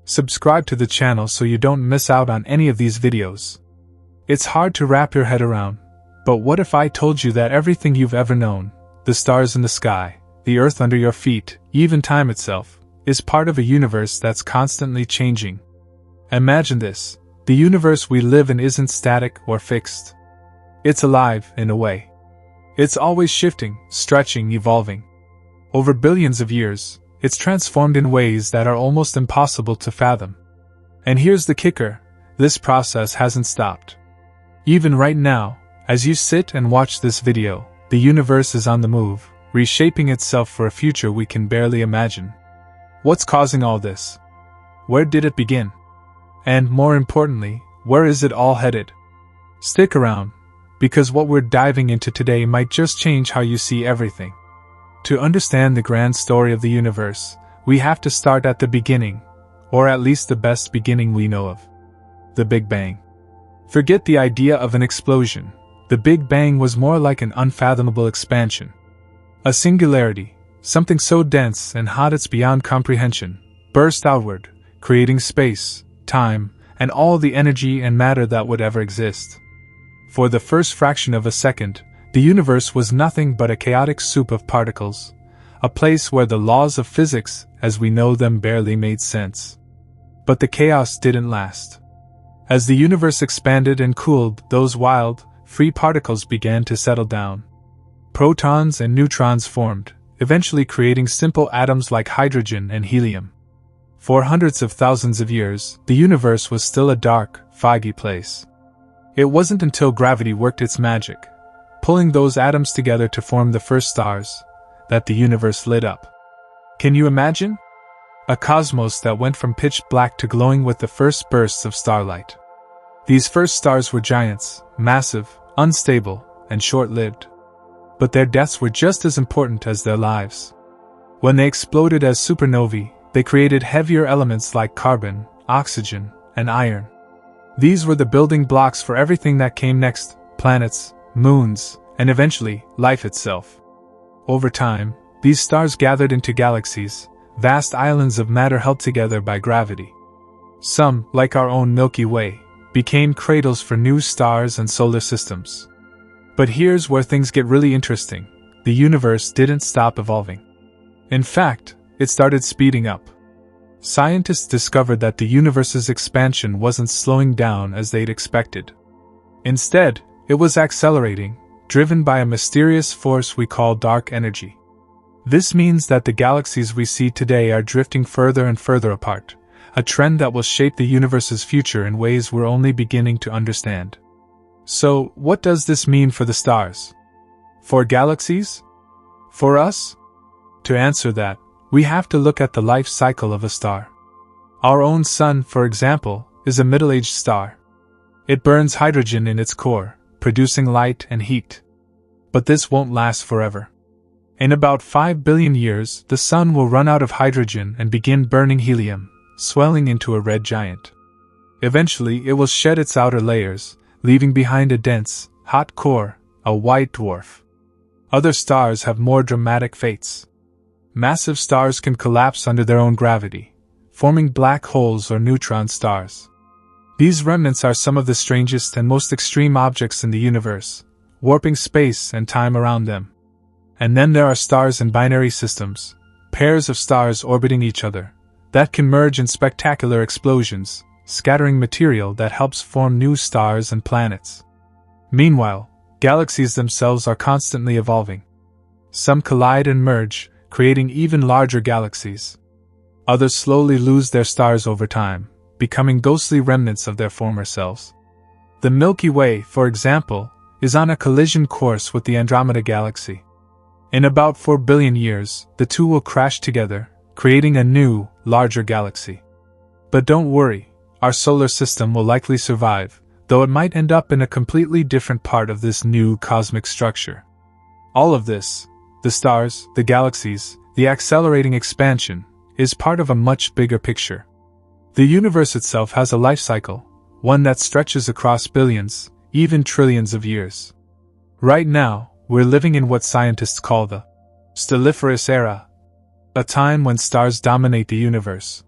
Subscribe to the channel so you don't miss out on any of these videos. It's hard to wrap your head around, but what if I told you that everything you've ever known, the stars in the sky, the earth under your feet, even time itself, is part of a universe that's constantly changing? Imagine this: the universe we live in isn't static or fixed. It's alive, in a way. It's always shifting, stretching, evolving. Over billions of years, it's transformed in ways that are almost impossible to fathom. And here's the kicker: this process hasn't stopped. Even right now, as you sit and watch this video, the universe is on the move, reshaping itself for a future we can barely imagine. What's causing all this? Where did it begin? And more importantly, where is it all headed? Stick around, because what we're diving into today might just change how you see everything. To understand the grand story of the universe, we have to start at the beginning, or at least the best beginning we know of: the Big Bang. Forget the idea of an explosion. The Big Bang was more like an unfathomable expansion. A singularity, something so dense and hot it's beyond comprehension, burst outward, creating space, time, and all the energy and matter that would ever exist. For the first fraction of a second, the universe was nothing but a chaotic soup of particles, a place where the laws of physics, as we know them, barely made sense. But the chaos didn't last. As the universe expanded and cooled, those wild, free particles began to settle down. Protons and neutrons formed, eventually creating simple atoms like hydrogen and helium. For hundreds of thousands of years, the universe was still a dark, foggy place. It wasn't until gravity worked its magic, pulling those atoms together to form the first stars, that the universe lit up. Can you imagine? A cosmos that went from pitch black to glowing with the first bursts of starlight. These first stars were giants, massive, unstable, and short-lived. But their deaths were just as important as their lives. When they exploded as supernovae, they created heavier elements like carbon, oxygen, and iron. These were the building blocks for everything that came next: planets, moons, and eventually, life itself. Over time, these stars gathered into galaxies, vast islands of matter held together by gravity. Some, like our own Milky Way, became cradles for new stars and solar systems. But here's where things get really interesting: the universe didn't stop evolving. In fact, it started speeding up. Scientists discovered that the universe's expansion wasn't slowing down as they'd expected. Instead, it was accelerating, driven by a mysterious force we call dark energy. This means that the galaxies we see today are drifting further and further apart, a trend that will shape the universe's future in ways we're only beginning to understand. So, what does this mean for the stars? For galaxies? For us? To answer that, we have to look at the life cycle of a star. Our own Sun, for example, is a middle-aged star. It burns hydrogen in its core, producing light and heat. But this won't last forever. In about 5 billion years, the Sun will run out of hydrogen and begin burning helium, swelling into a red giant. Eventually, it will shed its outer layers, leaving behind a dense, hot core, a white dwarf. Other stars have more dramatic fates. Massive stars can collapse under their own gravity, forming black holes or neutron stars. These remnants are some of the strangest and most extreme objects in the universe, warping space and time around them. And then there are stars in binary systems, pairs of stars orbiting each other, that can merge in spectacular explosions, scattering material that helps form new stars and planets. Meanwhile, galaxies themselves are constantly evolving. Some collide and merge, creating even larger galaxies. Others slowly lose their stars over time, becoming ghostly remnants of their former selves. The Milky Way, for example, is on a collision course with the Andromeda Galaxy. In about 4 billion years, the two will crash together, creating a new, larger galaxy. But don't worry, our solar system will likely survive, though it might end up in a completely different part of this new cosmic structure. All of this, the stars, the galaxies, the accelerating expansion, is part of a much bigger picture. The universe itself has a life cycle, one that stretches across billions, even trillions of years. Right now, we're living in what scientists call the stelliferous era, a time when stars dominate the universe.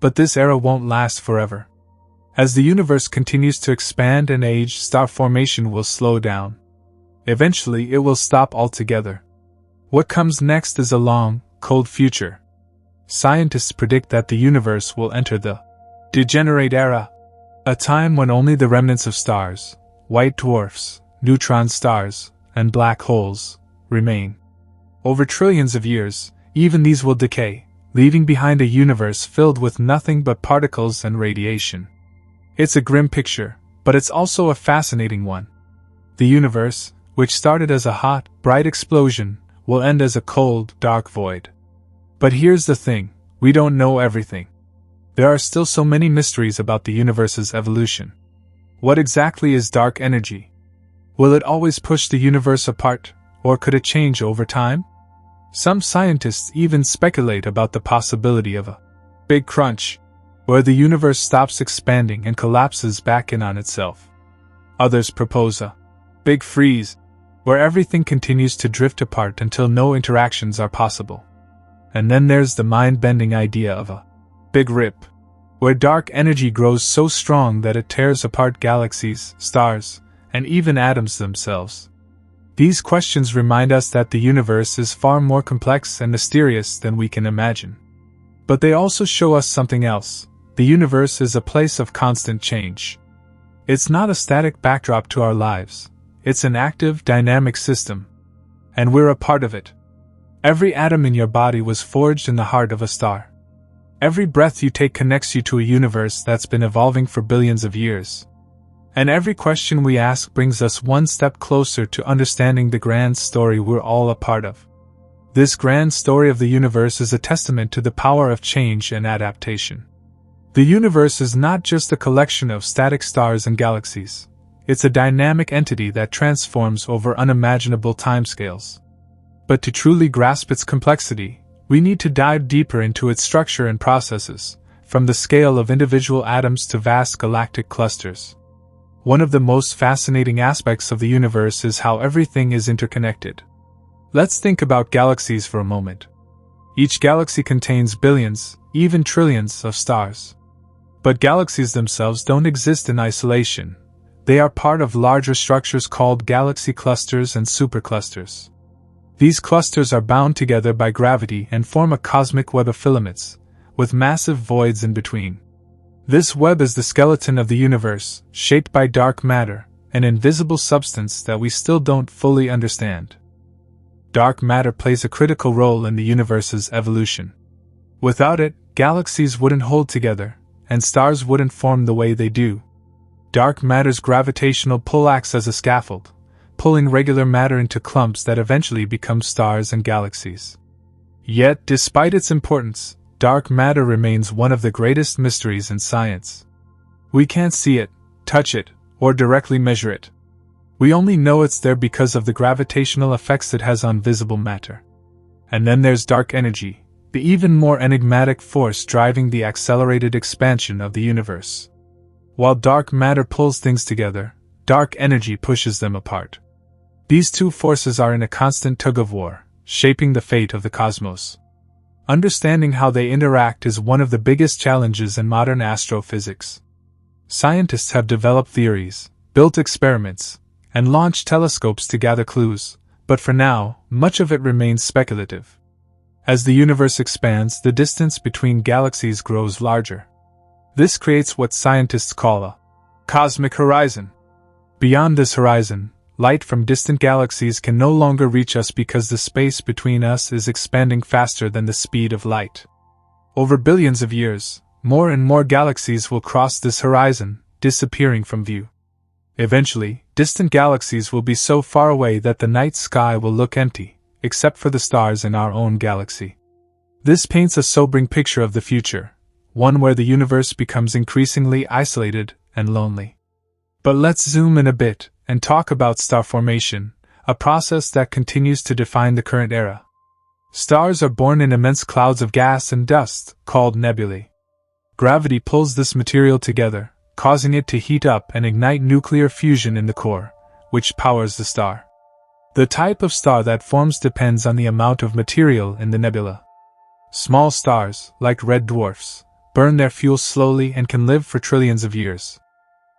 But this era won't last forever. As the universe continues to expand and age, star formation will slow down. Eventually, it will stop altogether. What comes next is a long, cold future. Scientists predict that the universe will enter the degenerate era, a time when only the remnants of stars, white dwarfs, neutron stars, and black holes remain. Over trillions of years, even these will decay, leaving behind a universe filled with nothing but particles and radiation. It's a grim picture, but it's also a fascinating one. The universe, which started as a hot, bright explosion, will end as a cold, dark void. But here's the thing, we don't know everything. There are still so many mysteries about the universe's evolution. What exactly is dark energy? Will it always push the universe apart, or could it change over time? Some scientists even speculate about the possibility of a big crunch, where the universe stops expanding and collapses back in on itself. Others propose a big freeze, where everything continues to drift apart until no interactions are possible. And then there's the mind-bending idea of a big rip, where dark energy grows so strong that it tears apart galaxies, stars, and even atoms themselves. These questions remind us that the universe is far more complex and mysterious than we can imagine. But they also show us something else. The universe is a place of constant change. It's not a static backdrop to our lives. It's an active, dynamic system. And we're a part of it. Every atom in your body was forged in the heart of a star. Every breath you take connects you to a universe that's been evolving for billions of years. And every question we ask brings us one step closer to understanding the grand story we're all a part of. This grand story of the universe is a testament to the power of change and adaptation. The universe is not just a collection of static stars and galaxies. It's a dynamic entity that transforms over unimaginable timescales. But to truly grasp its complexity, we need to dive deeper into its structure and processes, from the scale of individual atoms to vast galactic clusters. One of the most fascinating aspects of the universe is how everything is interconnected. Let's think about galaxies for a moment. Each galaxy contains billions, even trillions of stars. But galaxies themselves don't exist in isolation. They are part of larger structures called galaxy clusters and superclusters. These clusters are bound together by gravity and form a cosmic web of filaments, with massive voids in between. This web is the skeleton of the universe, shaped by dark matter, an invisible substance that we still don't fully understand. Dark matter plays a critical role in the universe's evolution. Without it, galaxies wouldn't hold together, and stars wouldn't form the way they do. Dark matter's gravitational pull acts as a scaffold, pulling regular matter into clumps that eventually become stars and galaxies. Yet, despite its importance, dark matter remains one of the greatest mysteries in science. We can't see it, touch it, or directly measure it. We only know it's there because of the gravitational effects it has on visible matter. And then there's dark energy, the even more enigmatic force driving the accelerated expansion of the universe. While dark matter pulls things together, dark energy pushes them apart. These two forces are in a constant tug-of-war, shaping the fate of the cosmos. Understanding how they interact is one of the biggest challenges in modern astrophysics. Scientists have developed theories, built experiments, and launched telescopes to gather clues, but for now, much of it remains speculative. As the universe expands, the distance between galaxies grows larger. This creates what scientists call a cosmic horizon. Beyond this horizon, light from distant galaxies can no longer reach us because the space between us is expanding faster than the speed of light. Over billions of years, more and more galaxies will cross this horizon, disappearing from view. Eventually, distant galaxies will be so far away that the night sky will look empty, except for the stars in our own galaxy. This paints a sobering picture of the future, one where the universe becomes increasingly isolated and lonely. But let's zoom in a bit and talk about star formation, a process that continues to define the current era. Stars are born in immense clouds of gas and dust, called nebulae. Gravity pulls this material together, causing it to heat up and ignite nuclear fusion in the core, which powers the star. The type of star that forms depends on the amount of material in the nebula. Small stars, like red dwarfs, burn their fuel slowly and can live for trillions of years.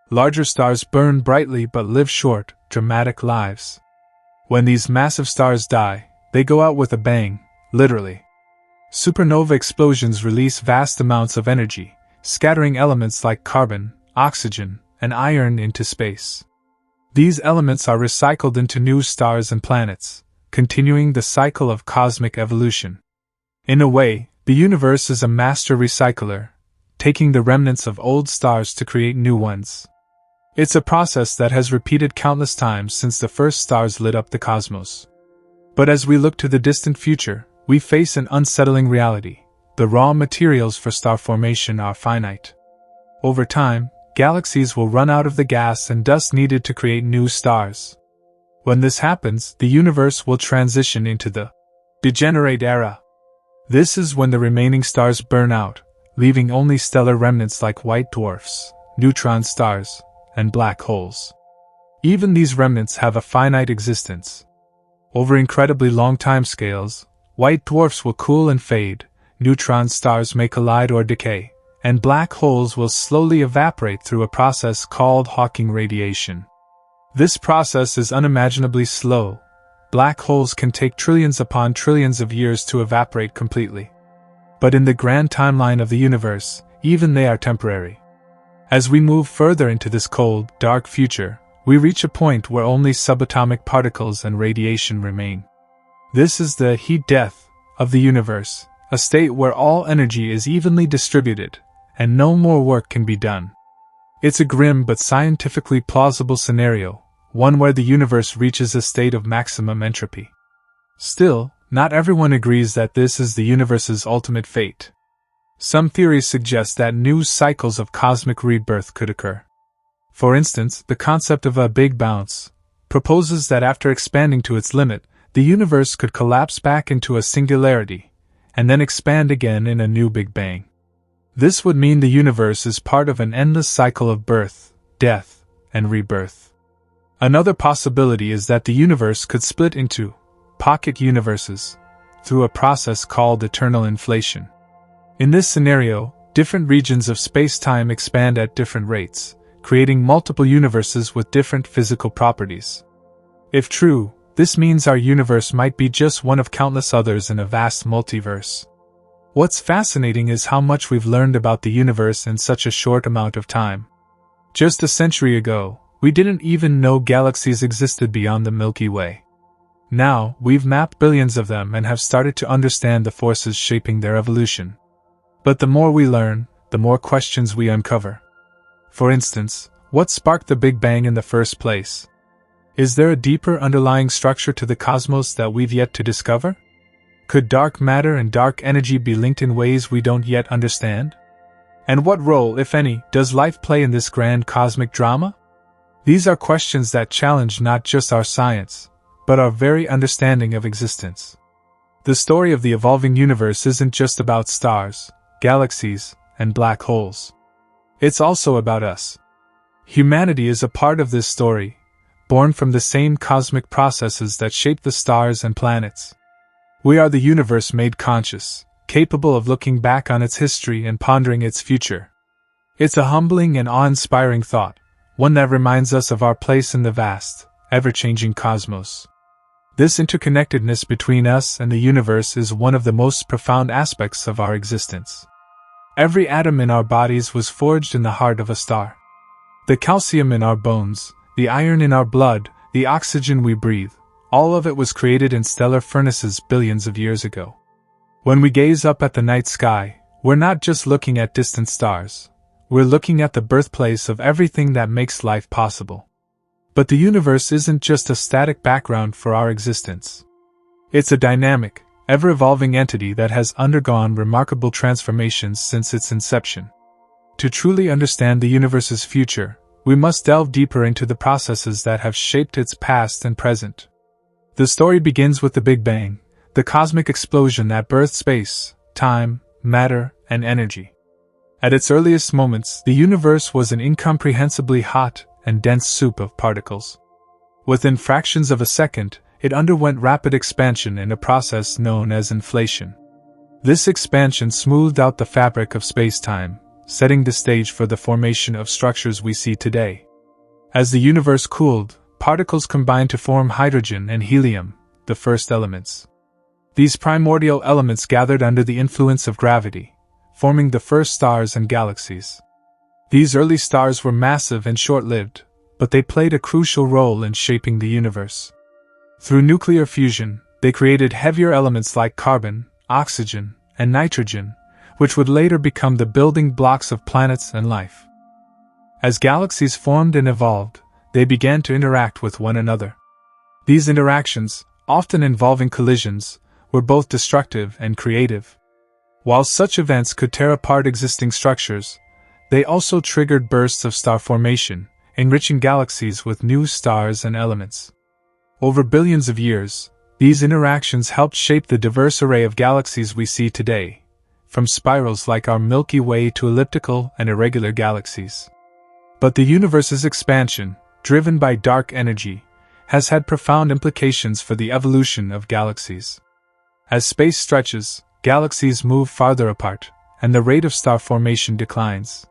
Larger stars burn brightly but live short, dramatic lives. When these massive stars die, they go out with a bang, literally. Supernova explosions release vast amounts of energy, scattering elements like carbon, oxygen, and iron into space. These elements are recycled into new stars and planets, continuing the cycle of cosmic evolution. In a way, the universe is a master recycler, taking the remnants of old stars to create new ones. It's a process that has repeated countless times since the first stars lit up the cosmos. But as we look to the distant future, we face an unsettling reality. The raw materials for star formation are finite. Over time, galaxies will run out of the gas and dust needed to create new stars. When this happens, the universe will transition into the degenerate era. This is when the remaining stars burn out, leaving only stellar remnants like white dwarfs, neutron stars, and black holes. Even these remnants have a finite existence. Over incredibly long timescales, white dwarfs will cool and fade, neutron stars may collide or decay, and black holes will slowly evaporate through a process called Hawking radiation. This process is unimaginably slow. Black holes can take trillions upon trillions of years to evaporate completely. But in the grand timeline of the universe, even they are temporary. As we move further into this cold, dark future, we reach a point where only subatomic particles and radiation remain. This is the heat death of the universe, a state where all energy is evenly distributed, and no more work can be done. It's a grim but scientifically plausible scenario, one where the universe reaches a state of maximum entropy. Still, not everyone agrees that this is the universe's ultimate fate. Some theories suggest that new cycles of cosmic rebirth could occur. For instance, the concept of a Big Bounce proposes that after expanding to its limit, the universe could collapse back into a singularity, and then expand again in a new Big Bang. This would mean the universe is part of an endless cycle of birth, death, and rebirth. Another possibility is that the universe could split into pocket universes through a process called eternal inflation. In this scenario, different regions of space-time expand at different rates, creating multiple universes with different physical properties. If true, this means our universe might be just one of countless others in a vast multiverse. What's fascinating is how much we've learned about the universe in such a short amount of time. Just a century ago, we didn't even know galaxies existed beyond the Milky Way. Now, we've mapped billions of them and have started to understand the forces shaping their evolution. But the more we learn, the more questions we uncover. For instance, what sparked the Big Bang in the first place? Is there a deeper underlying structure to the cosmos that we've yet to discover? Could dark matter and dark energy be linked in ways we don't yet understand? And what role, if any, does life play in this grand cosmic drama? These are questions that challenge not just our science, but our very understanding of existence. The story of the evolving universe isn't just about stars, galaxies, and black holes. It's also about us. Humanity is a part of this story, born from the same cosmic processes that shape the stars and planets. We are the universe made conscious, capable of looking back on its history and pondering its future. It's a humbling and awe-inspiring thought, one that reminds us of our place in the vast, ever-changing cosmos. This interconnectedness between us and the universe is one of the most profound aspects of our existence. Every atom in our bodies was forged in the heart of a star. The calcium in our bones, the iron in our blood, the oxygen we breathe, all of it was created in stellar furnaces billions of years ago. When we gaze up at the night sky, we're not just looking at distant stars, we're looking at the birthplace of everything that makes life possible. But the universe isn't just a static background for our existence. It's a dynamic, ever-evolving entity that has undergone remarkable transformations since its inception. To truly understand the universe's future, we must delve deeper into the processes that have shaped its past and present. The story begins with the Big Bang, the cosmic explosion that birthed space, time, matter, and energy. At its earliest moments, the universe was an incomprehensibly hot and dense soup of particles. Within fractions of a second, it underwent rapid expansion in a process known as inflation. This expansion smoothed out the fabric of space-time, setting the stage for the formation of structures we see today. As the universe cooled, particles combined to form hydrogen and helium, the first elements. These primordial elements gathered under the influence of gravity, forming the first stars and galaxies. These early stars were massive and short-lived, but they played a crucial role in shaping the universe. Through nuclear fusion, they created heavier elements like carbon, oxygen, and nitrogen, which would later become the building blocks of planets and life. As galaxies formed and evolved, they began to interact with one another. These interactions, often involving collisions, were both destructive and creative. While such events could tear apart existing structures, they also triggered bursts of star formation, enriching galaxies with new stars and elements. Over billions of years, these interactions helped shape the diverse array of galaxies we see today, from spirals like our Milky Way to elliptical and irregular galaxies. But the universe's expansion, driven by dark energy, has had profound implications for the evolution of galaxies. As space stretches, galaxies move farther apart, and the rate of star formation declines.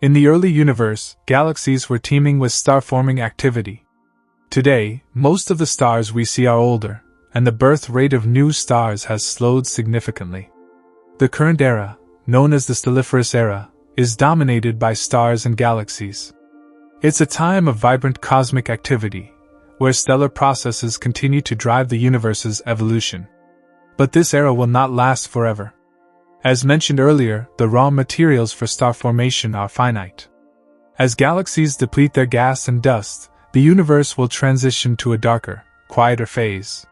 In the early universe, galaxies were teeming with star-forming activity. Today, most of the stars we see are older, and the birth rate of new stars has slowed significantly. The current era, known as the stelliferous era, is dominated by stars and galaxies. It's a time of vibrant cosmic activity, where stellar processes continue to drive the universe's evolution. But this era will not last forever. As mentioned earlier, the raw materials for star formation are finite. As galaxies deplete their gas and dust, the universe will transition to a darker, quieter phase.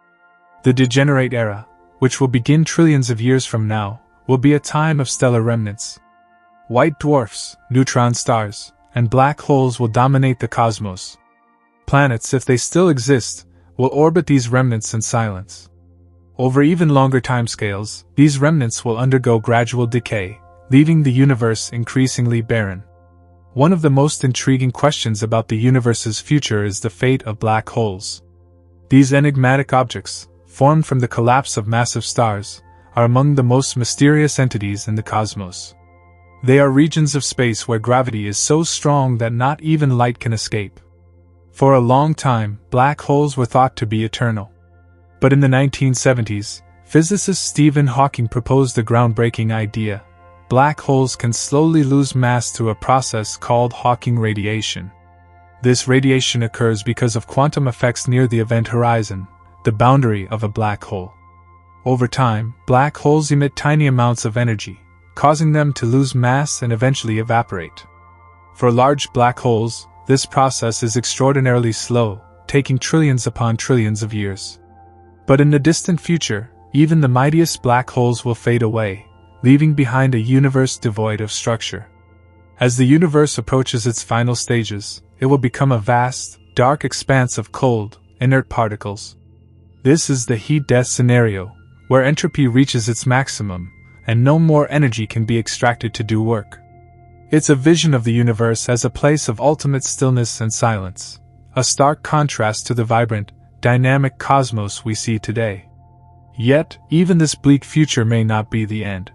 The degenerate era, which will begin trillions of years from now, will be a time of stellar remnants. White dwarfs, neutron stars, and black holes will dominate the cosmos. Planets, if they still exist, will orbit these remnants in silence. Over even longer timescales, these remnants will undergo gradual decay, leaving the universe increasingly barren. One of the most intriguing questions about the universe's future is the fate of black holes. These enigmatic objects, formed from the collapse of massive stars, are among the most mysterious entities in the cosmos. They are regions of space where gravity is so strong that not even light can escape. For a long time, black holes were thought to be eternal. But in the 1970s, physicist Stephen Hawking proposed the groundbreaking idea: black holes can slowly lose mass through a process called Hawking radiation. This radiation occurs because of quantum effects near the event horizon, the boundary of a black hole. Over time, black holes emit tiny amounts of energy, causing them to lose mass and eventually evaporate. For large black holes, this process is extraordinarily slow, taking trillions upon trillions of years. But in the distant future, even the mightiest black holes will fade away, leaving behind a universe devoid of structure. As the universe approaches its final stages, it will become a vast, dark expanse of cold, inert particles. This is the heat-death scenario, where entropy reaches its maximum, and no more energy can be extracted to do work. It's a vision of the universe as a place of ultimate stillness and silence, a stark contrast to the vibrant, dynamic cosmos we see today. Yet, even this bleak future may not be the end.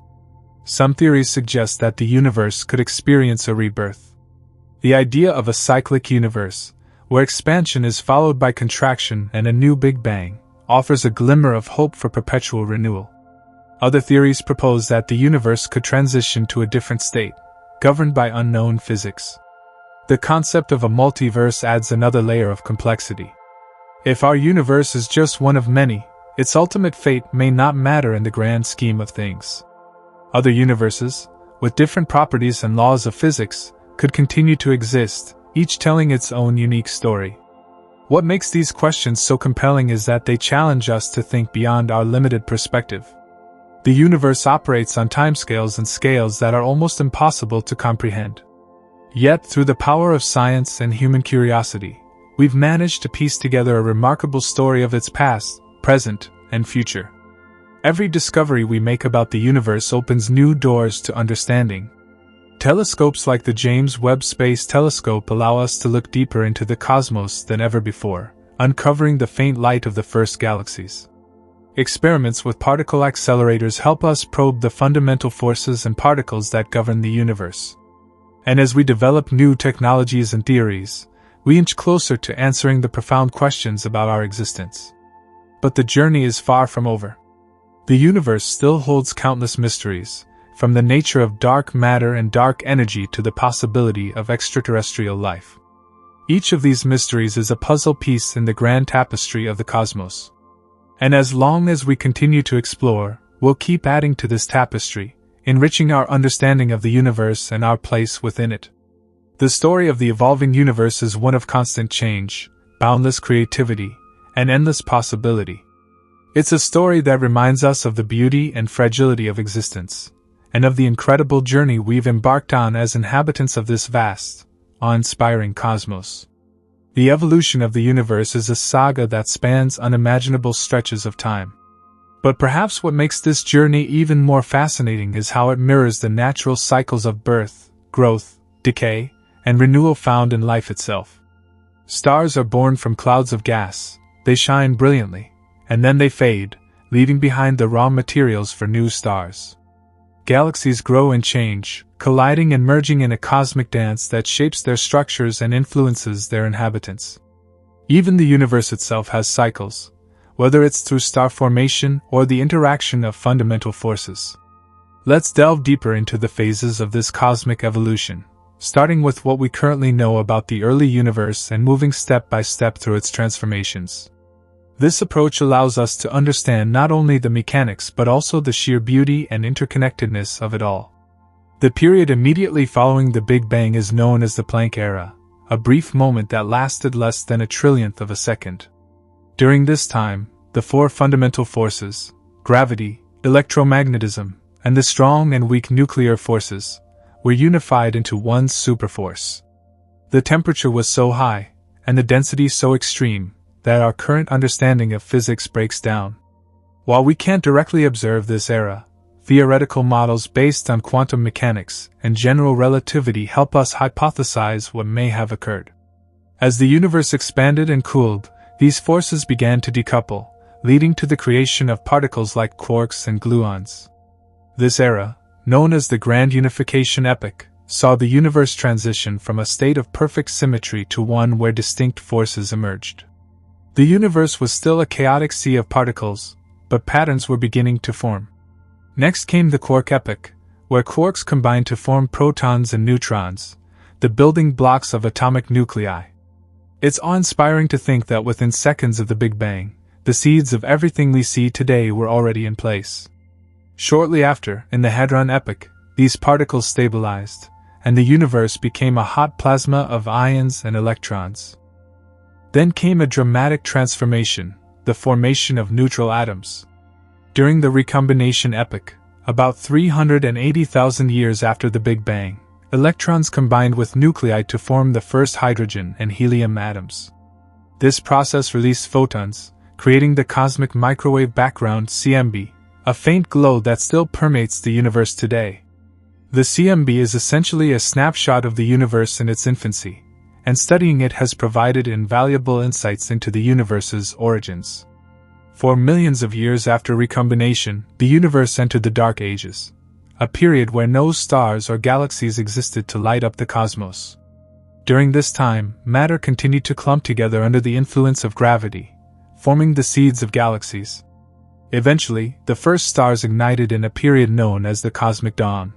Some theories suggest that the universe could experience a rebirth. The idea of a cyclic universe, where expansion is followed by contraction and a new Big Bang, offers a glimmer of hope for perpetual renewal. Other theories propose that the universe could transition to a different state, governed by unknown physics. The concept of a multiverse adds another layer of complexity. If our universe is just one of many, its ultimate fate may not matter in the grand scheme of things. Other universes, with different properties and laws of physics, could continue to exist, each telling its own unique story. What makes these questions so compelling is that they challenge us to think beyond our limited perspective. The universe operates on timescales and scales that are almost impossible to comprehend. Yet, through the power of science and human curiosity, we've managed to piece together a remarkable story of its past, present, and future. Every discovery we make about the universe opens new doors to understanding. Telescopes like the James Webb Space Telescope allow us to look deeper into the cosmos than ever before, uncovering the faint light of the first galaxies. Experiments with particle accelerators help us probe the fundamental forces and particles that govern the universe. And as we develop new technologies and theories, we inch closer to answering the profound questions about our existence. But the journey is far from over. The universe still holds countless mysteries, from the nature of dark matter and dark energy to the possibility of extraterrestrial life. Each of these mysteries is a puzzle piece in the grand tapestry of the cosmos. And as long as we continue to explore, we'll keep adding to this tapestry, enriching our understanding of the universe and our place within it. The story of the evolving universe is one of constant change, boundless creativity, and endless possibility. It's a story that reminds us of the beauty and fragility of existence, and of the incredible journey we've embarked on as inhabitants of this vast, awe-inspiring cosmos. The evolution of the universe is a saga that spans unimaginable stretches of time. But perhaps what makes this journey even more fascinating is how it mirrors the natural cycles of birth, growth, decay, and renewal found in life itself. Stars are born from clouds of gas, they shine brilliantly, and then they fade, leaving behind the raw materials for new stars. Galaxies grow and change, colliding and merging in a cosmic dance that shapes their structures and influences their inhabitants. Even the universe itself has cycles, whether it's through star formation or the interaction of fundamental forces. Let's delve deeper into the phases of this cosmic evolution, starting with what we currently know about the early universe and moving step by step through its transformations. This approach allows us to understand not only the mechanics but also the sheer beauty and interconnectedness of it all. The period immediately following the Big Bang is known as the Planck era, a brief moment that lasted less than a trillionth of a second. During this time, the four fundamental forces, gravity, electromagnetism, and the strong and weak nuclear forces, were unified into one superforce. The temperature was so high, and the density so extreme, that our current understanding of physics breaks down. While we can't directly observe this era, theoretical models based on quantum mechanics and general relativity help us hypothesize what may have occurred. As the universe expanded and cooled, these forces began to decouple, leading to the creation of particles like quarks and gluons. This era, known as the Grand Unification Epoch, saw the universe transition from a state of perfect symmetry to one where distinct forces emerged. The universe was still a chaotic sea of particles, but patterns were beginning to form. Next came the quark epoch, where quarks combined to form protons and neutrons, the building blocks of atomic nuclei. It's awe-inspiring to think that within seconds of the Big Bang, the seeds of everything we see today were already in place. Shortly after, in the hadron epoch, these particles stabilized, and the universe became a hot plasma of ions and electrons. Then came a dramatic transformation, the formation of neutral atoms. During the recombination epoch, about 380,000 years after the Big Bang, electrons combined with nuclei to form the first hydrogen and helium atoms. This process released photons, creating the cosmic microwave background CMB, a faint glow that still permeates the universe today. The CMB is essentially a snapshot of the universe in its infancy, and studying it has provided invaluable insights into the universe's origins. For millions of years after recombination, the universe entered the Dark Ages, a period where no stars or galaxies existed to light up the cosmos. During this time, matter continued to clump together under the influence of gravity, forming the seeds of galaxies. Eventually, the first stars ignited in a period known as the Cosmic Dawn.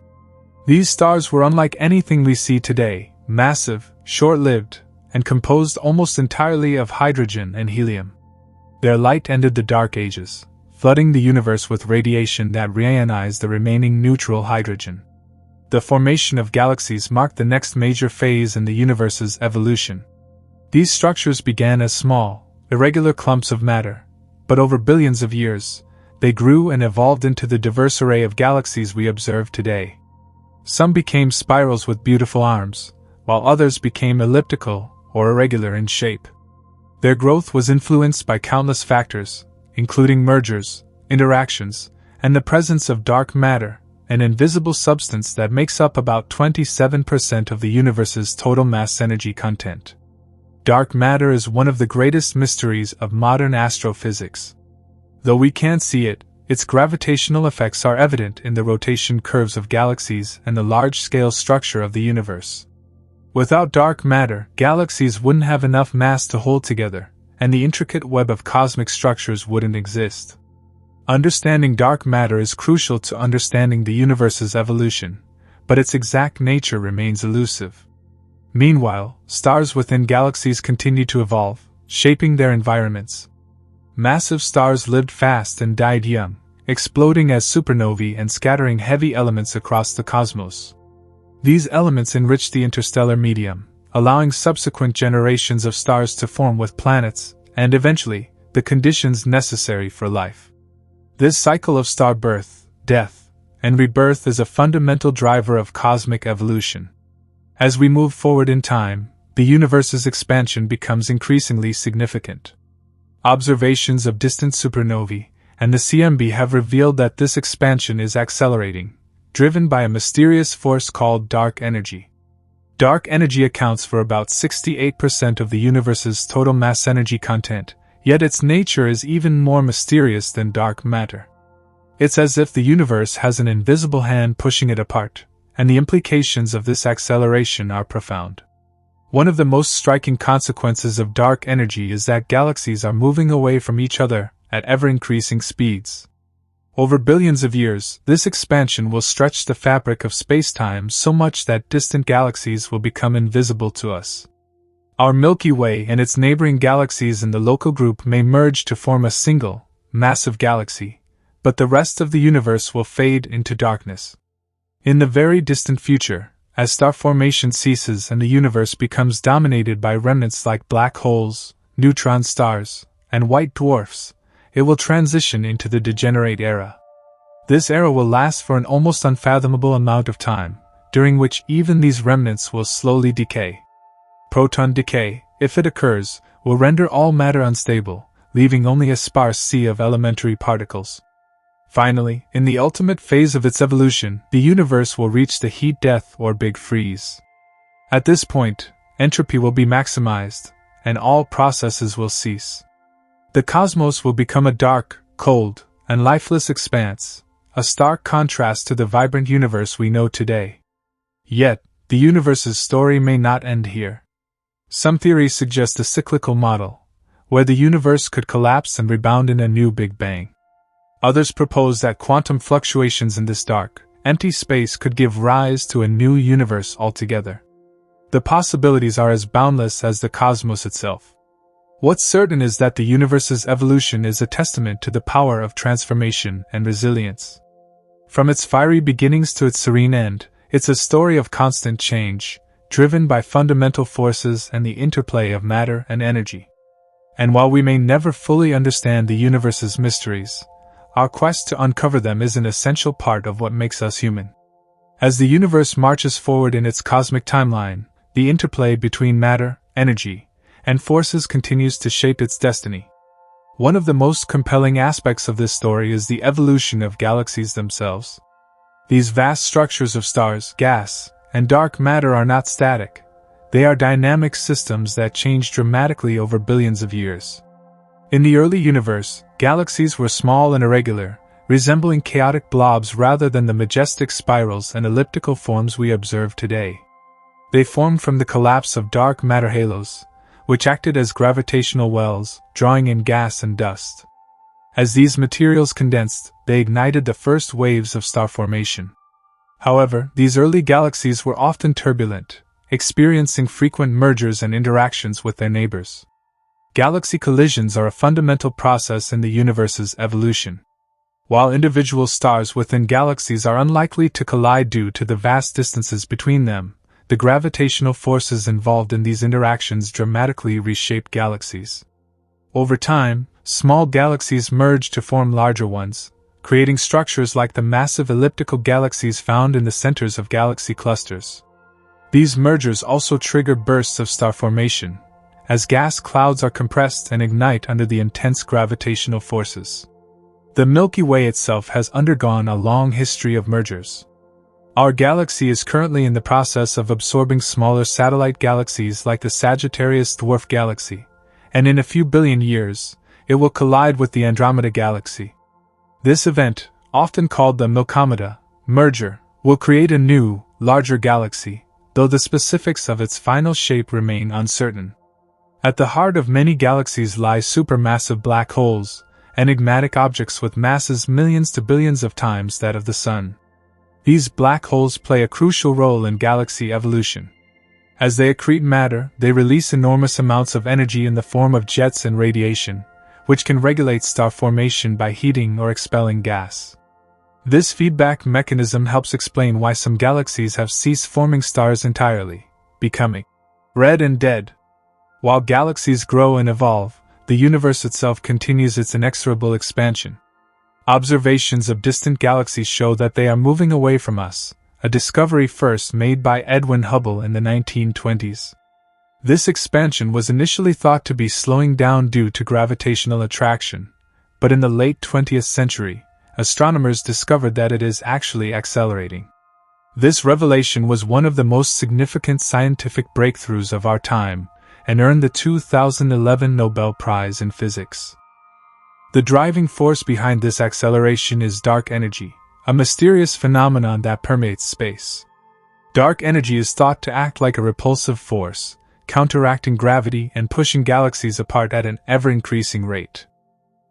These stars were unlike anything we see today, massive, short-lived, and composed almost entirely of hydrogen and helium. Their light ended the Dark Ages, flooding the universe with radiation that reionized the remaining neutral hydrogen. The formation of galaxies marked the next major phase in the universe's evolution. These structures began as small, irregular clumps of matter, but over billions of years, they grew and evolved into the diverse array of galaxies we observe today. Some became spirals with beautiful arms, while others became elliptical or irregular in shape. Their growth was influenced by countless factors, including mergers, interactions, and the presence of dark matter, an invisible substance that makes up about 27% of the universe's total mass energy content. Dark matter is one of the greatest mysteries of modern astrophysics. Though we can't see it, its gravitational effects are evident in the rotation curves of galaxies and the large-scale structure of the universe. Without dark matter, galaxies wouldn't have enough mass to hold together, and the intricate web of cosmic structures wouldn't exist. Understanding dark matter is crucial to understanding the universe's evolution, but its exact nature remains elusive. Meanwhile, stars within galaxies continue to evolve, shaping their environments. Massive stars lived fast and died young, exploding as supernovae and scattering heavy elements across the cosmos. These elements enrich the interstellar medium, allowing subsequent generations of stars to form with planets, and eventually, the conditions necessary for life. This cycle of star birth, death, and rebirth is a fundamental driver of cosmic evolution. As we move forward in time, the universe's expansion becomes increasingly significant. Observations of distant supernovae and the CMB have revealed that this expansion is accelerating, driven by a mysterious force called dark energy. Dark energy accounts for about 68% of the universe's total mass energy content, yet its nature is even more mysterious than dark matter. It's as if the universe has an invisible hand pushing it apart, and the implications of this acceleration are profound. One of the most striking consequences of dark energy is that galaxies are moving away from each other at ever-increasing speeds. Over billions of years, this expansion will stretch the fabric of space-time so much that distant galaxies will become invisible to us. Our Milky Way and its neighboring galaxies in the local group may merge to form a single, massive galaxy, but the rest of the universe will fade into darkness. In the very distant future, as star formation ceases and the universe becomes dominated by remnants like black holes, neutron stars, and white dwarfs, it will transition into the degenerate era. This era will last for an almost unfathomable amount of time, during which even these remnants will slowly decay. Proton decay, if it occurs, will render all matter unstable, leaving only a sparse sea of elementary particles. Finally, in the ultimate phase of its evolution, the universe will reach the heat death or big freeze. At this point, entropy will be maximized, and all processes will cease. The cosmos will become a dark, cold, and lifeless expanse, a stark contrast to the vibrant universe we know today. Yet, the universe's story may not end here. Some theories suggest a cyclical model, where the universe could collapse and rebound in a new Big Bang. Others propose that quantum fluctuations in this dark, empty space could give rise to a new universe altogether. The possibilities are as boundless as the cosmos itself. What's certain is that the universe's evolution is a testament to the power of transformation and resilience. From its fiery beginnings to its serene end, it's a story of constant change, driven by fundamental forces and the interplay of matter and energy. And while we may never fully understand the universe's mysteries, our quest to uncover them is an essential part of what makes us human. As the universe marches forward in its cosmic timeline, the interplay between matter, energy, and forces continues to shape its destiny. One of the most compelling aspects of this story is the evolution of galaxies themselves. These vast structures of stars, gas, and dark matter are not static. They are dynamic systems that change dramatically over billions of years. In the early universe, galaxies were small and irregular, resembling chaotic blobs rather than the majestic spirals and elliptical forms we observe today. They formed from the collapse of dark matter halos, which acted as gravitational wells, drawing in gas and dust. As these materials condensed, they ignited the first waves of star formation. However, these early galaxies were often turbulent, experiencing frequent mergers and interactions with their neighbors. Galaxy collisions are a fundamental process in the universe's evolution. While individual stars within galaxies are unlikely to collide due to the vast distances between them, the gravitational forces involved in these interactions dramatically reshape galaxies. Over time, small galaxies merge to form larger ones, creating structures like the massive elliptical galaxies found in the centers of galaxy clusters. These mergers also trigger bursts of star formation, as gas clouds are compressed and ignite under the intense gravitational forces. The Milky Way itself has undergone a long history of mergers. Our galaxy is currently in the process of absorbing smaller satellite galaxies like the Sagittarius dwarf galaxy, and in a few billion years, it will collide with the Andromeda Galaxy. This event, often called the Milkomeda merger, will create a new, larger galaxy, though the specifics of its final shape remain uncertain. At the heart of many galaxies lie supermassive black holes, enigmatic objects with masses millions to billions of times that of the Sun. These black holes play a crucial role in galaxy evolution. As they accrete matter, they release enormous amounts of energy in the form of jets and radiation, which can regulate star formation by heating or expelling gas. This feedback mechanism helps explain why some galaxies have ceased forming stars entirely, becoming red and dead. While galaxies grow and evolve, the universe itself continues its inexorable expansion. Observations of distant galaxies show that they are moving away from us, a discovery first made by Edwin Hubble in the 1920s. This expansion was initially thought to be slowing down due to gravitational attraction, but in the late 20th century, astronomers discovered that it is actually accelerating. This revelation was one of the most significant scientific breakthroughs of our time, and earned the 2011 Nobel Prize in Physics. The driving force behind this acceleration is dark energy, a mysterious phenomenon that permeates space. Dark energy is thought to act like a repulsive force, counteracting gravity and pushing galaxies apart at an ever-increasing rate.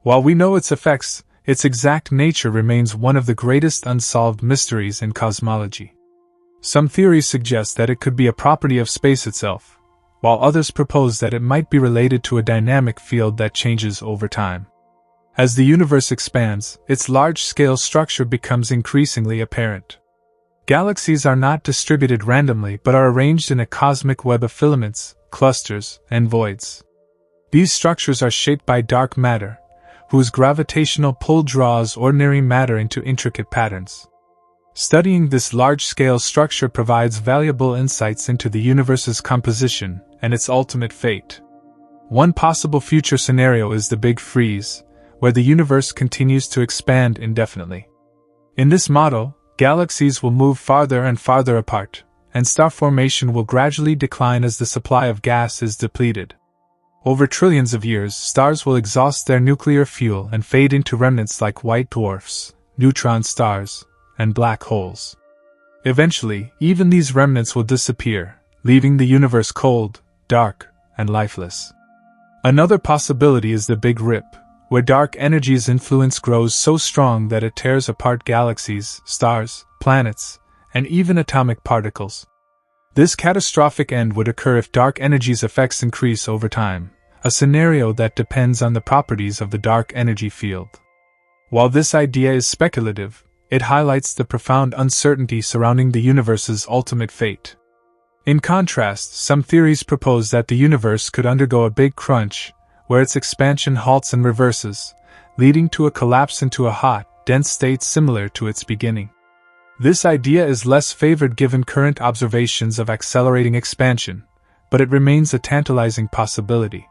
While we know its effects, its exact nature remains one of the greatest unsolved mysteries in cosmology. Some theories suggest that it could be a property of space itself, while others propose that it might be related to a dynamic field that changes over time. As the universe expands, its large-scale structure becomes increasingly apparent. Galaxies are not distributed randomly but are arranged in a cosmic web of filaments, clusters, and voids. These structures are shaped by dark matter, whose gravitational pull draws ordinary matter into intricate patterns. Studying this large-scale structure provides valuable insights into the universe's composition and its ultimate fate. One possible future scenario is the Big Freeze, where the universe continues to expand indefinitely. In this model, galaxies will move farther and farther apart, and star formation will gradually decline as the supply of gas is depleted. Over trillions of years, stars will exhaust their nuclear fuel and fade into remnants like white dwarfs, neutron stars, and black holes. Eventually, even these remnants will disappear, leaving the universe cold, dark, and lifeless. Another possibility is the Big Rip, where dark energy's influence grows so strong that it tears apart galaxies, stars, planets, and even atomic particles. This catastrophic end would occur if dark energy's effects increase over time, a scenario that depends on the properties of the dark energy field. While this idea is speculative, it highlights the profound uncertainty surrounding the universe's ultimate fate. In contrast, some theories propose that the universe could undergo a big crunch, where its expansion halts and reverses, leading to a collapse into a hot, dense state similar to its beginning. This idea is less favored given current observations of accelerating expansion, but it remains a tantalizing possibility.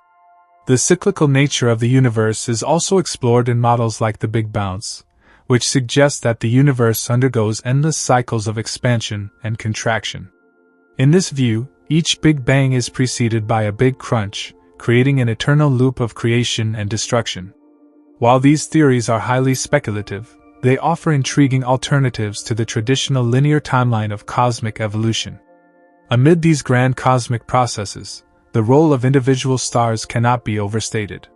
The cyclical nature of the universe is also explored in models like the Big Bounce, which suggest that the universe undergoes endless cycles of expansion and contraction. In this view, each Big Bang is preceded by a big crunch, creating an eternal loop of creation and destruction. While these theories are highly speculative, they offer intriguing alternatives to the traditional linear timeline of cosmic evolution. Amid these grand cosmic processes, the role of individual stars cannot be overstated.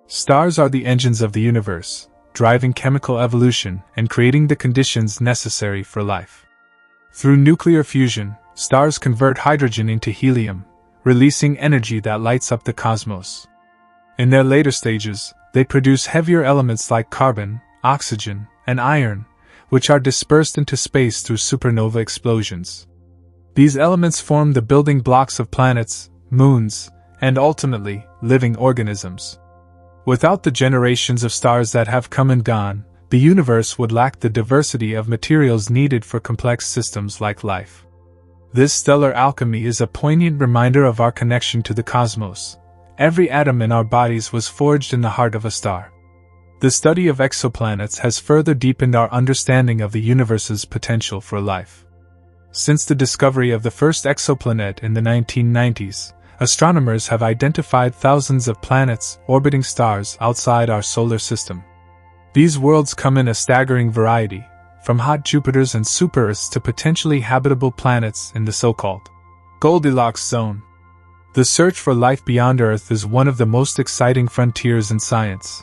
Stars are the engines of the universe, driving chemical evolution and creating the conditions necessary for life. Through nuclear fusion, stars convert hydrogen into helium, releasing energy that lights up the cosmos. In their later stages, they produce heavier elements like carbon, oxygen, and iron, which are dispersed into space through supernova explosions. These elements form the building blocks of planets, moons, and ultimately, living organisms. Without the generations of stars that have come and gone, the universe would lack the diversity of materials needed for complex systems like life. This stellar alchemy is a poignant reminder of our connection to the cosmos. Every atom in our bodies was forged in the heart of a star. The study of exoplanets has further deepened our understanding of the universe's potential for life. Since the discovery of the first exoplanet in the 1990s, astronomers have identified thousands of planets orbiting stars outside our solar system. These worlds come in a staggering variety, from hot Jupiters and super-Earths to potentially habitable planets in the so-called Goldilocks zone. The search for life beyond Earth is one of the most exciting frontiers in science,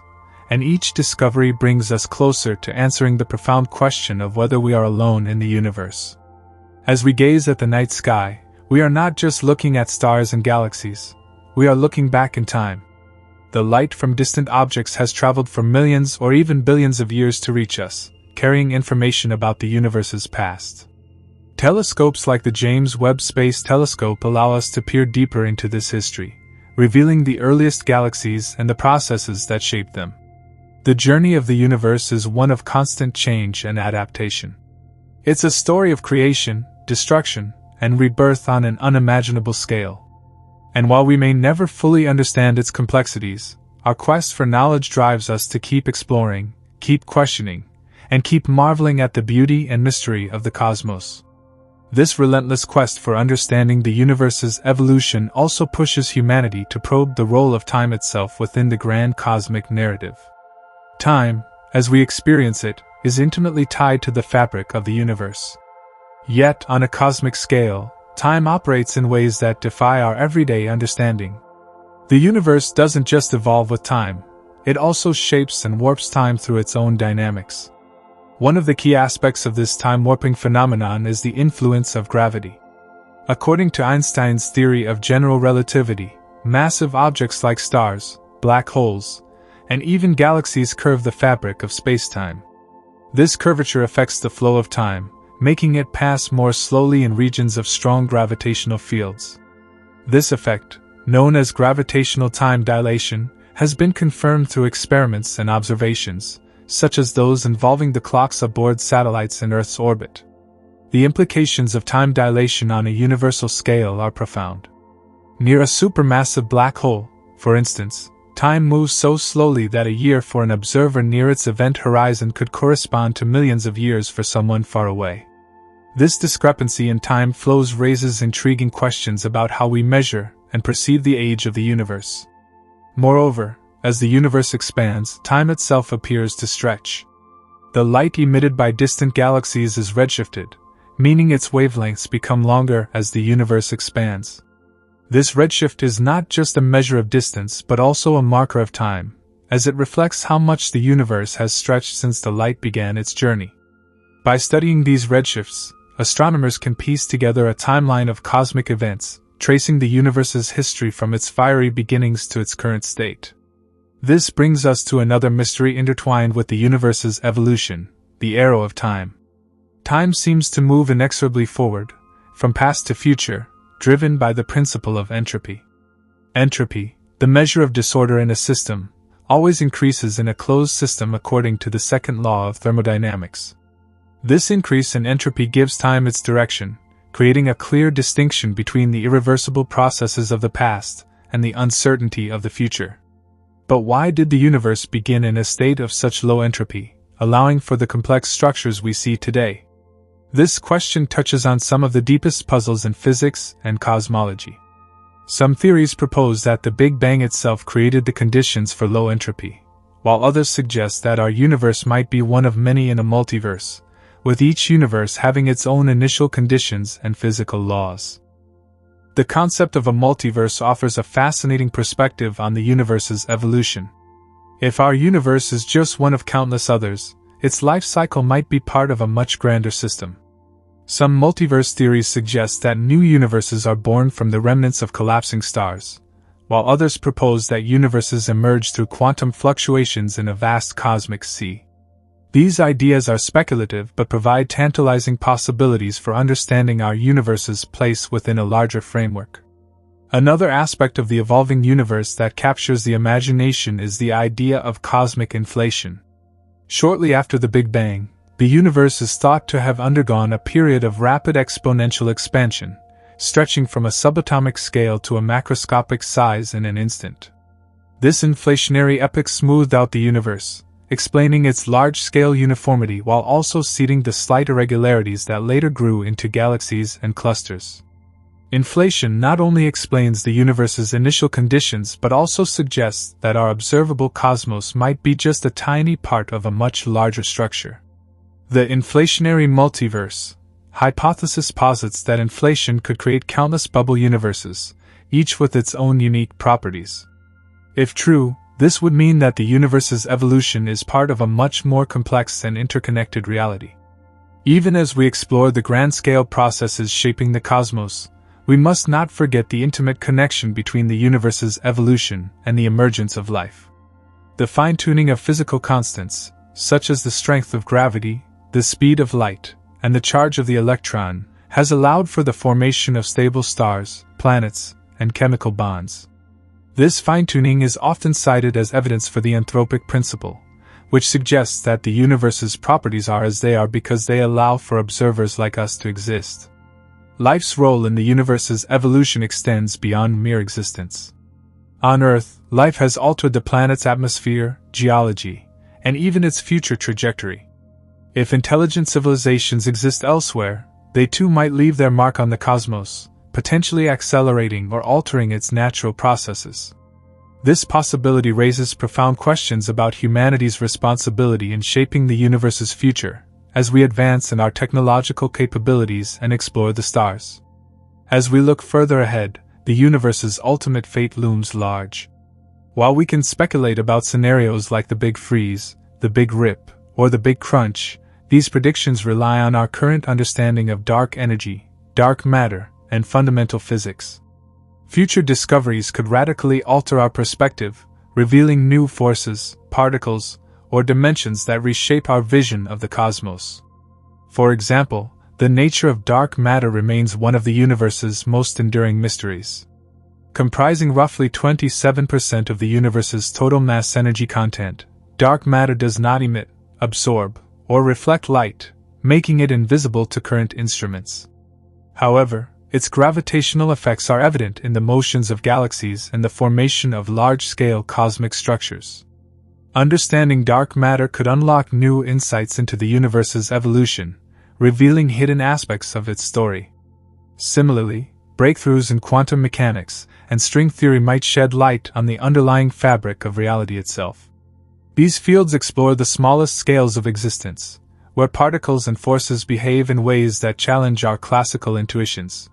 and each discovery brings us closer to answering the profound question of whether we are alone in the universe. As we gaze at the night sky, we are not just looking at stars and galaxies, we are looking back in time. The light from distant objects has traveled for millions or even billions of years to reach us, carrying information about the universe's past. Telescopes like the James Webb Space Telescope allow us to peer deeper into this history, revealing the earliest galaxies and the processes that shaped them. The journey of the universe is one of constant change and adaptation. It's a story of creation, destruction, and rebirth on an unimaginable scale. And while we may never fully understand its complexities, our quest for knowledge drives us to keep exploring, keep questioning, and keep marveling at the beauty and mystery of the cosmos. This relentless quest for understanding the universe's evolution also pushes humanity to probe the role of time itself within the grand cosmic narrative. Time, as we experience it, is intimately tied to the fabric of the universe. Yet, on a cosmic scale, time operates in ways that defy our everyday understanding. The universe doesn't just evolve with time, it also shapes and warps time through its own dynamics. One of the key aspects of this time-warping phenomenon is the influence of gravity. According to Einstein's theory of general relativity, massive objects like stars, black holes, and even galaxies curve the fabric of space-time. This curvature affects the flow of time, making it pass more slowly in regions of strong gravitational fields. This effect, known as gravitational time dilation, has been confirmed through experiments and observations, such as those involving the clocks aboard satellites in Earth's orbit. The implications of time dilation on a universal scale are profound. Near a supermassive black hole, for instance, time moves so slowly that a year for an observer near its event horizon could correspond to millions of years for someone far away. This discrepancy in time flows raises intriguing questions about how we measure and perceive the age of the universe. Moreover, as the universe expands, time itself appears to stretch. The light emitted by distant galaxies is redshifted, meaning its wavelengths become longer as the universe expands. This redshift is not just a measure of distance but also a marker of time, as it reflects how much the universe has stretched since the light began its journey. By studying these redshifts, astronomers can piece together a timeline of cosmic events, tracing the universe's history from its fiery beginnings to its current state. This brings us to another mystery intertwined with the universe's evolution, the arrow of time. Time seems to move inexorably forward, from past to future, driven by the principle of entropy. Entropy, the measure of disorder in a system, always increases in a closed system according to the second law of thermodynamics. This increase in entropy gives time its direction, creating a clear distinction between the irreversible processes of the past and the uncertainty of the future. But why did the universe begin in a state of such low entropy, allowing for the complex structures we see today? This question touches on some of the deepest puzzles in physics and cosmology. Some theories propose that the Big Bang itself created the conditions for low entropy, while others suggest that our universe might be one of many in a multiverse, with each universe having its own initial conditions and physical laws. The concept of a multiverse offers a fascinating perspective on the universe's evolution. If our universe is just one of countless others, its life cycle might be part of a much grander system. Some multiverse theories suggest that new universes are born from the remnants of collapsing stars, while others propose that universes emerge through quantum fluctuations in a vast cosmic sea. These ideas are speculative but provide tantalizing possibilities for understanding our universe's place within a larger framework. Another aspect of the evolving universe that captures the imagination is the idea of cosmic inflation. Shortly after the Big Bang, the universe is thought to have undergone a period of rapid exponential expansion, stretching from a subatomic scale to a macroscopic size in an instant. This inflationary epoch smoothed out the universe, explaining its large-scale uniformity while also seeding the slight irregularities that later grew into galaxies and clusters. Inflation not only explains the universe's initial conditions but also suggests that our observable cosmos might be just a tiny part of a much larger structure. The inflationary multiverse hypothesis posits that inflation could create countless bubble universes, each with its own unique properties. If true, this would mean that the universe's evolution is part of a much more complex and interconnected reality. Even as we explore the grand-scale processes shaping the cosmos, we must not forget the intimate connection between the universe's evolution and the emergence of life. The fine-tuning of physical constants, such as the strength of gravity, the speed of light, and the charge of the electron, has allowed for the formation of stable stars, planets, and chemical bonds. This fine-tuning is often cited as evidence for the anthropic principle, which suggests that the universe's properties are as they are because they allow for observers like us to exist. Life's role in the universe's evolution extends beyond mere existence. On Earth, life has altered the planet's atmosphere, geology, and even its future trajectory. If intelligent civilizations exist elsewhere, they too might leave their mark on the cosmos, potentially accelerating or altering its natural processes. This possibility raises profound questions about humanity's responsibility in shaping the universe's future, as we advance in our technological capabilities and explore the stars. As we look further ahead, the universe's ultimate fate looms large. While we can speculate about scenarios like the Big Freeze, the Big Rip, or the Big Crunch, these predictions rely on our current understanding of dark energy, dark matter, and fundamental physics. Future discoveries could radically alter our perspective, revealing new forces, particles, or dimensions that reshape our vision of the cosmos. For example, the nature of dark matter remains one of the universe's most enduring mysteries. Comprising roughly 27% of the universe's total mass energy content, dark matter does not emit, absorb, or reflect light, making it invisible to current instruments. However, its gravitational effects are evident in the motions of galaxies and the formation of large-scale cosmic structures. Understanding dark matter could unlock new insights into the universe's evolution, revealing hidden aspects of its story. Similarly, breakthroughs in quantum mechanics and string theory might shed light on the underlying fabric of reality itself. These fields explore the smallest scales of existence, where particles and forces behave in ways that challenge our classical intuitions.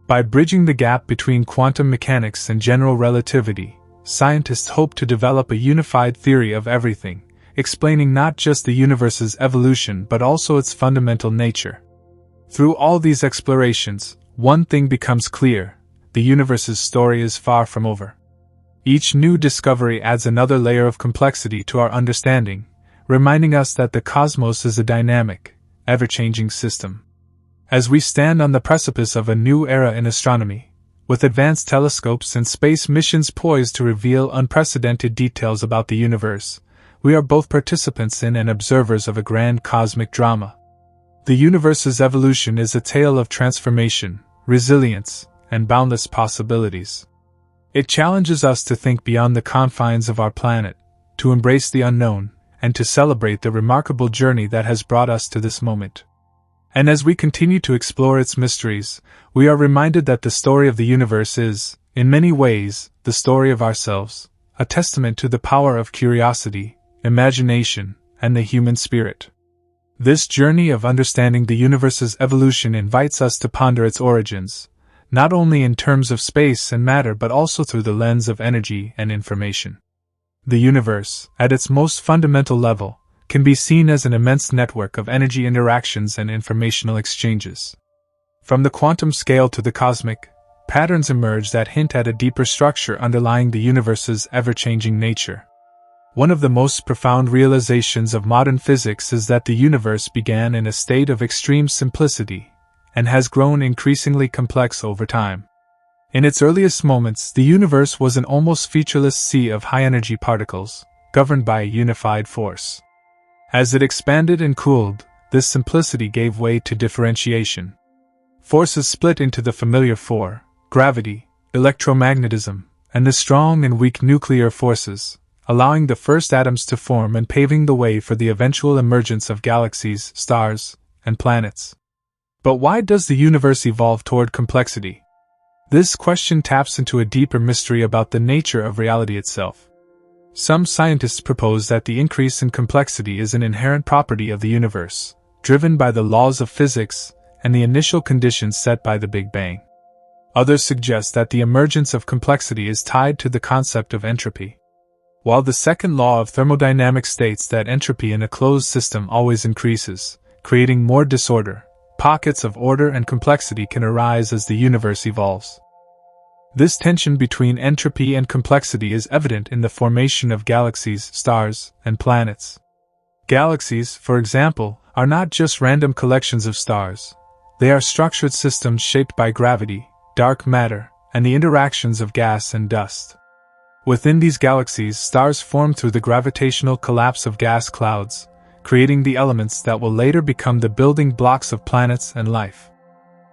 By bridging the gap between quantum mechanics and general relativity, scientists hope to develop a unified theory of everything, explaining not just the universe's evolution but also its fundamental nature. Through all these explorations, one thing becomes clear: the universe's story is far from over. Each new discovery adds another layer of complexity to our understanding, reminding us that the cosmos is a dynamic, ever-changing system. As we stand on the precipice of a new era in astronomy, with advanced telescopes and space missions poised to reveal unprecedented details about the universe, we are both participants in and observers of a grand cosmic drama. The universe's evolution is a tale of transformation, resilience, and boundless possibilities. It challenges us to think beyond the confines of our planet, to embrace the unknown, and to celebrate the remarkable journey that has brought us to this moment. And as we continue to explore its mysteries, we are reminded that the story of the universe is, in many ways, the story of ourselves, a testament to the power of curiosity, imagination, and the human spirit. This journey of understanding the universe's evolution invites us to ponder its origins, not only in terms of space and matter but also through the lens of energy and information. The universe, at its most fundamental level, can be seen as an immense network of energy interactions and informational exchanges. From the quantum scale to the cosmic, patterns emerge that hint at a deeper structure underlying the universe's ever-changing nature. One of the most profound realizations of modern physics is that the universe began in a state of extreme simplicity and has grown increasingly complex over time. In its earliest moments, the universe was an almost featureless sea of high-energy particles, governed by a unified force. As it expanded and cooled, this simplicity gave way to differentiation. Forces split into the familiar four: gravity, electromagnetism, and the strong and weak nuclear forces, allowing the first atoms to form and paving the way for the eventual emergence of galaxies, stars, and planets. But why does the universe evolve toward complexity? This question taps into a deeper mystery about the nature of reality itself. Some scientists propose that the increase in complexity is an inherent property of the universe, driven by the laws of physics and the initial conditions set by the Big Bang. Others suggest that the emergence of complexity is tied to the concept of entropy. While the second law of thermodynamics states that entropy in a closed system always increases, creating more disorder, pockets of order and complexity can arise as the universe evolves. This tension between entropy and complexity is evident in the formation of galaxies, stars, and planets. Galaxies, for example, are not just random collections of stars. They are structured systems shaped by gravity, dark matter, and the interactions of gas and dust. Within these galaxies, stars form through the gravitational collapse of gas clouds, creating the elements that will later become the building blocks of planets and life.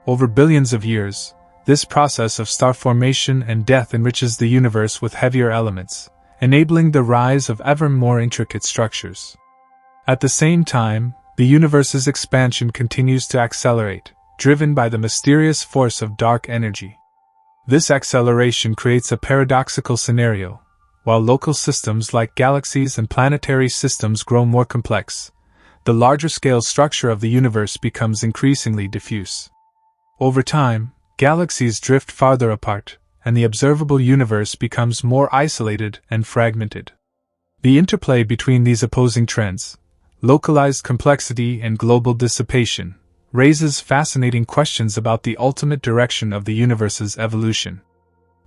Over billions of years, this process of star formation and death enriches the universe with heavier elements, enabling the rise of ever more intricate structures. At the same time, the universe's expansion continues to accelerate, driven by the mysterious force of dark energy. This acceleration creates a paradoxical scenario. While local systems like galaxies and planetary systems grow more complex, the larger-scale structure of the universe becomes increasingly diffuse. Over time, galaxies drift farther apart, and the observable universe becomes more isolated and fragmented. The interplay between these opposing trends, localized complexity and global dissipation, raises fascinating questions about the ultimate direction of the universe's evolution.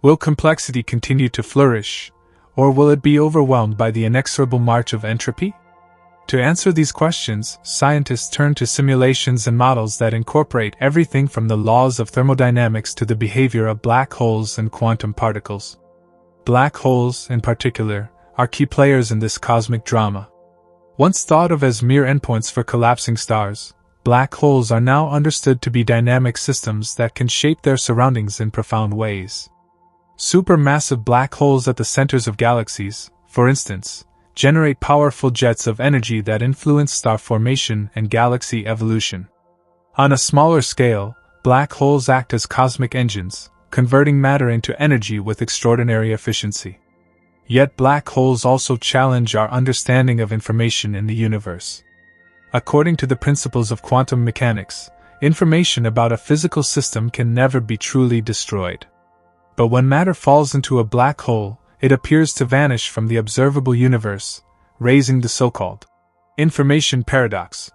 Will complexity continue to flourish, or will it be overwhelmed by the inexorable march of entropy? To answer these questions, scientists turn to simulations and models that incorporate everything from the laws of thermodynamics to the behavior of black holes and quantum particles. Black holes, in particular, are key players in this cosmic drama. Once thought of as mere endpoints for collapsing stars, black holes are now understood to be dynamic systems that can shape their surroundings in profound ways. Supermassive black holes at the centers of galaxies, for instance, generate powerful jets of energy that influence star formation and galaxy evolution. On a smaller scale, black holes act as cosmic engines, converting matter into energy with extraordinary efficiency. Yet black holes also challenge our understanding of information in the universe. According to the principles of quantum mechanics, information about a physical system can never be truly destroyed. But when matter falls into a black hole, it appears to vanish from the observable universe, raising the so-called information paradox.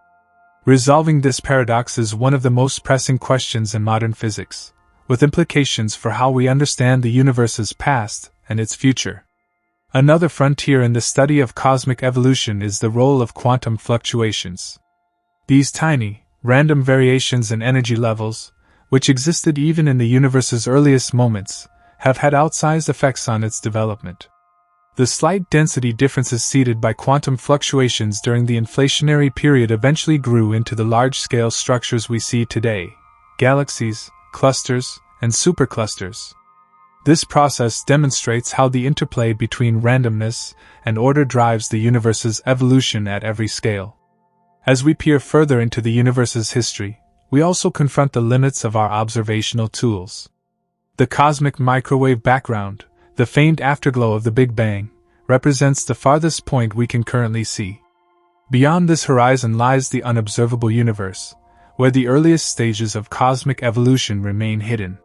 Resolving this paradox is one of the most pressing questions in modern physics, with implications for how we understand the universe's past and its future. Another frontier in the study of cosmic evolution is the role of quantum fluctuations. These tiny, random variations in energy levels, which existed even in the universe's earliest moments, have had outsized effects on its development. The slight density differences seeded by quantum fluctuations during the inflationary period eventually grew into the large-scale structures we see today: galaxies, clusters, and superclusters. This process demonstrates how the interplay between randomness and order drives the universe's evolution at every scale. As we peer further into the universe's history, we also confront the limits of our observational tools. The cosmic microwave background, the faint afterglow of the Big Bang, represents the farthest point we can currently see. Beyond this horizon lies the unobservable universe, where the earliest stages of cosmic evolution remain hidden.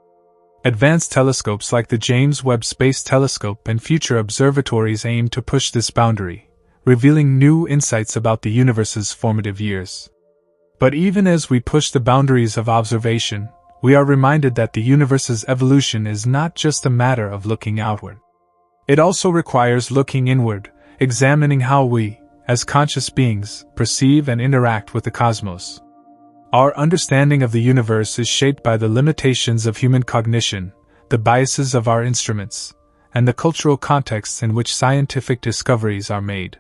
Advanced telescopes like the James Webb Space Telescope and future observatories aim to push this boundary, revealing new insights about the universe's formative years. But even as we push the boundaries of observation, we are reminded that the universe's evolution is not just a matter of looking outward. It also requires looking inward, examining how we, as conscious beings, perceive and interact with the cosmos. Our understanding of the universe is shaped by the limitations of human cognition, the biases of our instruments, and the cultural contexts in which scientific discoveries are made.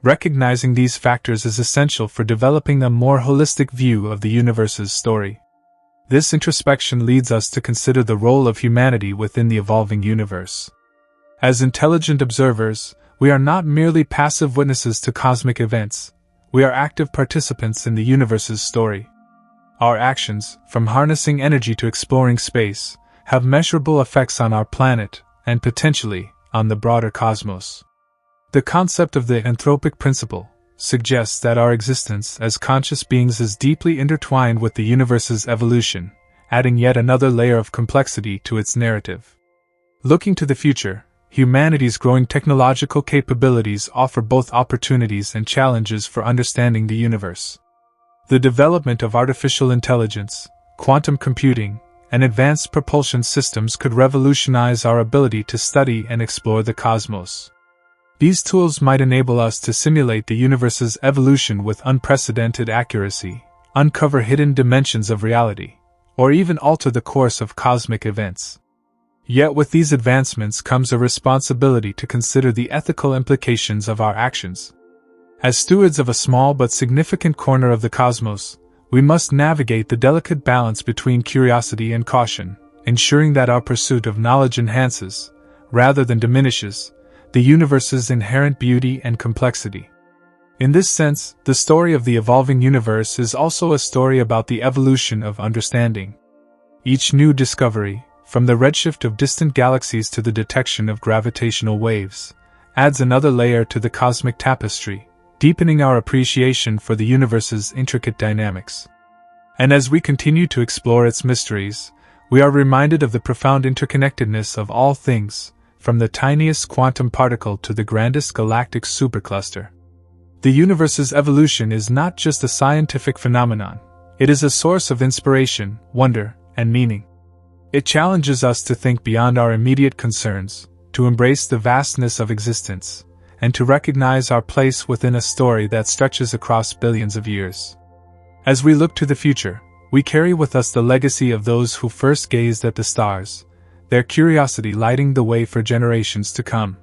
Recognizing these factors is essential for developing a more holistic view of the universe's story. This introspection leads us to consider the role of humanity within the evolving universe. As intelligent observers, we are not merely passive witnesses to cosmic events, we are active participants in the universe's story. Our actions, from harnessing energy to exploring space, have measurable effects on our planet, and potentially, on the broader cosmos. The concept of the anthropic principle suggests that our existence as conscious beings is deeply intertwined with the universe's evolution, adding yet another layer of complexity to its narrative. Looking to the future, humanity's growing technological capabilities offer both opportunities and challenges for understanding the universe. The development of artificial intelligence, quantum computing, and advanced propulsion systems could revolutionize our ability to study and explore the cosmos. These tools might enable us to simulate the universe's evolution with unprecedented accuracy, uncover hidden dimensions of reality, or even alter the course of cosmic events. Yet with these advancements comes a responsibility to consider the ethical implications of our actions. As stewards of a small but significant corner of the cosmos, we must navigate the delicate balance between curiosity and caution, ensuring that our pursuit of knowledge enhances, rather than diminishes, the universe's inherent beauty and complexity. In this sense, the story of the evolving universe is also a story about the evolution of understanding. Each new discovery, from the redshift of distant galaxies to the detection of gravitational waves, adds another layer to the cosmic tapestry, deepening our appreciation for the universe's intricate dynamics. And as we continue to explore its mysteries, we are reminded of the profound interconnectedness of all things, from the tiniest quantum particle to the grandest galactic supercluster. The universe's evolution is not just a scientific phenomenon, it is a source of inspiration, wonder, and meaning. It challenges us to think beyond our immediate concerns, to embrace the vastness of existence, and to recognize our place within a story that stretches across billions of years. As we look to the future, we carry with us the legacy of those who first gazed at the stars, their curiosity lighting the way for generations to come.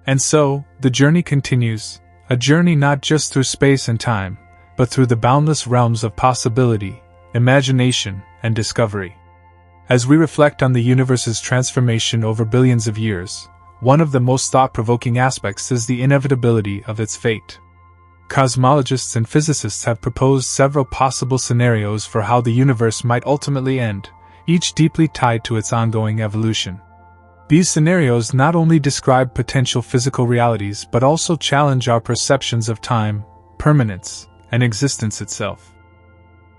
And so, the journey continues, a journey not just through space and time, but through the boundless realms of possibility, imagination, and discovery. As we reflect on the universe's transformation over billions of years, one of the most thought-provoking aspects is the inevitability of its fate. Cosmologists and physicists have proposed several possible scenarios for how the universe might ultimately end, each deeply tied to its ongoing evolution. These scenarios not only describe potential physical realities but also challenge our perceptions of time, permanence, and existence itself.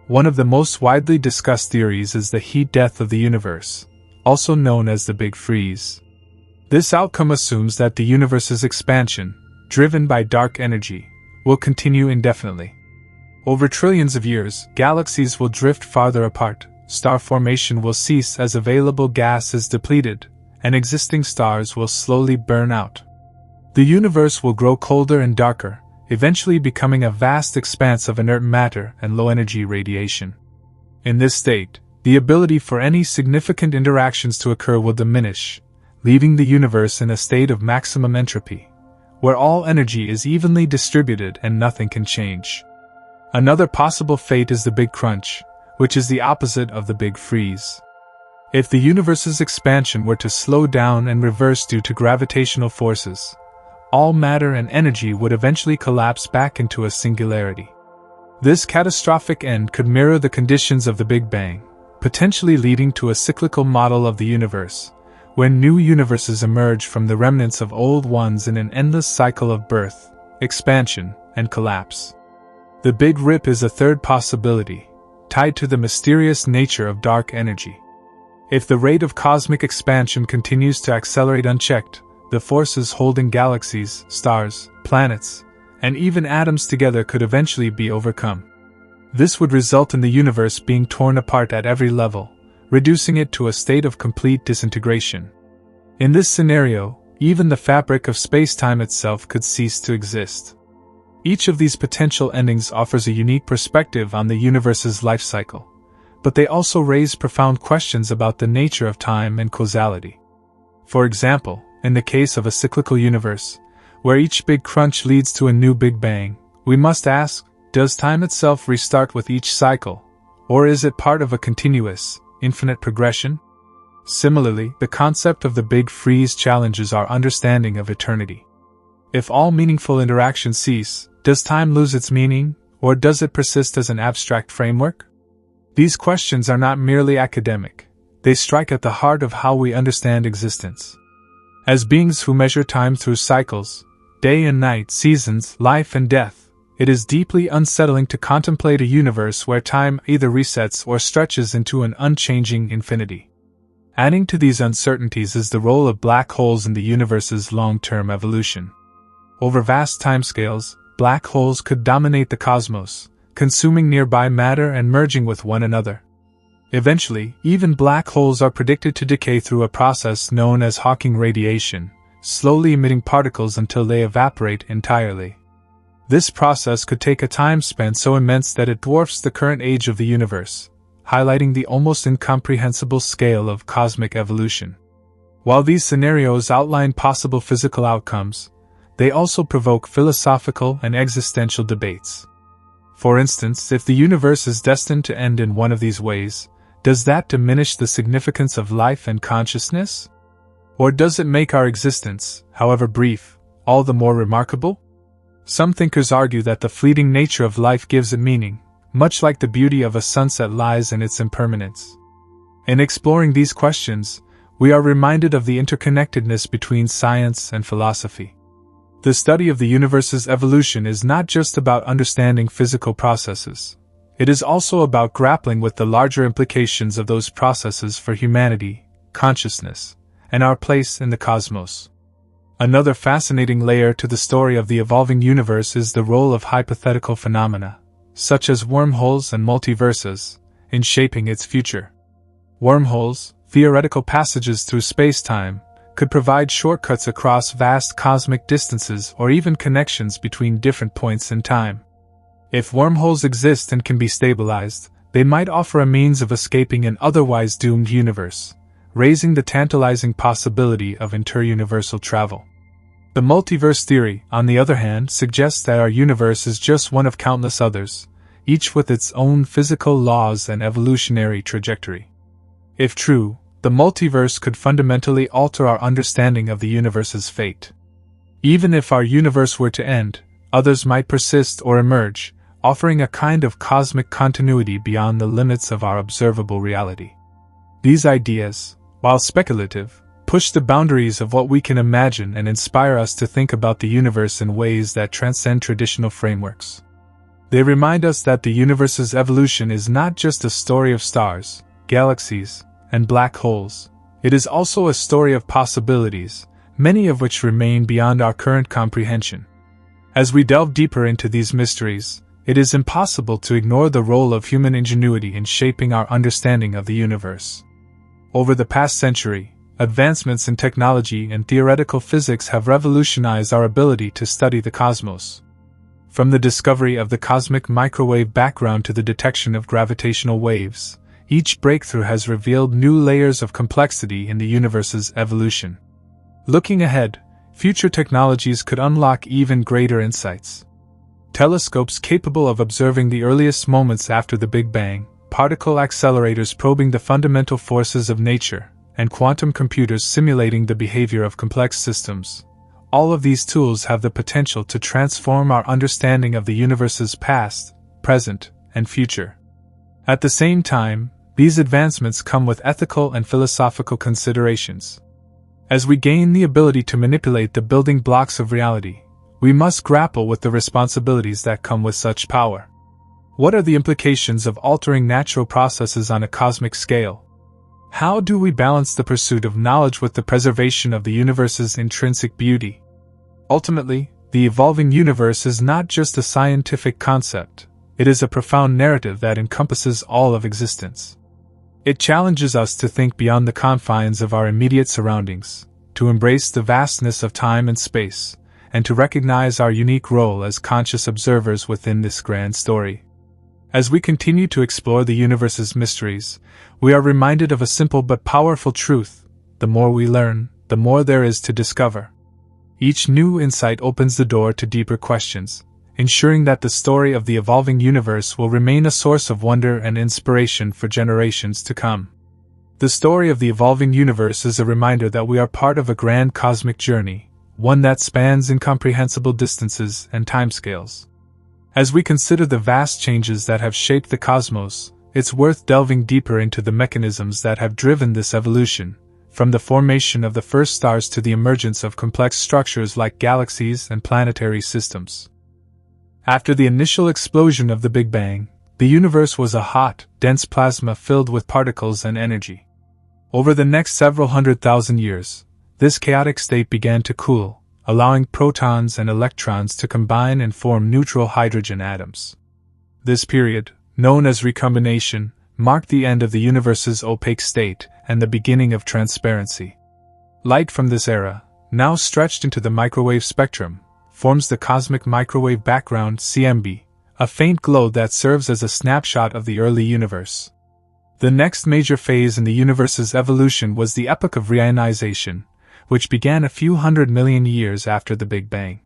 One of the most widely discussed theories is the heat death of the universe, also known as the Big Freeze. This outcome assumes that the universe's expansion, driven by dark energy, will continue indefinitely. Over trillions of years, galaxies will drift farther apart, star formation will cease as available gas is depleted, and existing stars will slowly burn out. The universe will grow colder and darker, eventually becoming a vast expanse of inert matter and low-energy radiation. In this state, the ability for any significant interactions to occur will diminish, leaving the universe in a state of maximum entropy, where all energy is evenly distributed and nothing can change. Another possible fate is the Big Crunch, which is the opposite of the Big Freeze. If the universe's expansion were to slow down and reverse due to gravitational forces, all matter and energy would eventually collapse back into a singularity. This catastrophic end could mirror the conditions of the Big Bang, potentially leading to a cyclical model of the universe, where new universes emerge from the remnants of old ones in an endless cycle of birth, expansion, and collapse. The Big Rip is a third possibility, tied to the mysterious nature of dark energy. If the rate of cosmic expansion continues to accelerate unchecked, the forces holding galaxies, stars, planets, and even atoms together could eventually be overcome. This would result in the universe being torn apart at every level, reducing it to a state of complete disintegration. In this scenario, even the fabric of space-time itself could cease to exist. Each of these potential endings offers a unique perspective on the universe's life cycle, but they also raise profound questions about the nature of time and causality. For example, in the case of a cyclical universe, where each Big Crunch leads to a new Big Bang, we must ask, does time itself restart with each cycle, or is it part of a continuous, infinite progression? Similarly, the concept of the Big Freeze challenges our understanding of eternity. If all meaningful interactions cease, does time lose its meaning, or does it persist as an abstract framework? These questions are not merely academic, they strike at the heart of how we understand existence. As beings who measure time through cycles, day and night, seasons, life and death, it is deeply unsettling to contemplate a universe where time either resets or stretches into an unchanging infinity. Adding to these uncertainties is the role of black holes in the universe's long-term evolution. Over vast timescales, black holes could dominate the cosmos, consuming nearby matter and merging with one another. Eventually, even black holes are predicted to decay through a process known as Hawking radiation, slowly emitting particles until they evaporate entirely. This process could take a time span so immense that it dwarfs the current age of the universe, highlighting the almost incomprehensible scale of cosmic evolution. While these scenarios outline possible physical outcomes, they also provoke philosophical and existential debates. For instance, if the universe is destined to end in one of these ways, does that diminish the significance of life and consciousness? Or does it make our existence, however brief, all the more remarkable? Some thinkers argue that the fleeting nature of life gives it meaning, much like the beauty of a sunset lies in its impermanence. In exploring these questions, we are reminded of the interconnectedness between science and philosophy. The study of the universe's evolution is not just about understanding physical processes. It is also about grappling with the larger implications of those processes for humanity, consciousness, and our place in the cosmos. Another fascinating layer to the story of the evolving universe is the role of hypothetical phenomena, such as wormholes and multiverses, in shaping its future. Wormholes, theoretical passages through space-time, could provide shortcuts across vast cosmic distances or even connections between different points in time. If wormholes exist and can be stabilized, they might offer a means of escaping an otherwise doomed universe, raising the tantalizing possibility of interuniversal travel. The multiverse theory, on the other hand, suggests that our universe is just one of countless others, each with its own physical laws and evolutionary trajectory. If true, the multiverse could fundamentally alter our understanding of the universe's fate. Even if our universe were to end, others might persist or emerge, offering a kind of cosmic continuity beyond the limits of our observable reality. These ideas, while speculative, push the boundaries of what we can imagine and inspire us to think about the universe in ways that transcend traditional frameworks. They remind us that the universe's evolution is not just a story of stars, galaxies, and black holes. It is also a story of possibilities, many of which remain beyond our current comprehension. As we delve deeper into these mysteries, it is impossible to ignore the role of human ingenuity in shaping our understanding of the universe. Over the past century, advancements in technology and theoretical physics have revolutionized our ability to study the cosmos. From the discovery of the cosmic microwave background to the detection of gravitational waves, each breakthrough has revealed new layers of complexity in the universe's evolution. Looking ahead, future technologies could unlock even greater insights. Telescopes capable of observing the earliest moments after the Big Bang, particle accelerators probing the fundamental forces of nature, and quantum computers simulating the behavior of complex systems. All of these tools have the potential to transform our understanding of the universe's past, present, and future. At the same time, these advancements come with ethical and philosophical considerations. As we gain the ability to manipulate the building blocks of reality, we must grapple with the responsibilities that come with such power. What are the implications of altering natural processes on a cosmic scale? How do we balance the pursuit of knowledge with the preservation of the universe's intrinsic beauty? Ultimately, the evolving universe is not just a scientific concept, it is a profound narrative that encompasses all of existence. It challenges us to think beyond the confines of our immediate surroundings, to embrace the vastness of time and space, and to recognize our unique role as conscious observers within this grand story. As we continue to explore the universe's mysteries, we are reminded of a simple but powerful truth: the more we learn, the more there is to discover. Each new insight opens the door to deeper questions, ensuring that the story of the evolving universe will remain a source of wonder and inspiration for generations to come. The story of the evolving universe is a reminder that we are part of a grand cosmic journey, one that spans incomprehensible distances and timescales. As we consider the vast changes that have shaped the cosmos, it's worth delving deeper into the mechanisms that have driven this evolution, from the formation of the first stars to the emergence of complex structures like galaxies and planetary systems. After the initial explosion of the Big Bang, the universe was a hot, dense plasma filled with particles and energy. Over the next several 100,000 years, this chaotic state began to cool, allowing protons and electrons to combine and form neutral hydrogen atoms. This period, known as recombination, marked the end of the universe's opaque state and the beginning of transparency. Light from this era, now stretched into the microwave spectrum, forms the cosmic microwave background (CMB), a faint glow that serves as a snapshot of the early universe. The next major phase in the universe's evolution was the epoch of reionization, which began a few 100 million years after the Big Bang.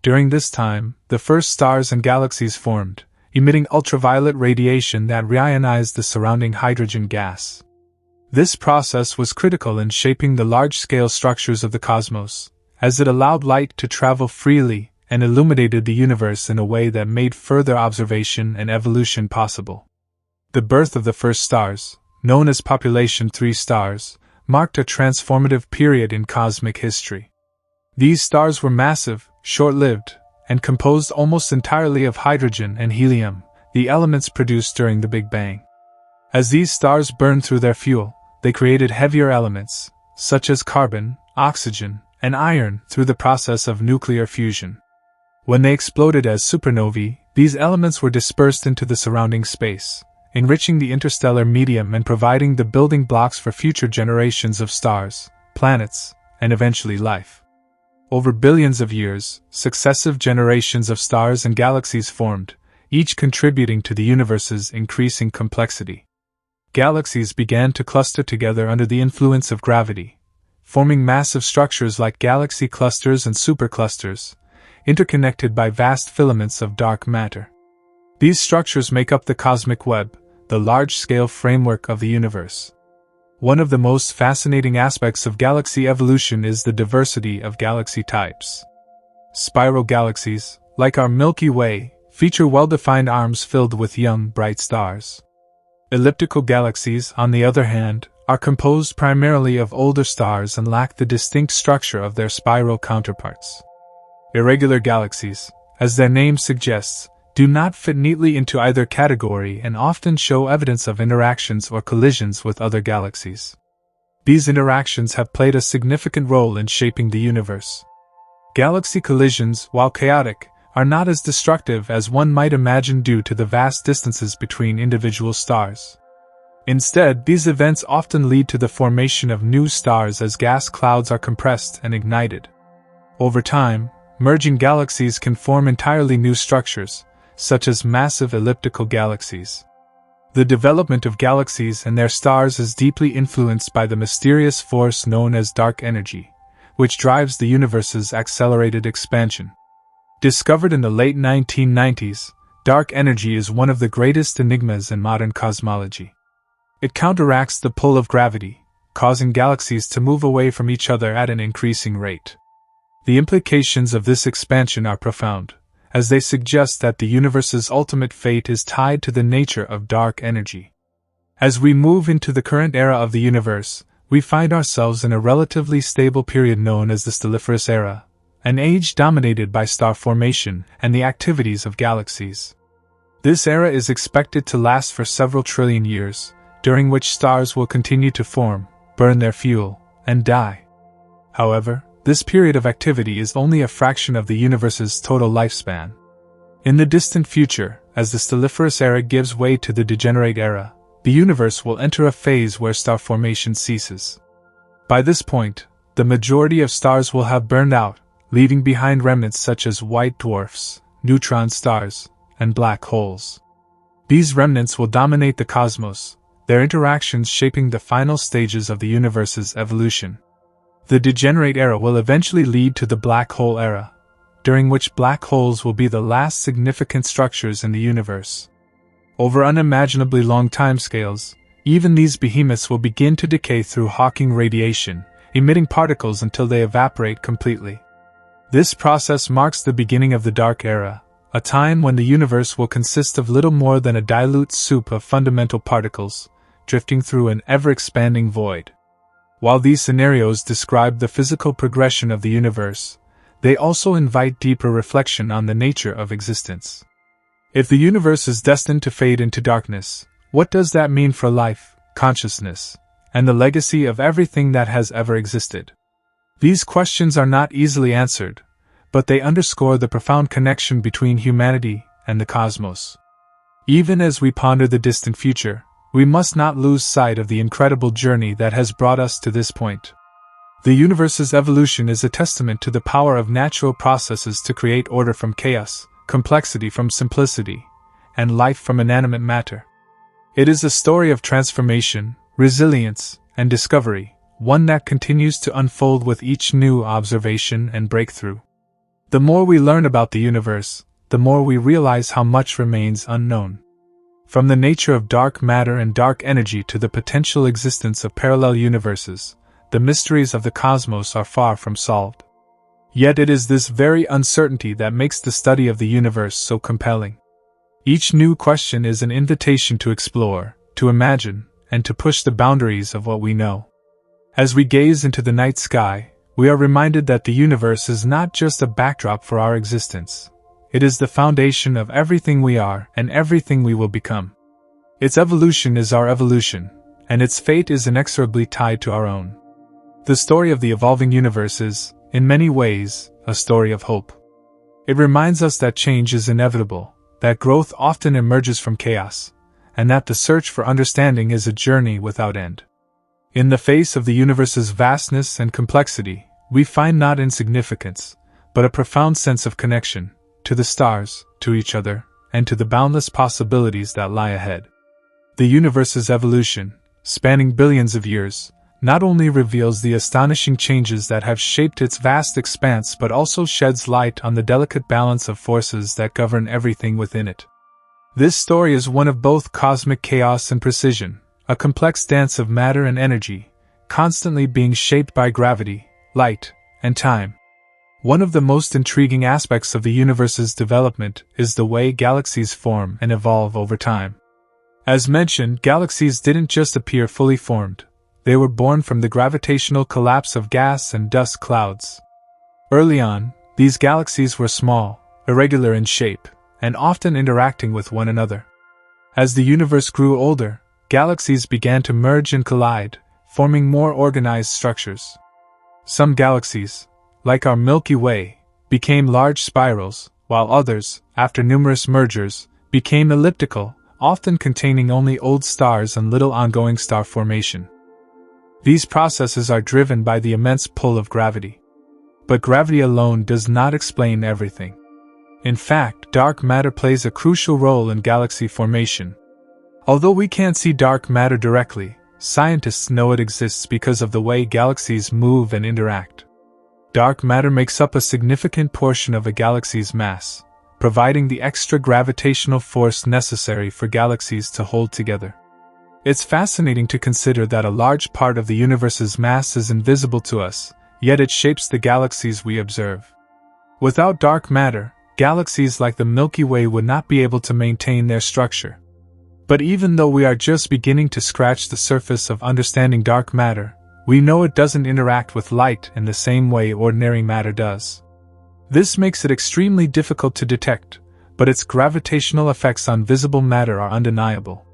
During this time, the first stars and galaxies formed, emitting ultraviolet radiation that reionized the surrounding hydrogen gas. This process was critical in shaping the large-scale structures of the cosmos, as it allowed light to travel freely and illuminated the universe in a way that made further observation and evolution possible. The birth of the first stars, known as population 3 stars, marked a transformative period in cosmic history. These stars were massive, short-lived, and composed almost entirely of hydrogen and helium, the elements produced during the Big Bang. As these stars burned through their fuel, they created heavier elements, such as carbon, oxygen, and iron, through the process of nuclear fusion. When they exploded as supernovae, these elements were dispersed into the surrounding space, enriching the interstellar medium and providing the building blocks for future generations of stars, planets, and eventually life. Over billions of years, successive generations of stars and galaxies formed, each contributing to the universe's increasing complexity. Galaxies began to cluster together under the influence of gravity, forming massive structures like galaxy clusters and superclusters, interconnected by vast filaments of dark matter. These structures make up the cosmic web, the large-scale framework of the universe. One of the most fascinating aspects of galaxy evolution is the diversity of galaxy types. Spiral galaxies, like our Milky Way, feature well-defined arms filled with young, bright stars. Elliptical galaxies, on the other hand, are composed primarily of older stars and lack the distinct structure of their spiral counterparts. Irregular galaxies, as their name suggests, do not fit neatly into either category and often show evidence of interactions or collisions with other galaxies. These interactions have played a significant role in shaping the universe. Galaxy collisions, while chaotic, are not as destructive as one might imagine due to the vast distances between individual stars. Instead, these events often lead to the formation of new stars as gas clouds are compressed and ignited. Over time, merging galaxies can form entirely new structures, such as massive elliptical galaxies. The development of galaxies and their stars is deeply influenced by the mysterious force known as dark energy, which drives the universe's accelerated expansion. Discovered in the late 1990s, dark energy is one of the greatest enigmas in modern cosmology. It counteracts the pull of gravity, causing galaxies to move away from each other at an increasing rate. The implications of this expansion are profound, as they suggest that the universe's ultimate fate is tied to the nature of dark energy. As we move into the current era of the universe, we find ourselves in a relatively stable period known as the Stelliferous Era, an age dominated by star formation and the activities of galaxies. This era is expected to last for several trillion years, during which stars will continue to form, burn their fuel, and die. However, this period of activity is only a fraction of the universe's total lifespan. In the distant future, as the Stelliferous Era gives way to the Degenerate Era, the universe will enter a phase where star formation ceases. By this point, the majority of stars will have burned out, leaving behind remnants such as white dwarfs, neutron stars, and black holes. These remnants will dominate the cosmos, their interactions shaping the final stages of the universe's evolution. The Degenerate Era will eventually lead to the Black Hole Era, during which black holes will be the last significant structures in the universe. Over unimaginably long timescales, even these behemoths will begin to decay through Hawking radiation, emitting particles until they evaporate completely. This process marks the beginning of the Dark Era, a time when the universe will consist of little more than a dilute soup of fundamental particles, drifting through an ever-expanding void. While these scenarios describe the physical progression of the universe, they also invite deeper reflection on the nature of existence. If the universe is destined to fade into darkness, what does that mean for life, consciousness, and the legacy of everything that has ever existed? These questions are not easily answered, but they underscore the profound connection between humanity and the cosmos. Even as we ponder the distant future, we must not lose sight of the incredible journey that has brought us to this point. The universe's evolution is a testament to the power of natural processes to create order from chaos, complexity from simplicity, and life from inanimate matter. It is a story of transformation, resilience, and discovery, one that continues to unfold with each new observation and breakthrough. The more we learn about the universe, the more we realize how much remains unknown. From the nature of dark matter and dark energy to the potential existence of parallel universes, the mysteries of the cosmos are far from solved. Yet it is this very uncertainty that makes the study of the universe so compelling. Each new question is an invitation to explore, to imagine, and to push the boundaries of what we know. As we gaze into the night sky, we are reminded that the universe is not just a backdrop for our existence. It is the foundation of everything we are and everything we will become. Its evolution is our evolution, and its fate is inexorably tied to our own. The story of the evolving universe is, in many ways, a story of hope. It reminds us that change is inevitable, that growth often emerges from chaos, and that the search for understanding is a journey without end. In the face of the universe's vastness and complexity, we find not insignificance, but a profound sense of connection, to the stars, to each other, and to the boundless possibilities that lie ahead. The universe's evolution, spanning billions of years, not only reveals the astonishing changes that have shaped its vast expanse but also sheds light on the delicate balance of forces that govern everything within it. This story is one of both cosmic chaos and precision, a complex dance of matter and energy, constantly being shaped by gravity, light, and time. One of the most intriguing aspects of the universe's development is the way galaxies form and evolve over time. As mentioned, galaxies didn't just appear fully formed. They were born from the gravitational collapse of gas and dust clouds. Early on, these galaxies were small, irregular in shape, and often interacting with one another. As the universe grew older, galaxies began to merge and collide, forming more organized structures. Some galaxies, like our Milky Way, became large spirals, while others, after numerous mergers, became elliptical, often containing only old stars and little ongoing star formation. These processes are driven by the immense pull of gravity. But gravity alone does not explain everything. In fact, dark matter plays a crucial role in galaxy formation. Although we can't see dark matter directly, scientists know it exists because of the way galaxies move and interact. Dark matter makes up a significant portion of a galaxy's mass, providing the extra gravitational force necessary for galaxies to hold together. It's fascinating to consider that a large part of the universe's mass is invisible to us, yet it shapes the galaxies we observe. Without dark matter, galaxies like the Milky Way would not be able to maintain their structure. But even though we are just beginning to scratch the surface of understanding dark matter, we know it doesn't interact with light in the same way ordinary matter does. This makes it extremely difficult to detect, but its gravitational effects on visible matter are undeniable.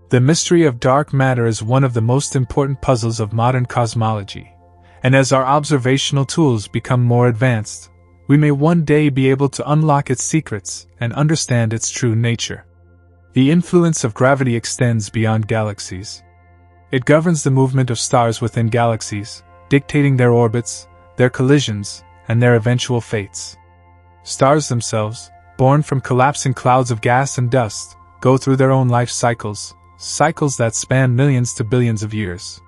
The mystery of dark matter is one of the most important puzzles of modern cosmology, and as our observational tools become more advanced, we may one day be able to unlock its secrets and understand its true nature. The influence of gravity extends beyond galaxies. It governs the movement of stars within galaxies, dictating their orbits, their collisions, and their eventual fates. Stars themselves, born from collapsing clouds of gas and dust, go through their own life cycles that span millions to billions of years.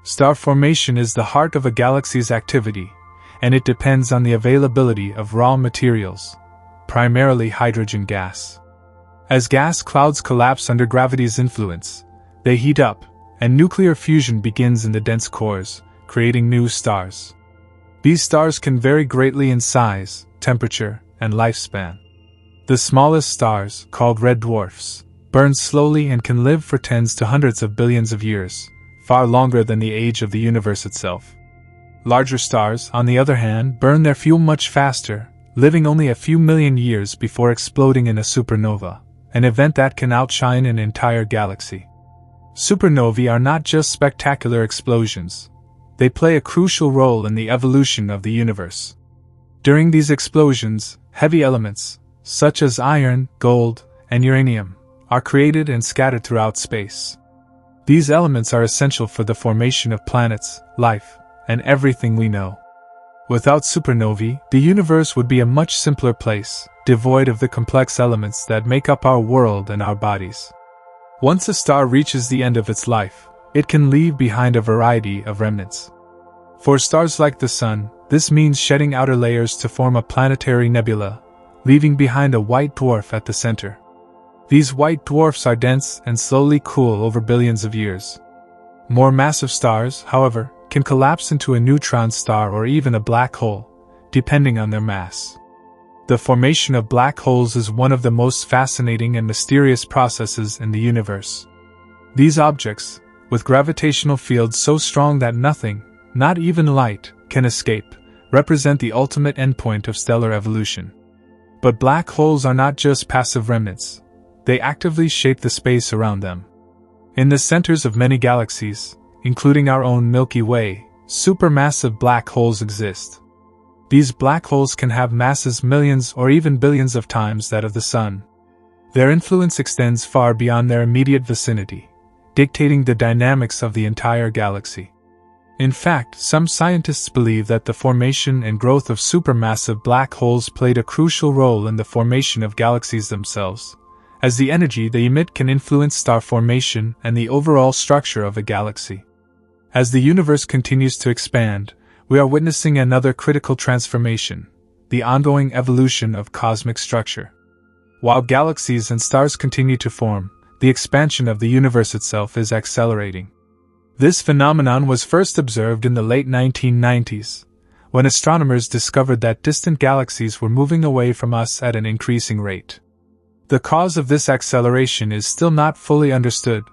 Star formation is the heart of a galaxy's activity, and it depends on the availability of raw materials, primarily hydrogen gas. As gas clouds collapse under gravity's influence, they heat up, and nuclear fusion begins in the dense cores, creating new stars. These stars can vary greatly in size, temperature, and lifespan. The smallest stars, called red dwarfs, burn slowly and can live for tens to hundreds of billions of years, far longer than the age of the universe itself. Larger stars, on the other hand, burn their fuel much faster, living only a few million years before exploding in a supernova, an event that can outshine an entire galaxy. Supernovae are not just spectacular explosions. They play a crucial role in the evolution of the universe. During these explosions, heavy elements, such as iron, gold, and uranium, are created and scattered throughout space. These elements are essential for the formation of planets, life, and everything we know. Without supernovae, the universe would be a much simpler place, devoid of the complex elements that make up our world and our bodies. Once a star reaches the end of its life, it can leave behind a variety of remnants. For stars like the Sun, this means shedding outer layers to form a planetary nebula, leaving behind a white dwarf at the center. These white dwarfs are dense and slowly cool over billions of years. More massive stars, however, can collapse into a neutron star or even a black hole, depending on their mass. The formation of black holes is one of the most fascinating and mysterious processes in the universe. These objects, with gravitational fields so strong that nothing, not even light, can escape, represent the ultimate endpoint of stellar evolution. But black holes are not just passive remnants. They actively shape the space around them. In the centers of many galaxies, including our own Milky Way, supermassive black holes exist. These black holes can have masses millions or even billions of times that of the Sun. Their influence extends far beyond their immediate vicinity, dictating the dynamics of the entire galaxy. In fact, some scientists believe that the formation and growth of supermassive black holes played a crucial role in the formation of galaxies themselves, as the energy they emit can influence star formation and the overall structure of a galaxy. As the universe continues to expand, we are witnessing another critical transformation, the ongoing evolution of cosmic structure. While galaxies and stars continue to form, the expansion of the universe itself is accelerating. This phenomenon was first observed in the late 1990s, when astronomers discovered that distant galaxies were moving away from us at an increasing rate. The cause of this acceleration is still not fully understood,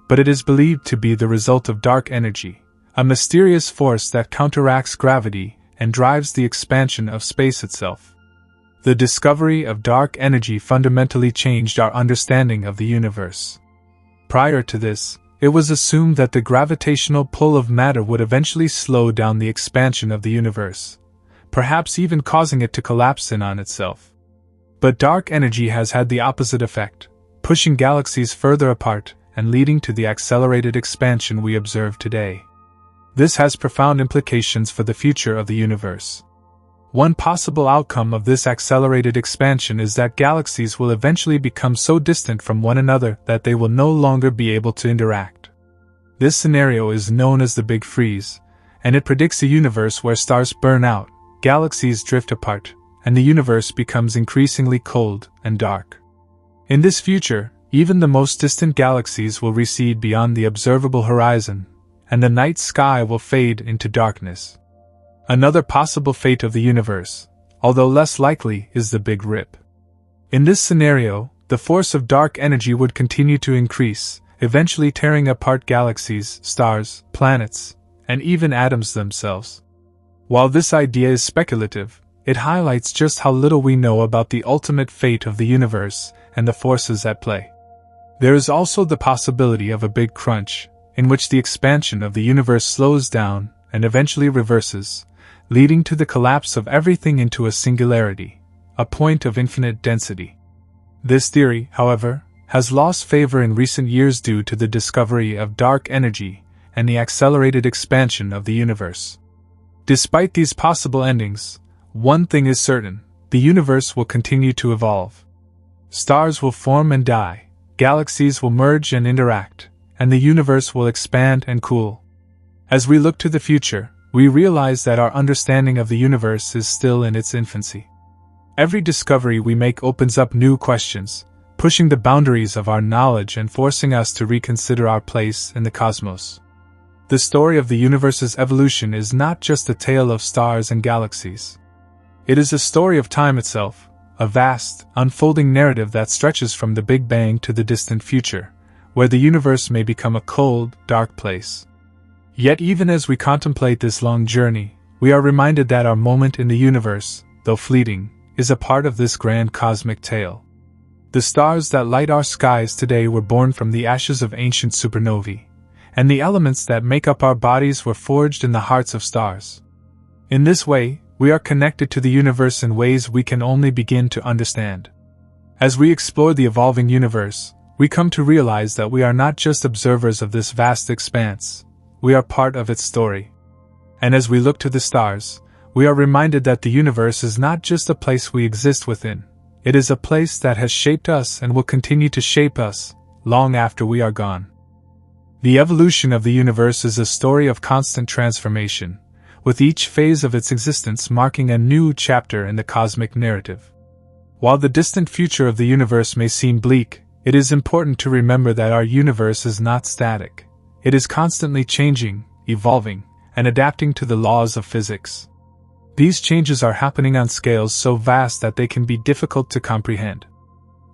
but it is believed to be the result of dark energy, a mysterious force that counteracts gravity and drives the expansion of space itself. The discovery of dark energy fundamentally changed our understanding of the universe. Prior to this, it was assumed that the gravitational pull of matter would eventually slow down the expansion of the universe, perhaps even causing it to collapse in on itself. But dark energy has had the opposite effect, pushing galaxies further apart and leading to the accelerated expansion we observe today. This has profound implications for the future of the universe. One possible outcome of this accelerated expansion is that galaxies will eventually become so distant from one another that they will no longer be able to interact. This scenario is known as the Big Freeze, and it predicts a universe where stars burn out, galaxies drift apart, and the universe becomes increasingly cold and dark. In this future, even the most distant galaxies will recede beyond the observable horizon, and the night sky will fade into darkness. Another possible fate of the universe, although less likely, is the Big Rip. In this scenario, the force of dark energy would continue to increase, eventually tearing apart galaxies, stars, planets, and even atoms themselves. While this idea is speculative, it highlights just how little we know about the ultimate fate of the universe and the forces at play. There is also the possibility of a Big Crunch, in which the expansion of the universe slows down and eventually reverses, leading to the collapse of everything into a singularity, a point of infinite density. This theory, however, has lost favor in recent years due to the discovery of dark energy and the accelerated expansion of the universe. Despite these possible endings, one thing is certain: the universe will continue to evolve. Stars will form and die, galaxies will merge and interact, and the universe will expand and cool. As we look to the future, we realize that our understanding of the universe is still in its infancy. Every discovery we make opens up new questions, pushing the boundaries of our knowledge and forcing us to reconsider our place in the cosmos. The story of the universe's evolution is not just a tale of stars and galaxies. It is a story of time itself, a vast, unfolding narrative that stretches from the Big Bang to the distant future, where the universe may become a cold, dark place. Yet even as we contemplate this long journey, we are reminded that our moment in the universe, though fleeting, is a part of this grand cosmic tale. The stars that light our skies today were born from the ashes of ancient supernovae, and the elements that make up our bodies were forged in the hearts of stars. In this way, we are connected to the universe in ways we can only begin to understand. As we explore the evolving universe, we come to realize that we are not just observers of this vast expanse, we are part of its story. And as we look to the stars, we are reminded that the universe is not just a place we exist within, it is a place that has shaped us and will continue to shape us, long after we are gone. The evolution of the universe is a story of constant transformation, with each phase of its existence marking a new chapter in the cosmic narrative. While the distant future of the universe may seem bleak, it is important to remember that our universe is not static. It is constantly changing, evolving, and adapting to the laws of physics. These changes are happening on scales so vast that they can be difficult to comprehend.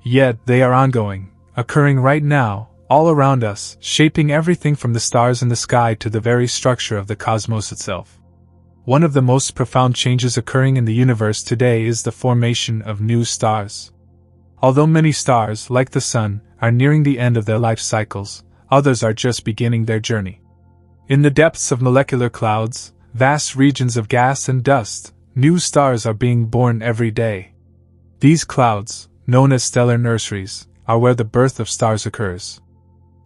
Yet they are ongoing, occurring right now, all around us, shaping everything from the stars in the sky to the very structure of the cosmos itself. One of the most profound changes occurring in the universe today is the formation of new stars. Although many stars, like the Sun, are nearing the end of their life cycles, others are just beginning their journey. In the depths of molecular clouds, vast regions of gas and dust, new stars are being born every day. These clouds, known as stellar nurseries, are where the birth of stars occurs.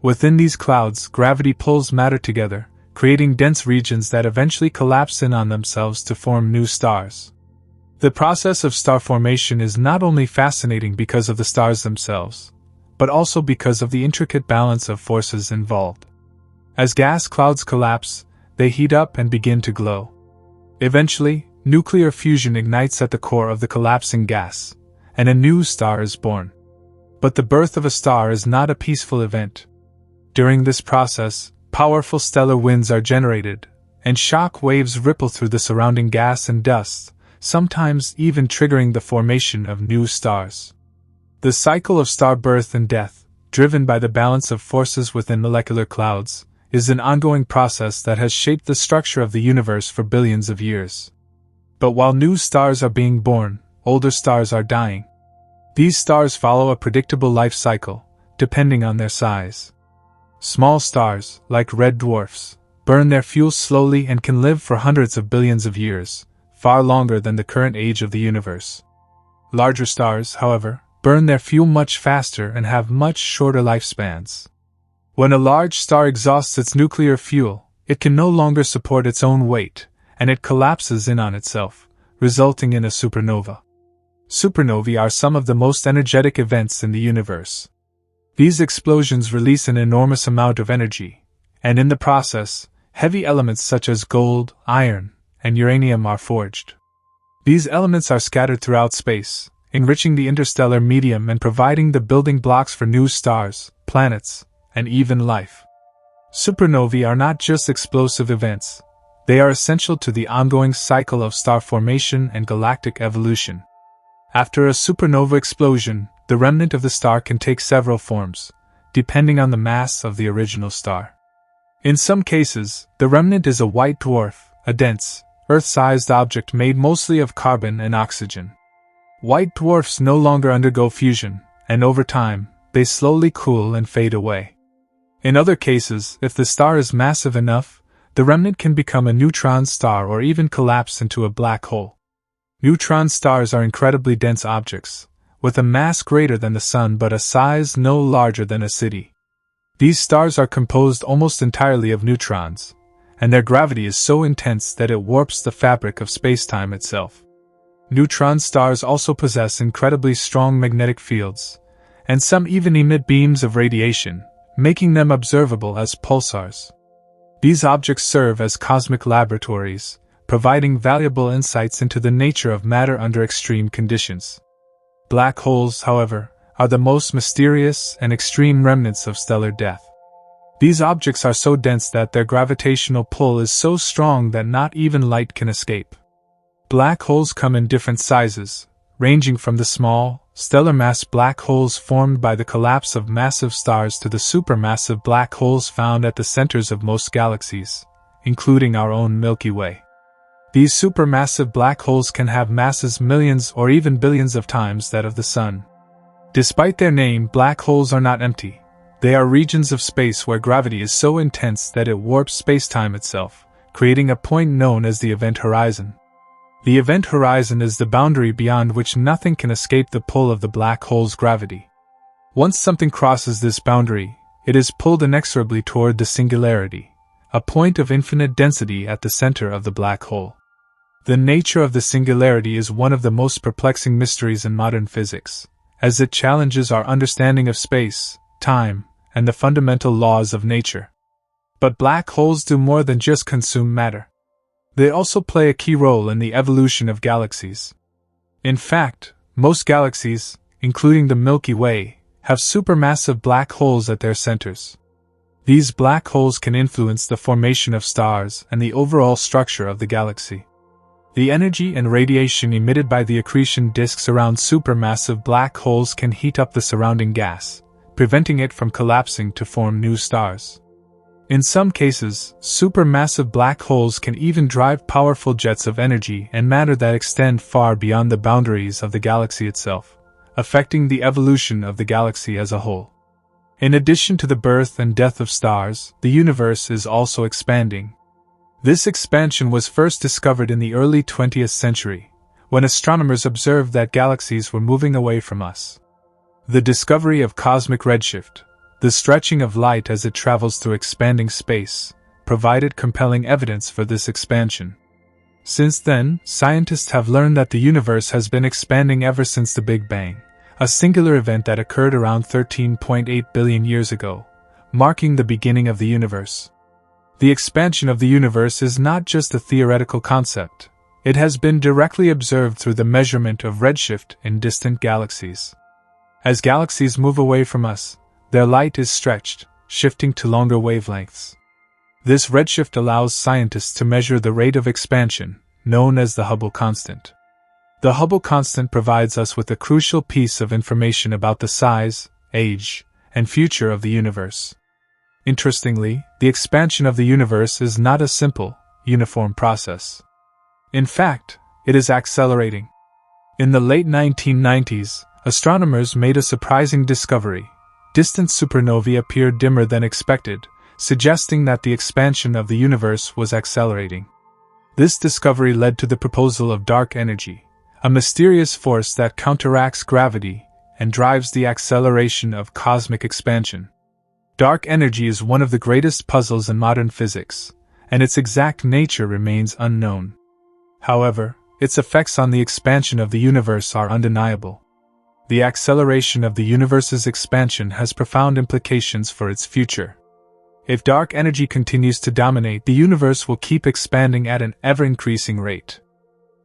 Within these clouds, gravity pulls matter together, creating dense regions that eventually collapse in on themselves to form new stars. The process of star formation is not only fascinating because of the stars themselves, but also because of the intricate balance of forces involved. As gas clouds collapse, they heat up and begin to glow. Eventually, nuclear fusion ignites at the core of the collapsing gas, and a new star is born. But the birth of a star is not a peaceful event. During this process, powerful stellar winds are generated, and shock waves ripple through the surrounding gas and dust, sometimes even triggering the formation of new stars. The cycle of star birth and death, driven by the balance of forces within molecular clouds, is an ongoing process that has shaped the structure of the universe for billions of years. But while new stars are being born, older stars are dying. These stars follow a predictable life cycle, depending on their size. Small stars, like red dwarfs, burn their fuel slowly and can live for hundreds of billions of years, far longer than the current age of the universe. Larger stars, however, burn their fuel much faster and have much shorter lifespans. When a large star exhausts its nuclear fuel, it can no longer support its own weight, and it collapses in on itself, resulting in a supernova. Supernovae are some of the most energetic events in the universe. These explosions release an enormous amount of energy, and in the process, heavy elements such as gold, iron, and uranium are forged. These elements are scattered throughout space, enriching the interstellar medium and providing the building blocks for new stars, planets, and even life. Supernovae are not just explosive events, they are essential to the ongoing cycle of star formation and galactic evolution. After a supernova explosion, the remnant of the star can take several forms, depending on the mass of the original star. In some cases, the remnant is a white dwarf, a dense, Earth-sized object made mostly of carbon and oxygen. White dwarfs no longer undergo fusion, and over time, they slowly cool and fade away. In other cases, if the star is massive enough, the remnant can become a neutron star or even collapse into a black hole. Neutron stars are incredibly dense objects, with a mass greater than the Sun but a size no larger than a city. These stars are composed almost entirely of neutrons, and their gravity is so intense that it warps the fabric of spacetime itself. Neutron stars also possess incredibly strong magnetic fields, and some even emit beams of radiation, making them observable as pulsars. These objects serve as cosmic laboratories, providing valuable insights into the nature of matter under extreme conditions. Black holes, however, are the most mysterious and extreme remnants of stellar death. These objects are so dense that their gravitational pull is so strong that not even light can escape. Black holes come in different sizes, ranging from the small, stellar mass black holes formed by the collapse of massive stars to the supermassive black holes found at the centers of most galaxies, including our own Milky Way. These supermassive black holes can have masses millions or even billions of times that of the Sun. Despite their name, black holes are not empty. They are regions of space where gravity is so intense that it warps spacetime itself, creating a point known as the event horizon. The event horizon is the boundary beyond which nothing can escape the pull of the black hole's gravity. Once something crosses this boundary, it is pulled inexorably toward the singularity, a point of infinite density at the center of the black hole. The nature of the singularity is one of the most perplexing mysteries in modern physics, as it challenges our understanding of space, time, and the fundamental laws of nature. But black holes do more than just consume matter. They also play a key role in the evolution of galaxies. In fact, most galaxies, including the Milky Way, have supermassive black holes at their centers. These black holes can influence the formation of stars and the overall structure of the galaxy. The energy and radiation emitted by the accretion disks around supermassive black holes can heat up the surrounding gas, preventing it from collapsing to form new stars. In some cases, supermassive black holes can even drive powerful jets of energy and matter that extend far beyond the boundaries of the galaxy itself, affecting the evolution of the galaxy as a whole. In addition to the birth and death of stars, the universe is also expanding. This expansion was first discovered in the early 20th century, when astronomers observed that galaxies were moving away from us. The discovery of cosmic redshift, the stretching of light as it travels through expanding space, provided compelling evidence for this expansion. Since then, scientists have learned that the universe has been expanding ever since the Big Bang, a singular event that occurred around 13.8 billion years ago, marking the beginning of the universe. The expansion of the universe is not just a theoretical concept, it has been directly observed through the measurement of redshift in distant galaxies. As galaxies move away from us, their light is stretched, shifting to longer wavelengths. This redshift allows scientists to measure the rate of expansion, known as the Hubble constant. The Hubble constant provides us with a crucial piece of information about the size, age, and future of the universe. Interestingly, the expansion of the universe is not a simple, uniform process. In fact, it is accelerating. In the late 1990s, astronomers made a surprising discovery. Distant supernovae appeared dimmer than expected, suggesting that the expansion of the universe was accelerating. This discovery led to the proposal of dark energy, a mysterious force that counteracts gravity and drives the acceleration of cosmic expansion. Dark energy is one of the greatest puzzles in modern physics, and its exact nature remains unknown. However, its effects on the expansion of the universe are undeniable. The acceleration of the universe's expansion has profound implications for its future. If dark energy continues to dominate, the universe will keep expanding at an ever-increasing rate.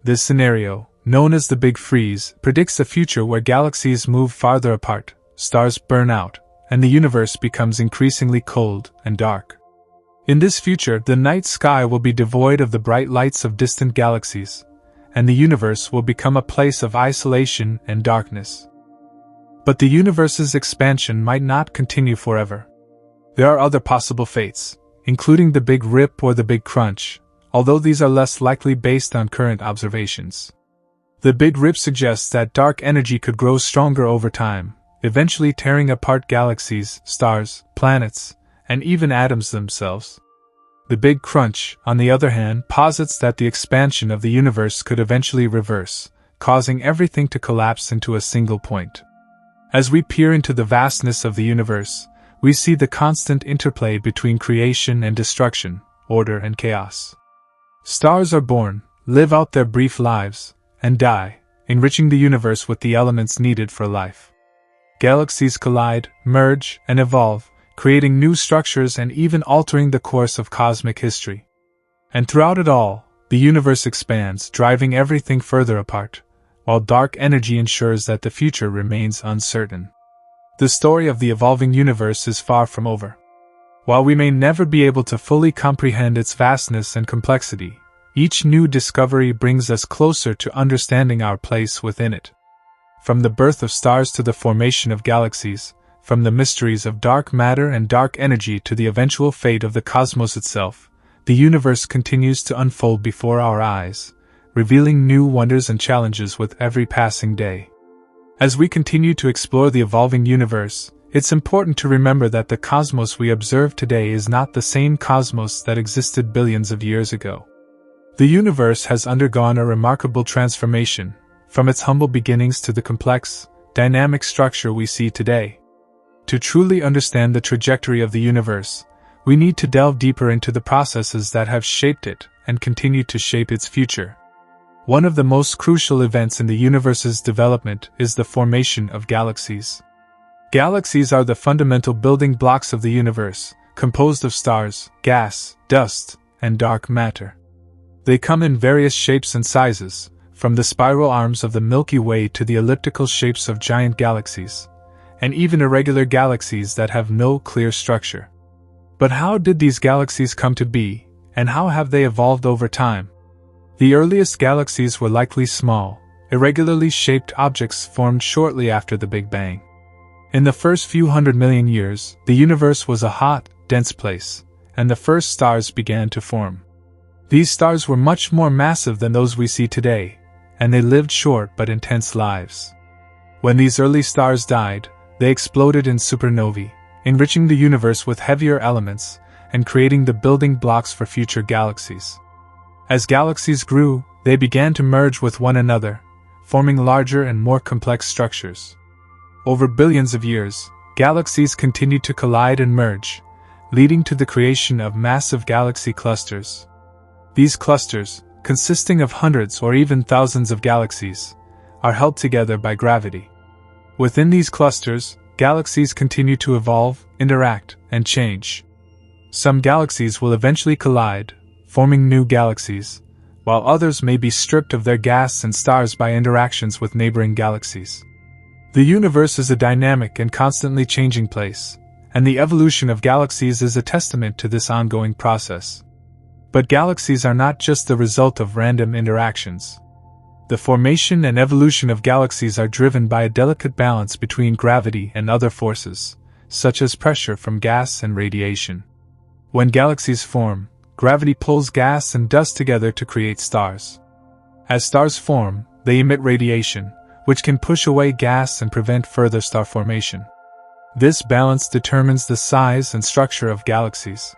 This scenario, known as the Big Freeze, predicts a future where galaxies move farther apart, stars burn out, and the universe becomes increasingly cold and dark. In this future, the night sky will be devoid of the bright lights of distant galaxies, and the universe will become a place of isolation and darkness. But the universe's expansion might not continue forever. There are other possible fates, including the Big Rip or the Big Crunch, although these are less likely based on current observations. The Big Rip suggests that dark energy could grow stronger over time, eventually tearing apart galaxies, stars, planets, and even atoms themselves. The Big Crunch, on the other hand, posits that the expansion of the universe could eventually reverse, causing everything to collapse into a single point. As we peer into the vastness of the universe, we see the constant interplay between creation and destruction, order and chaos. Stars are born, live out their brief lives, and die, enriching the universe with the elements needed for life. Galaxies collide, merge, and evolve, creating new structures and even altering the course of cosmic history. And throughout it all, the universe expands, driving everything further apart, while dark energy ensures that the future remains uncertain. The story of the evolving universe is far from over. While we may never be able to fully comprehend its vastness and complexity, each new discovery brings us closer to understanding our place within it. From the birth of stars to the formation of galaxies, from the mysteries of dark matter and dark energy to the eventual fate of the cosmos itself, the universe continues to unfold before our eyes, revealing new wonders and challenges with every passing day. As we continue to explore the evolving universe, it's important to remember that the cosmos we observe today is not the same cosmos that existed billions of years ago. The universe has undergone a remarkable transformation, from its humble beginnings to the complex, dynamic structure we see today. To truly understand the trajectory of the universe, we need to delve deeper into the processes that have shaped it and continue to shape its future. One of the most crucial events in the universe's development is the formation of galaxies. Galaxies are the fundamental building blocks of the universe, composed of stars, gas, dust, and dark matter. They come in various shapes and sizes, from the spiral arms of the Milky Way to the elliptical shapes of giant galaxies, and even irregular galaxies that have no clear structure. But how did these galaxies come to be, and how have they evolved over time? The earliest galaxies were likely small, irregularly shaped objects formed shortly after the Big Bang. In the first few 100 million years, the universe was a hot, dense place, and the first stars began to form. These stars were much more massive than those we see today, and they lived short but intense lives. When these early stars died, they exploded in supernovae, enriching the universe with heavier elements and creating the building blocks for future galaxies. As galaxies grew, they began to merge with one another, forming larger and more complex structures. Over billions of years, galaxies continued to collide and merge, leading to the creation of massive galaxy clusters. These clusters, consisting of hundreds or even thousands of galaxies, are held together by gravity. Within these clusters, galaxies continue to evolve, interact, and change. Some galaxies will eventually collide, forming new galaxies, while others may be stripped of their gas and stars by interactions with neighboring galaxies. The universe is a dynamic and constantly changing place, and the evolution of galaxies is a testament to this ongoing process. But galaxies are not just the result of random interactions. The formation and evolution of galaxies are driven by a delicate balance between gravity and other forces, such as pressure from gas and radiation. When galaxies form, gravity pulls gas and dust together to create stars. As stars form, they emit radiation, which can push away gas and prevent further star formation. This balance determines the size and structure of galaxies.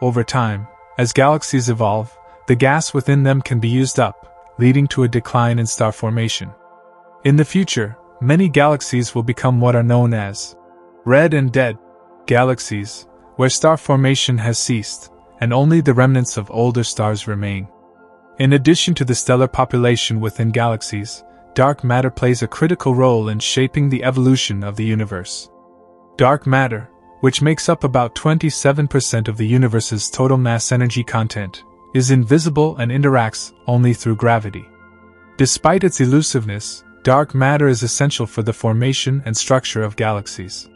Over time, as galaxies evolve, the gas within them can be used up, leading to a decline in star formation. In the future, many galaxies will become what are known as red and dead galaxies, where star formation has ceased, and only the remnants of older stars remain. In addition to the stellar population within galaxies, dark matter plays a critical role in shaping the evolution of the universe. Dark matter, which makes up about 27% of the universe's total mass energy content, is invisible and interacts only through gravity. Despite its elusiveness, dark matter is essential for the formation and structure of galaxies.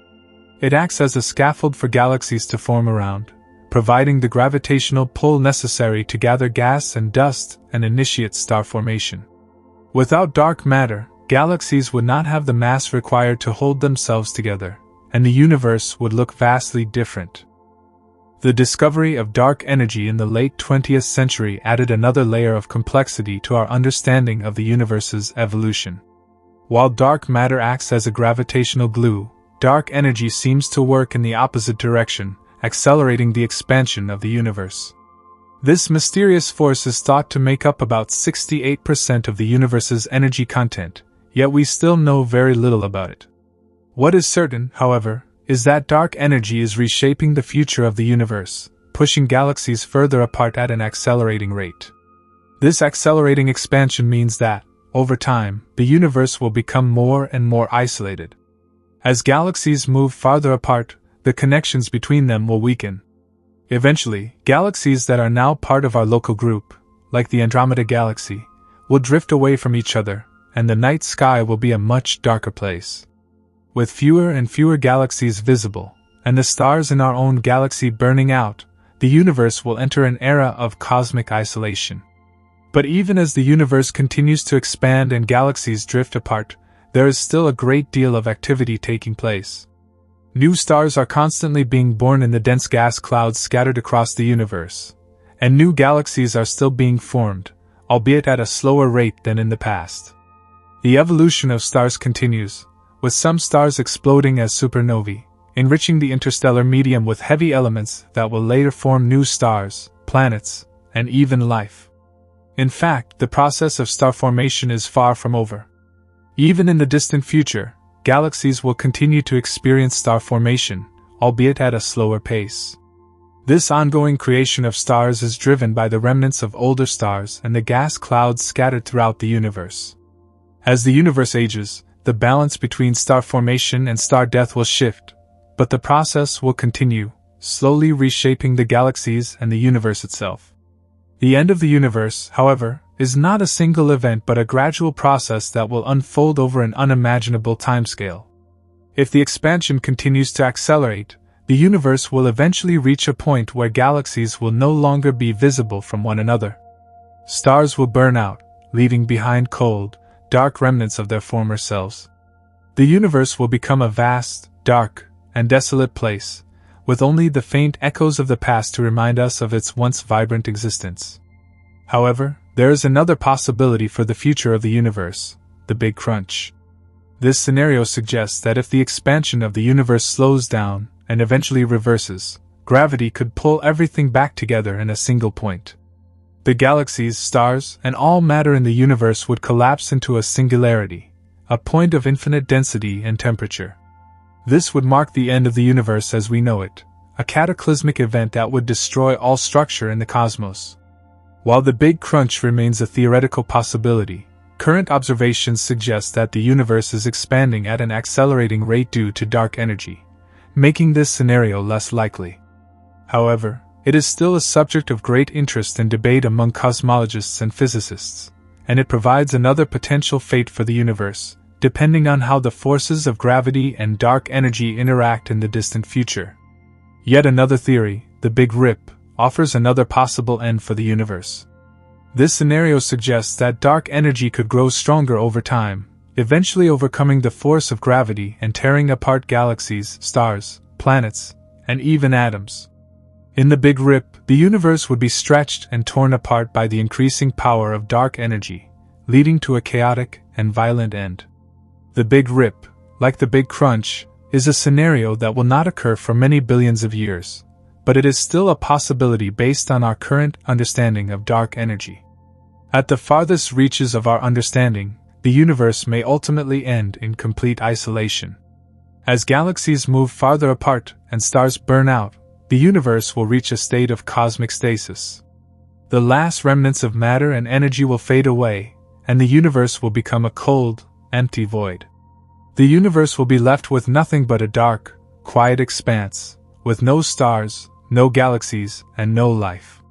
It acts as a scaffold for galaxies to form around, providing the gravitational pull necessary to gather gas and dust and initiate star formation. Without dark matter, galaxies would not have the mass required to hold themselves together, and the universe would look vastly different. The discovery of dark energy in the late 20th century added another layer of complexity to our understanding of the universe's evolution. While dark matter acts as a gravitational glue, dark energy seems to work in the opposite direction, accelerating the expansion of the universe. This mysterious force is thought to make up about 68% of the universe's energy content, yet we still know very little about it. What is certain, however, is that dark energy is reshaping the future of the universe, pushing galaxies further apart at an accelerating rate. This accelerating expansion means that, over time, the universe will become more and more isolated. As galaxies move farther apart, the connections between them will weaken. Eventually, galaxies that are now part of our local group, like the Andromeda Galaxy, will drift away from each other, and the night sky will be a much darker place. With fewer and fewer galaxies visible, and the stars in our own galaxy burning out, the universe will enter an era of cosmic isolation. But even as the universe continues to expand and galaxies drift apart, there is still a great deal of activity taking place. New stars are constantly being born in the dense gas clouds scattered across the universe, and new galaxies are still being formed, albeit at a slower rate than in the past. The evolution of stars continues, with some stars exploding as supernovae, enriching the interstellar medium with heavy elements that will later form new stars, planets, and even life. In fact, the process of star formation is far from over. Even in the distant future, galaxies will continue to experience star formation, albeit at a slower pace. This ongoing creation of stars is driven by the remnants of older stars and the gas clouds scattered throughout the universe. As the universe ages, the balance between star formation and star death will shift, but the process will continue, slowly reshaping the galaxies and the universe itself. The end of the universe, however, is not a single event but a gradual process that will unfold over an unimaginable timescale. If the expansion continues to accelerate, the universe will eventually reach a point where galaxies will no longer be visible from one another. Stars will burn out, leaving behind cold, dark remnants of their former selves. The universe will become a vast, dark, and desolate place, with only the faint echoes of the past to remind us of its once vibrant existence. However, there is another possibility for the future of the universe, the Big Crunch. This scenario suggests that if the expansion of the universe slows down and eventually reverses, gravity could pull everything back together in a single point. The galaxies, stars, and all matter in the universe would collapse into a singularity, a point of infinite density and temperature. This would mark the end of the universe as we know it, a cataclysmic event that would destroy all structure in the cosmos. While the Big Crunch remains a theoretical possibility, current observations suggest that the universe is expanding at an accelerating rate due to dark energy, making this scenario less likely. However, it is still a subject of great interest and debate among cosmologists and physicists, and it provides another potential fate for the universe, depending on how the forces of gravity and dark energy interact in the distant future. Yet another theory, the Big Rip, offers another possible end for the universe. This scenario suggests that dark energy could grow stronger over time, eventually overcoming the force of gravity and tearing apart galaxies, stars, planets, and even atoms. In the Big Rip, the universe would be stretched and torn apart by the increasing power of dark energy, leading to a chaotic and violent end. The Big Rip, like the Big Crunch, is a scenario that will not occur for many billions of years, but it is still a possibility based on our current understanding of dark energy. At the farthest reaches of our understanding, the universe may ultimately end in complete isolation. As galaxies move farther apart and stars burn out, the universe will reach a state of cosmic stasis. The last remnants of matter and energy will fade away, and the universe will become a cold, empty void. The universe will be left with nothing but a dark, quiet expanse, with no stars, no galaxies, and no life.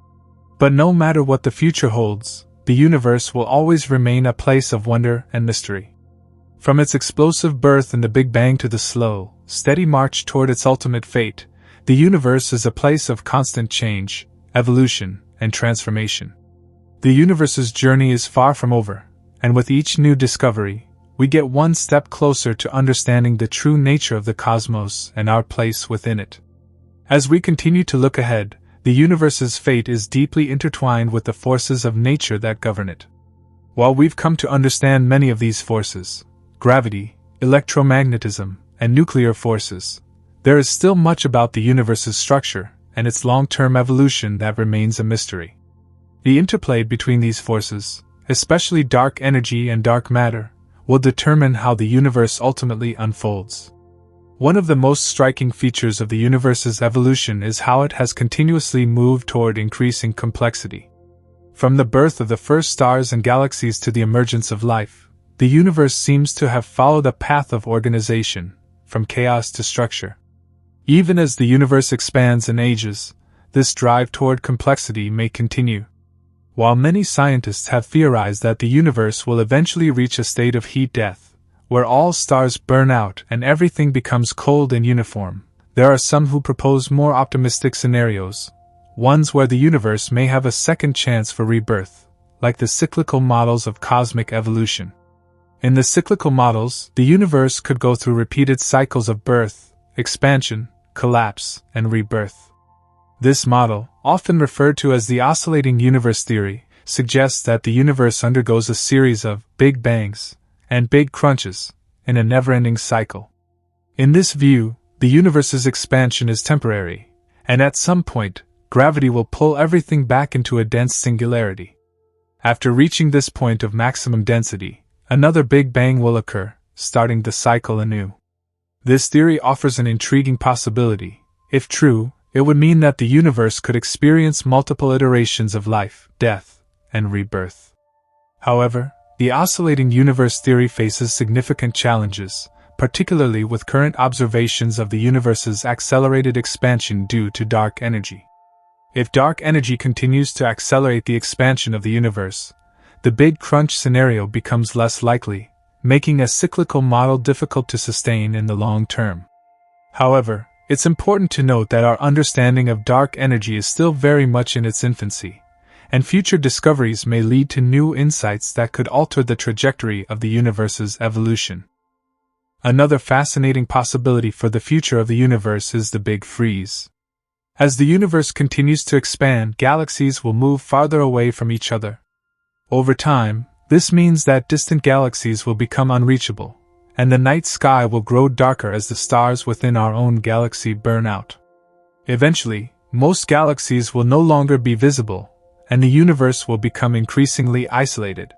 But no matter what the future holds, the universe will always remain a place of wonder and mystery. From its explosive birth in the Big Bang to the slow, steady march toward its ultimate fate, the universe is a place of constant change, evolution, and transformation. The universe's journey is far from over, and with each new discovery, we get one step closer to understanding the true nature of the cosmos and our place within it. As we continue to look ahead, the universe's fate is deeply intertwined with the forces of nature that govern it. While we've come to understand many of these forces, gravity, electromagnetism, and nuclear forces, there is still much about the universe's structure and its long-term evolution that remains a mystery. The interplay between these forces, especially dark energy and dark matter, will determine how the universe ultimately unfolds. One of the most striking features of the universe's evolution is how it has continuously moved toward increasing complexity. From the birth of the first stars and galaxies to the emergence of life, the universe seems to have followed a path of organization, from chaos to structure. Even as the universe expands and ages, this drive toward complexity may continue. While many scientists have theorized that the universe will eventually reach a state of heat death, where all stars burn out and everything becomes cold and uniform, there are some who propose more optimistic scenarios, ones where the universe may have a second chance for rebirth, like the cyclical models of cosmic evolution. In the cyclical models, the universe could go through repeated cycles of birth, expansion, collapse, and rebirth. This model, often referred to as the oscillating universe theory, suggests that the universe undergoes a series of big bangs and big crunches in a never-ending cycle. In this view, the universe's expansion is temporary, and at some point, gravity will pull everything back into a dense singularity. After reaching this point of maximum density, another Big Bang will occur, starting the cycle anew. This theory offers an intriguing possibility. If true, it would mean that the universe could experience multiple iterations of life, death, and rebirth. However, the oscillating universe theory faces significant challenges, particularly with current observations of the universe's accelerated expansion due to dark energy. If dark energy continues to accelerate the expansion of the universe, the Big Crunch scenario becomes less likely, making a cyclical model difficult to sustain in the long term. However, it's important to note that our understanding of dark energy is still very much in its infancy, and future discoveries may lead to new insights that could alter the trajectory of the universe's evolution. Another fascinating possibility for the future of the universe is the Big Freeze. As the universe continues to expand, galaxies will move farther away from each other. Over time, this means that distant galaxies will become unreachable, and the night sky will grow darker as the stars within our own galaxy burn out. Eventually, most galaxies will no longer be visible, and the universe will become increasingly isolated.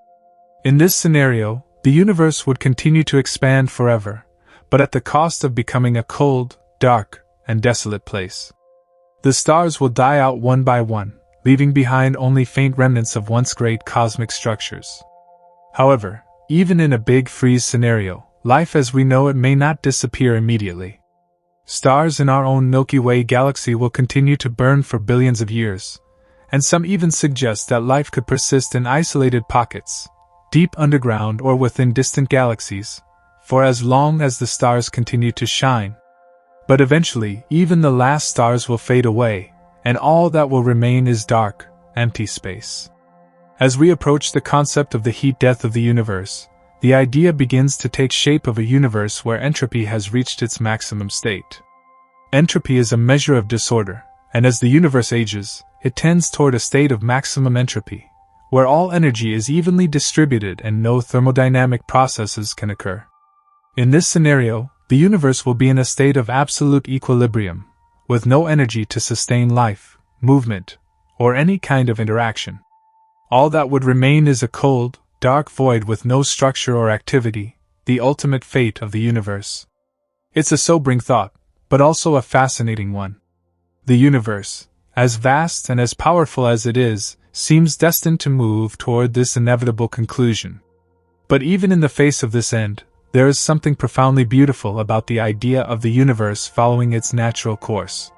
In this scenario, the universe would continue to expand forever, but at the cost of becoming a cold, dark, and desolate place. The stars will die out one by one, leaving behind only faint remnants of once great cosmic structures. However, even in a Big Freeze scenario, life as we know it may not disappear immediately. Stars in our own Milky Way galaxy will continue to burn for billions of years, and some even suggest that life could persist in isolated pockets, deep underground or within distant galaxies, for as long as the stars continue to shine. But eventually, even the last stars will fade away, and all that will remain is dark, empty space. As we approach the concept of the heat death of the universe, the idea begins to take shape of a universe where entropy has reached its maximum state. Entropy is a measure of disorder, and as the universe ages, it tends toward a state of maximum entropy, where all energy is evenly distributed and no thermodynamic processes can occur. In this scenario, the universe will be in a state of absolute equilibrium, with no energy to sustain life, movement, or any kind of interaction. All that would remain is a cold, dark void with no structure or activity, the ultimate fate of the universe. It's a sobering thought, but also a fascinating one. The universe, as vast and as powerful as it is, seems destined to move toward this inevitable conclusion. But even in the face of this end, there is something profoundly beautiful about the idea of the universe following its natural course.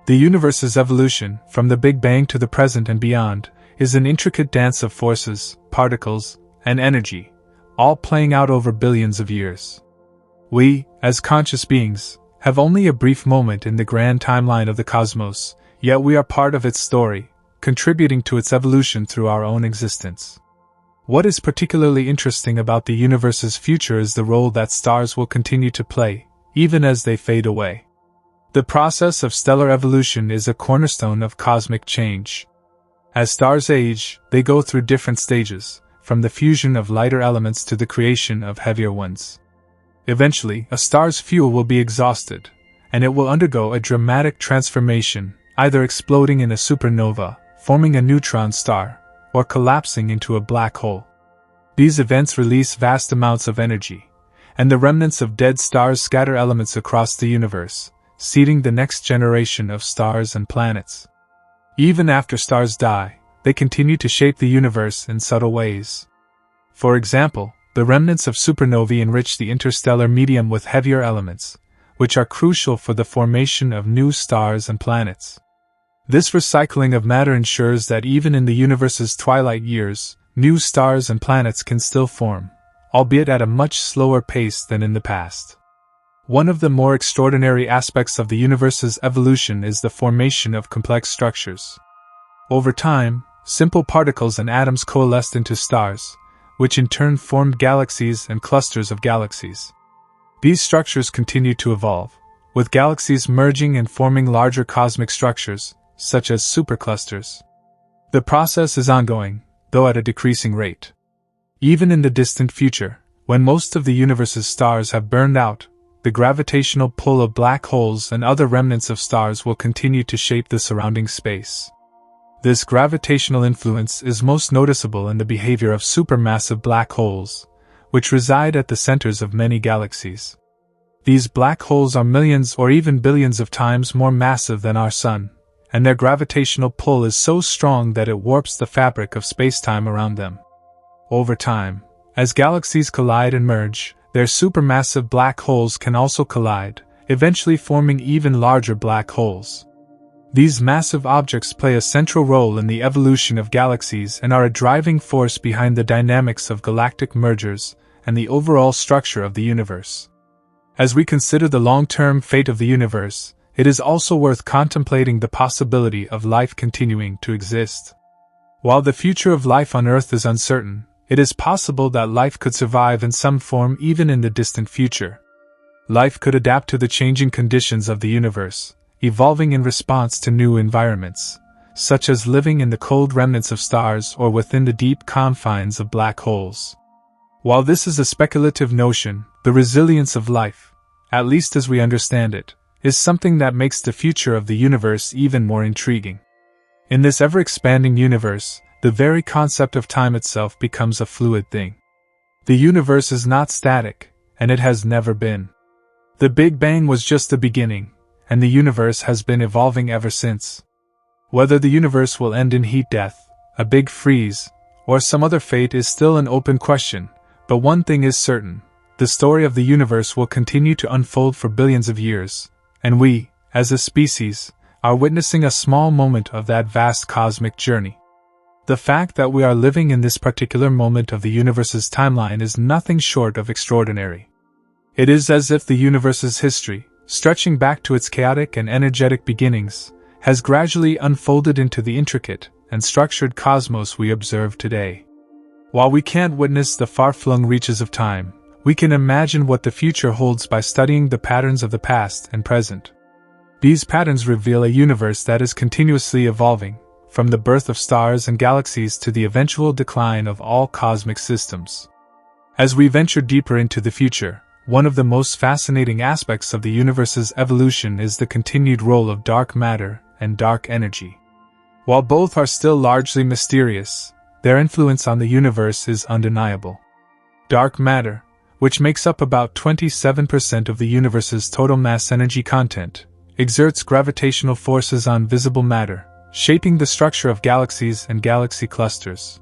The universe's evolution, from the Big Bang to the present and beyond, is an intricate dance of forces, particles, and energy, all playing out over billions of years. We, as conscious beings, have only a brief moment in the grand timeline of the cosmos, yet we are part of its story, contributing to its evolution through our own existence. What is particularly interesting about the universe's future is the role that stars will continue to play, even as they fade away. The process of stellar evolution is a cornerstone of cosmic change. As stars age, they go through different stages, from the fusion of lighter elements to the creation of heavier ones. Eventually, a star's fuel will be exhausted, and it will undergo a dramatic transformation, either exploding in a supernova, forming a neutron star, or collapsing into a black hole. These events release vast amounts of energy, and the remnants of dead stars scatter elements across the universe, seeding the next generation of stars and planets. Even after stars die, they continue to shape the universe in subtle ways. For example, the remnants of supernovae enrich the interstellar medium with heavier elements, which are crucial for the formation of new stars and planets. This recycling of matter ensures that even in the universe's twilight years, new stars and planets can still form, albeit at a much slower pace than in the past. One of the more extraordinary aspects of the universe's evolution is the formation of complex structures. Over time, simple particles and atoms coalesced into stars, which in turn formed galaxies and clusters of galaxies. These structures continue to evolve, with galaxies merging and forming larger cosmic structures, such as superclusters. The process is ongoing, though at a decreasing rate. Even in the distant future, when most of the universe's stars have burned out, the gravitational pull of black holes and other remnants of stars will continue to shape the surrounding space. This gravitational influence is most noticeable in the behavior of supermassive black holes, which reside at the centers of many galaxies. These black holes are millions or even billions of times more massive than our Sun, and their gravitational pull is so strong that it warps the fabric of spacetime around them. Over time, as galaxies collide and merge, their supermassive black holes can also collide, eventually forming even larger black holes. These massive objects play a central role in the evolution of galaxies and are a driving force behind the dynamics of galactic mergers and the overall structure of the universe. As we consider the long-term fate of the universe, it is also worth contemplating the possibility of life continuing to exist. While the future of life on Earth is uncertain, it is possible that life could survive in some form even in the distant future. Life could adapt to the changing conditions of the universe, evolving in response to new environments, such as living in the cold remnants of stars or within the deep confines of black holes. While this is a speculative notion, the resilience of life, at least as we understand it, is something that makes the future of the universe even more intriguing. In this ever-expanding universe, the very concept of time itself becomes a fluid thing. The universe is not static, and it has never been. The Big Bang was just the beginning, and the universe has been evolving ever since. Whether the universe will end in heat death, a big freeze, or some other fate is still an open question, but one thing is certain: the story of the universe will continue to unfold for billions of years, and we, as a species, are witnessing a small moment of that vast cosmic journey. The fact that we are living in this particular moment of the universe's timeline is nothing short of extraordinary. It is as if the universe's history, stretching back to its chaotic and energetic beginnings, has gradually unfolded into the intricate and structured cosmos we observe today. While we can't witness the far-flung reaches of time, we can imagine what the future holds by studying the patterns of the past and present. These patterns reveal a universe that is continuously evolving, from the birth of stars and galaxies to the eventual decline of all cosmic systems. As we venture deeper into the future, one of the most fascinating aspects of the universe's evolution is the continued role of dark matter and dark energy. While both are still largely mysterious, their influence on the universe is undeniable. Dark matter, which makes up about 27% of the universe's total mass energy content, exerts gravitational forces on visible matter, shaping the structure of galaxies and galaxy clusters.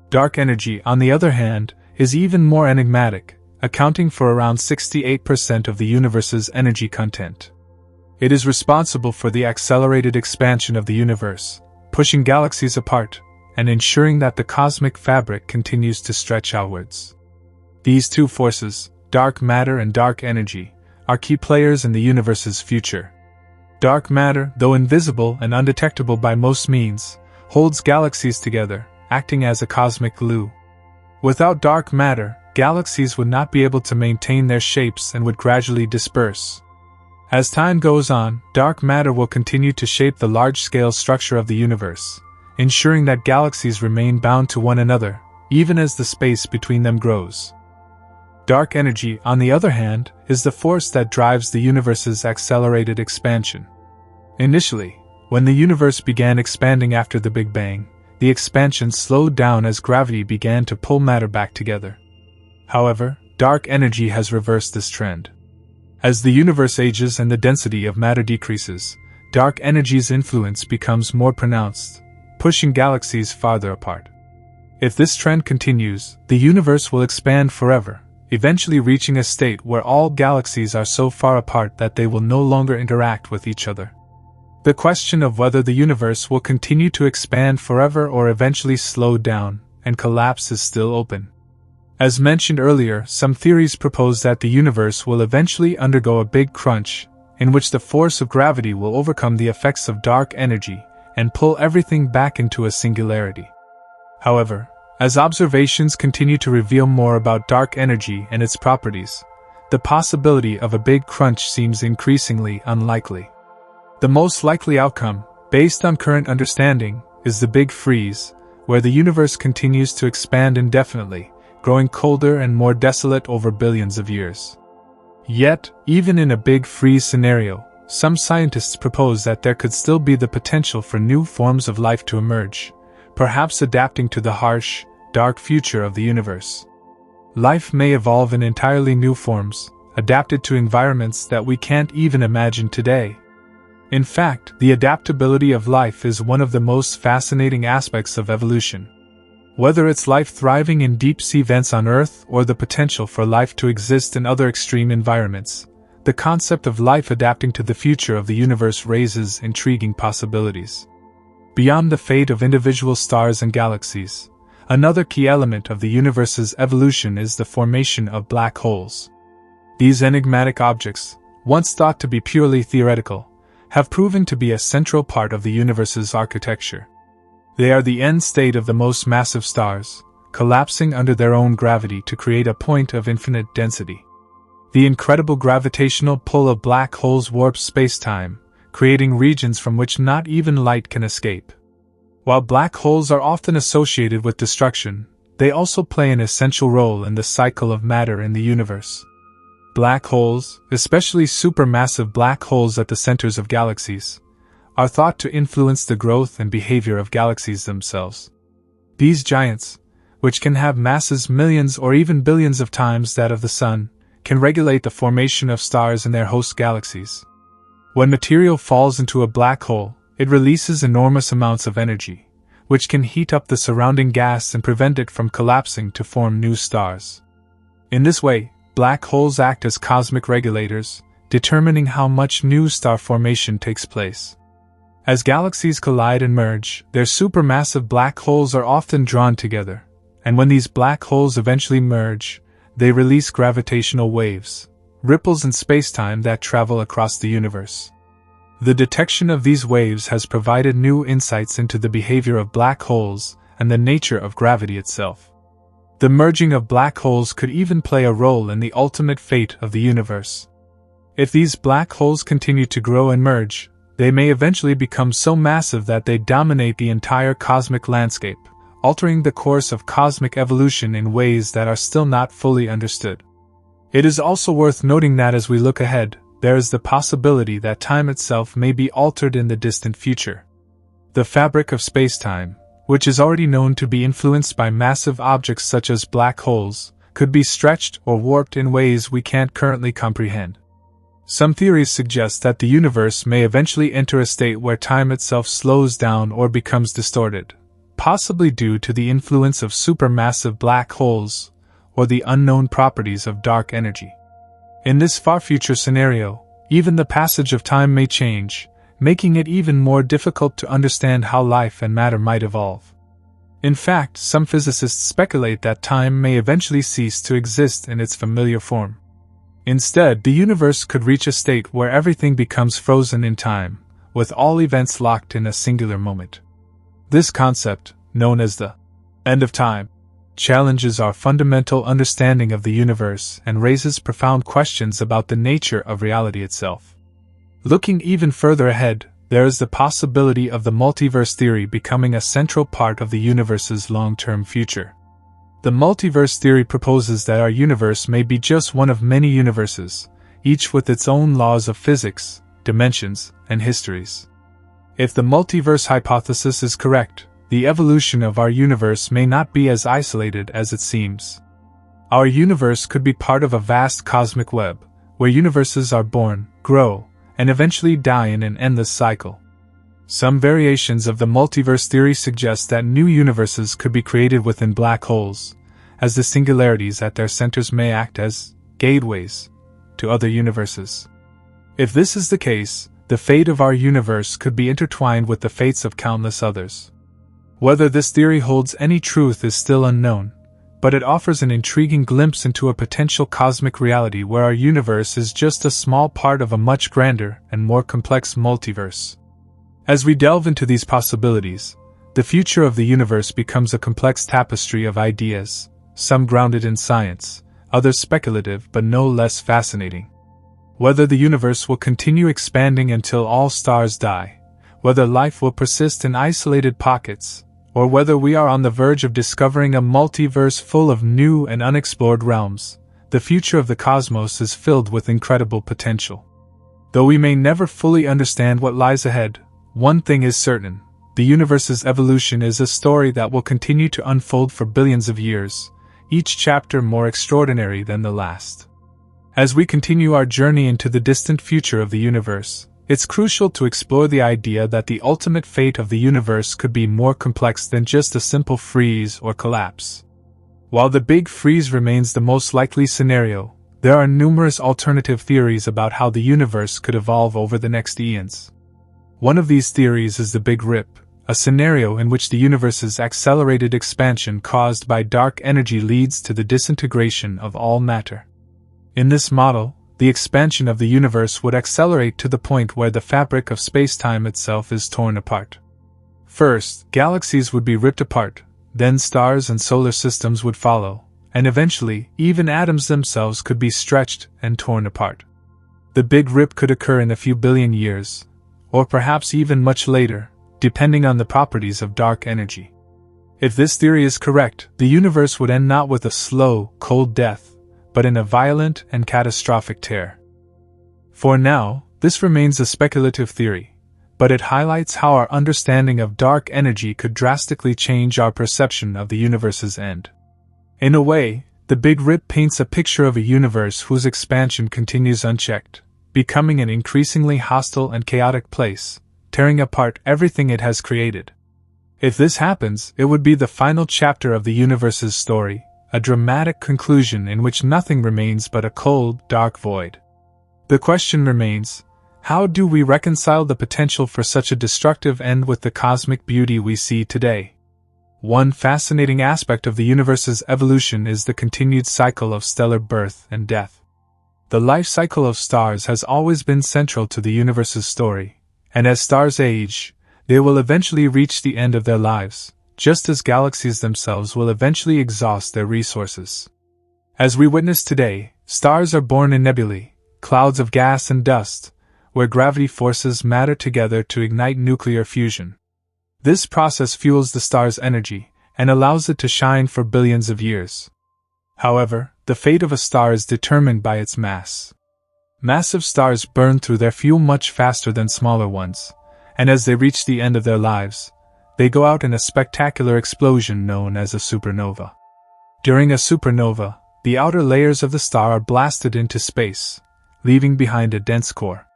Dark energy, on the other hand, is even more enigmatic, accounting for around 68% of the universe's energy content. It is responsible for the accelerated expansion of the universe, pushing galaxies apart, and ensuring that the cosmic fabric continues to stretch outwards. These two forces, dark matter and dark energy, are key players in the universe's future. Dark matter, though invisible and undetectable by most means, holds galaxies together, acting as a cosmic glue. Without dark matter, galaxies would not be able to maintain their shapes and would gradually disperse. As time goes on, dark matter will continue to shape the large-scale structure of the universe, ensuring that galaxies remain bound to one another, even as the space between them grows. Dark energy, on the other hand, is the force that drives the universe's accelerated expansion. Initially, when the universe began expanding after the Big Bang, the expansion slowed down as gravity began to pull matter back together. However, dark energy has reversed this trend. As the universe ages and the density of matter decreases, dark energy's influence becomes more pronounced, pushing galaxies farther apart. If this trend continues, the universe will expand forever, eventually reaching a state where all galaxies are so far apart that they will no longer interact with each other. The question of whether the universe will continue to expand forever or eventually slow down and collapse is still open. As mentioned earlier, some theories propose that the universe will eventually undergo a big crunch, in which the force of gravity will overcome the effects of dark energy and pull everything back into a singularity. However, As observations continue to reveal more about dark energy and its properties, the possibility of a big crunch seems increasingly unlikely. The most likely outcome, based on current understanding, is the Big Freeze, where the universe continues to expand indefinitely, growing colder and more desolate over billions of years. Yet, even in a Big Freeze scenario, some scientists propose that there could still be the potential for new forms of life to emerge, perhaps adapting to the harsh, dark future of the universe. Life may evolve in entirely new forms, adapted to environments that we can't even imagine today. In fact, the adaptability of life is one of the most fascinating aspects of evolution. Whether it's life thriving in deep-sea vents on Earth or the potential for life to exist in other extreme environments, the concept of life adapting to the future of the universe raises intriguing possibilities. Beyond the fate of individual stars and galaxies, another key element of the universe's evolution is the formation of black holes. These enigmatic objects, once thought to be purely theoretical, have proven to be a central part of the universe's architecture. They are the end state of the most massive stars, collapsing under their own gravity to create a point of infinite density. The incredible gravitational pull of black holes warps space-time, creating regions from which not even light can escape. While black holes are often associated with destruction, they also play an essential role in the cycle of matter in the universe. Black holes, especially supermassive black holes at the centers of galaxies, are thought to influence the growth and behavior of galaxies themselves. These giants, which can have masses millions or even billions of times that of the Sun, can regulate the formation of stars in their host galaxies. When material falls into a black hole, it releases enormous amounts of energy, which can heat up the surrounding gas and prevent it from collapsing to form new stars. In this way, black holes act as cosmic regulators, determining how much new star formation takes place. As galaxies collide and merge, their supermassive black holes are often drawn together, and when these black holes eventually merge, they release gravitational waves, ripples in spacetime that travel across the universe. The detection of these waves has provided new insights into the behavior of black holes and the nature of gravity itself. The merging of black holes could even play a role in the ultimate fate of the universe. If these black holes continue to grow and merge, they may eventually become so massive that they dominate the entire cosmic landscape, altering the course of cosmic evolution in ways that are still not fully understood. It is also worth noting that as we look ahead, there is the possibility that time itself may be altered in the distant future. The fabric of spacetime, which is already known to be influenced by massive objects such as black holes, could be stretched or warped in ways we can't currently comprehend. Some theories suggest that the universe may eventually enter a state where time itself slows down or becomes distorted, possibly due to the influence of supermassive black holes or the unknown properties of dark energy. In this far-future scenario, even the passage of time may change, making it even more difficult to understand how life and matter might evolve. In fact, some physicists speculate that time may eventually cease to exist in its familiar form. Instead, the universe could reach a state where everything becomes frozen in time, with all events locked in a singular moment. This concept, known as the end of time, challenges our fundamental understanding of the universe and raises profound questions about the nature of reality itself. Looking even further ahead, there is the possibility of the multiverse theory becoming a central part of the universe's long-term future. The multiverse theory proposes that our universe may be just one of many universes, each with its own laws of physics, dimensions, and histories. If the multiverse hypothesis is correct, the evolution of our universe may not be as isolated as it seems. Our universe could be part of a vast cosmic web, where universes are born, grow, and eventually die in an endless cycle. Some variations of the multiverse theory suggest that new universes could be created within black holes, as the singularities at their centers may act as gateways to other universes. If this is the case, the fate of our universe could be intertwined with the fates of countless others. Whether this theory holds any truth is still unknown, but it offers an intriguing glimpse into a potential cosmic reality where our universe is just a small part of a much grander and more complex multiverse. As we delve into these possibilities, the future of the universe becomes a complex tapestry of ideas, some grounded in science, others speculative but no less fascinating. Whether the universe will continue expanding until all stars die, whether life will persist in isolated pockets, or whether we are on the verge of discovering a multiverse full of new and unexplored realms, the future of the cosmos is filled with incredible potential. Though we may never fully understand what lies ahead, one thing is certain: the universe's evolution is a story that will continue to unfold for billions of years, each chapter more extraordinary than the last. As we continue our journey into the distant future of the universe, it's crucial to explore the idea that the ultimate fate of the universe could be more complex than just a simple freeze or collapse. While the Big Freeze remains the most likely scenario, there are numerous alternative theories about how the universe could evolve over the next eons. One of these theories is the Big Rip, a scenario in which the universe's accelerated expansion caused by dark energy leads to the disintegration of all matter. In this model, the expansion of the universe would accelerate to the point where the fabric of space-time itself is torn apart. First, galaxies would be ripped apart, then stars and solar systems would follow, and eventually, even atoms themselves could be stretched and torn apart. The Big Rip could occur in a few billion years, or perhaps even much later, depending on the properties of dark energy. If this theory is correct, the universe would end not with a slow, cold death, but in a violent and catastrophic tear. For now, this remains a speculative theory, but it highlights how our understanding of dark energy could drastically change our perception of the universe's end. In a way, the Big Rip paints a picture of a universe whose expansion continues unchecked, becoming an increasingly hostile and chaotic place, tearing apart everything it has created. If this happens, it would be the final chapter of the universe's story, a dramatic conclusion in which nothing remains but a cold, dark void. The question remains: how do we reconcile the potential for such a destructive end with the cosmic beauty we see today? One fascinating aspect of the universe's evolution is the continued cycle of stellar birth and death. The life cycle of stars has always been central to the universe's story, and as stars age, they will eventually reach the end of their lives, just as galaxies themselves will eventually exhaust their resources. As we witness today, stars are born in nebulae, clouds of gas and dust, where gravity forces matter together to ignite nuclear fusion. This process fuels the star's energy and allows it to shine for billions of years. However, the fate of a star is determined by its mass. Massive stars burn through their fuel much faster than smaller ones, and as they reach the end of their lives, they go out in a spectacular explosion known as a supernova. During a supernova, the outer layers of the star are blasted into space, leaving behind a dense core.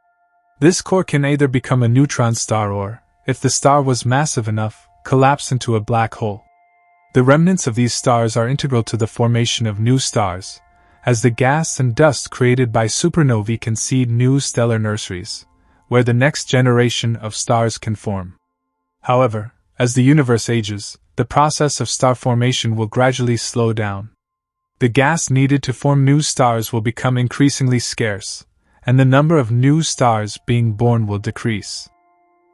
This core can either become a neutron star or, if the star was massive enough, collapse into a black hole. The remnants of these stars are integral to the formation of new stars, as the gas and dust created by supernovae can seed new stellar nurseries, where the next generation of stars can form. However, as the universe ages, the process of star formation will gradually slow down. The gas needed to form new stars will become increasingly scarce, and the number of new stars being born will decrease.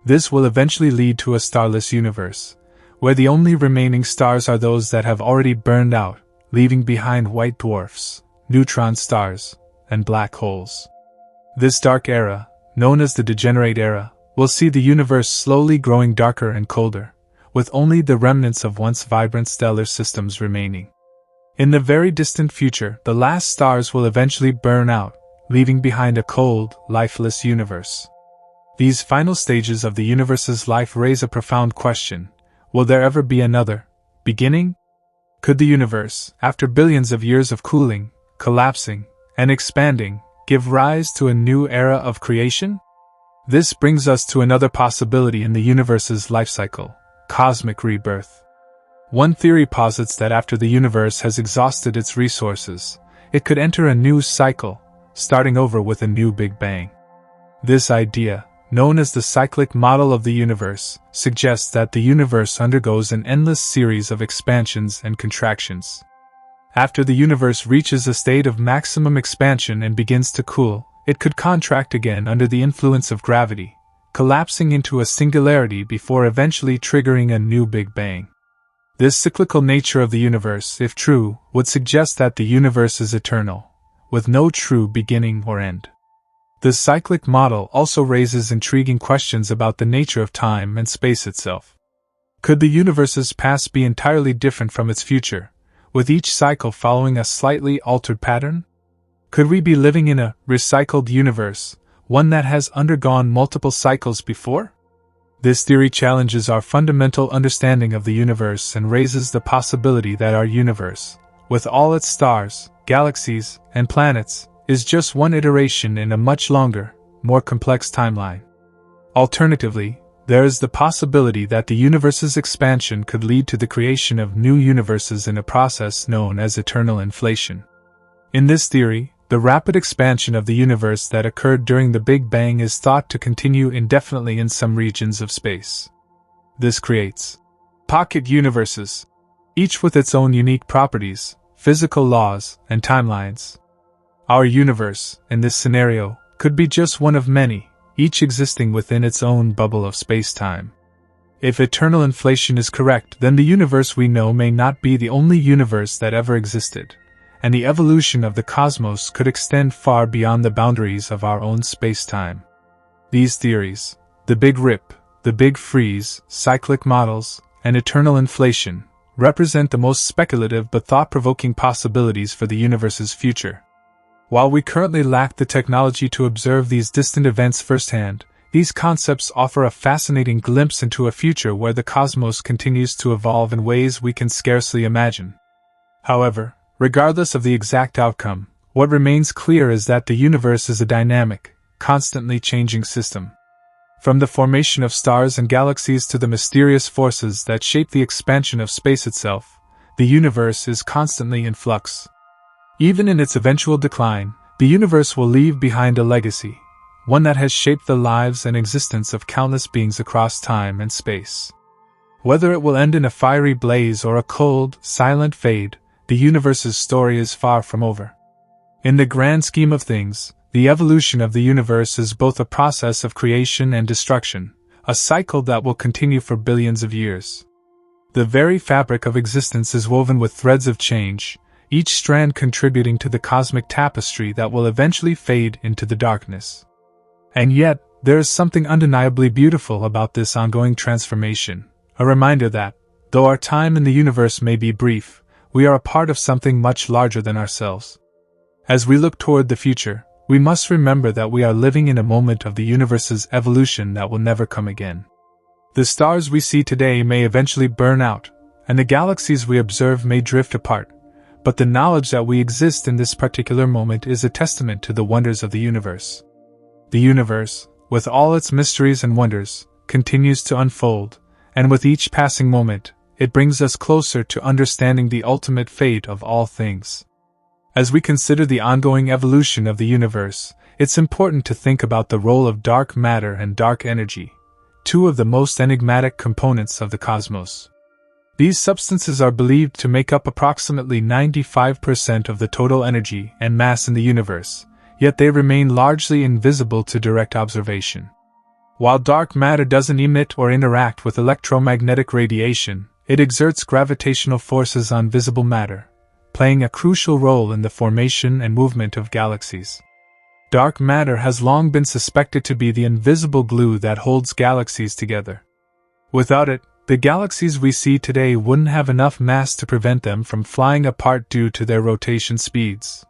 This will eventually lead to a starless universe, where the only remaining stars are those that have already burned out, leaving behind white dwarfs, neutron stars, and black holes. This dark era, known as the degenerate era, will see the universe slowly growing darker and colder, with only the remnants of once vibrant stellar systems remaining. In the very distant future, the last stars will eventually burn out, leaving behind a cold, lifeless universe. These final stages of the universe's life raise a profound question: will there ever be another beginning? Could the universe, after billions of years of cooling, collapsing, and expanding, give rise to a new era of creation? This brings us to another possibility in the universe's life cycle: cosmic rebirth. One theory posits that after the universe has exhausted its resources, it could enter a new cycle, starting over with a new Big Bang. This idea, known as the cyclic model of the universe, suggests that the universe undergoes an endless series of expansions and contractions. After the universe reaches a state of maximum expansion and begins to cool, it could contract again under the influence of gravity, collapsing into a singularity before eventually triggering a new Big Bang. This cyclical nature of the universe, if true, would suggest that the universe is eternal, with no true beginning or end. The cyclic model also raises intriguing questions about the nature of time and space itself. Could the universe's past be entirely different from its future, with each cycle following a slightly altered pattern? Could we be living in a recycled universe, one that has undergone multiple cycles before? This theory challenges our fundamental understanding of the universe and raises the possibility that our universe, with all its stars, galaxies, and planets, is just one iteration in a much longer, more complex timeline. Alternatively, there is the possibility that the universe's expansion could lead to the creation of new universes in a process known as eternal inflation. In this theory, the rapid expansion of the universe that occurred during the Big Bang is thought to continue indefinitely in some regions of space. This creates pocket universes, each with its own unique properties, physical laws, and timelines. Our universe, in this scenario, could be just one of many, each existing within its own bubble of space-time. If eternal inflation is correct, then the universe we know may not be the only universe that ever existed, and the evolution of the cosmos could extend far beyond the boundaries of our own space-time. These theories, the Big Rip, the Big Freeze, cyclic models, and eternal inflation, represent the most speculative but thought-provoking possibilities for the universe's future. While we currently lack the technology to observe these distant events firsthand, these concepts offer a fascinating glimpse into a future where the cosmos continues to evolve in ways we can scarcely imagine. However, regardless of the exact outcome, what remains clear is that the universe is a dynamic, constantly changing system. From the formation of stars and galaxies to the mysterious forces that shape the expansion of space itself, the universe is constantly in flux. Even in its eventual decline, the universe will leave behind a legacy, one that has shaped the lives and existence of countless beings across time and space. Whether it will end in a fiery blaze or a cold, silent fade, the universe's story is far from over. In the grand scheme of things, the evolution of the universe is both a process of creation and destruction, a cycle that will continue for billions of years. The very fabric of existence is woven with threads of change, each strand contributing to the cosmic tapestry that will eventually fade into the darkness. And yet, there is something undeniably beautiful about this ongoing transformation, a reminder that, though our time in the universe may be brief, we are a part of something much larger than ourselves. As we look toward the future, we must remember that we are living in a moment of the universe's evolution that will never come again. The stars we see today may eventually burn out, and the galaxies we observe may drift apart, but the knowledge that we exist in this particular moment is a testament to the wonders of the universe. The universe, with all its mysteries and wonders, continues to unfold, and with each passing moment, it brings us closer to understanding the ultimate fate of all things. As we consider the ongoing evolution of the universe, it's important to think about the role of dark matter and dark energy, two of the most enigmatic components of the cosmos. These substances are believed to make up approximately 95% of the total energy and mass in the universe, yet they remain largely invisible to direct observation. While dark matter doesn't emit or interact with electromagnetic radiation, it exerts gravitational forces on visible matter, playing a crucial role in the formation and movement of galaxies. Dark matter has long been suspected to be the invisible glue that holds galaxies together. Without it, the galaxies we see today wouldn't have enough mass to prevent them from flying apart due to their rotation speeds.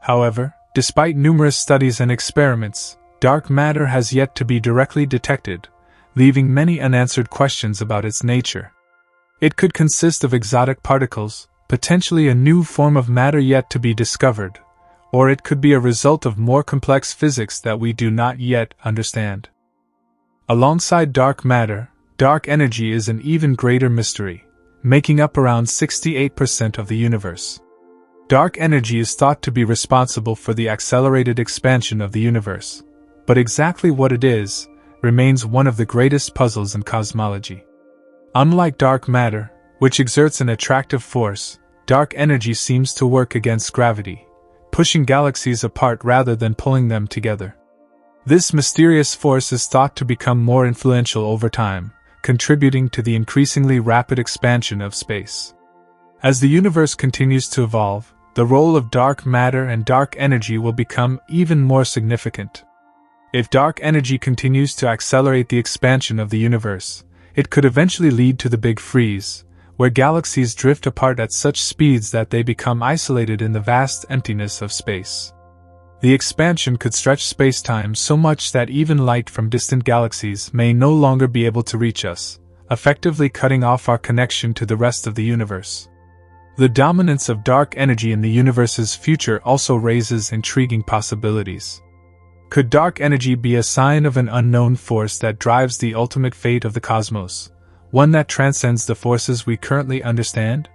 However, despite numerous studies and experiments, dark matter has yet to be directly detected, leaving many unanswered questions about its nature. It could consist of exotic particles, potentially a new form of matter yet to be discovered, or it could be a result of more complex physics that we do not yet understand. Alongside dark matter, dark energy is an even greater mystery, making up around 68% of the universe. Dark energy is thought to be responsible for the accelerated expansion of the universe, but exactly what it is remains one of the greatest puzzles in cosmology. Unlike dark matter, which exerts an attractive force, dark energy seems to work against gravity, pushing galaxies apart rather than pulling them together. This mysterious force is thought to become more influential over time, contributing to the increasingly rapid expansion of space. As the universe continues to evolve, the role of dark matter and dark energy will become even more significant. If dark energy continues to accelerate the expansion of the universe, it could eventually lead to the Big Freeze, where galaxies drift apart at such speeds that they become isolated in the vast emptiness of space. The expansion could stretch space-time so much that even light from distant galaxies may no longer be able to reach us, effectively cutting off our connection to the rest of the universe. The dominance of dark energy in the universe's future also raises intriguing possibilities. Could dark energy be a sign of an unknown force that drives the ultimate fate of the cosmos, one that transcends the forces we currently understand?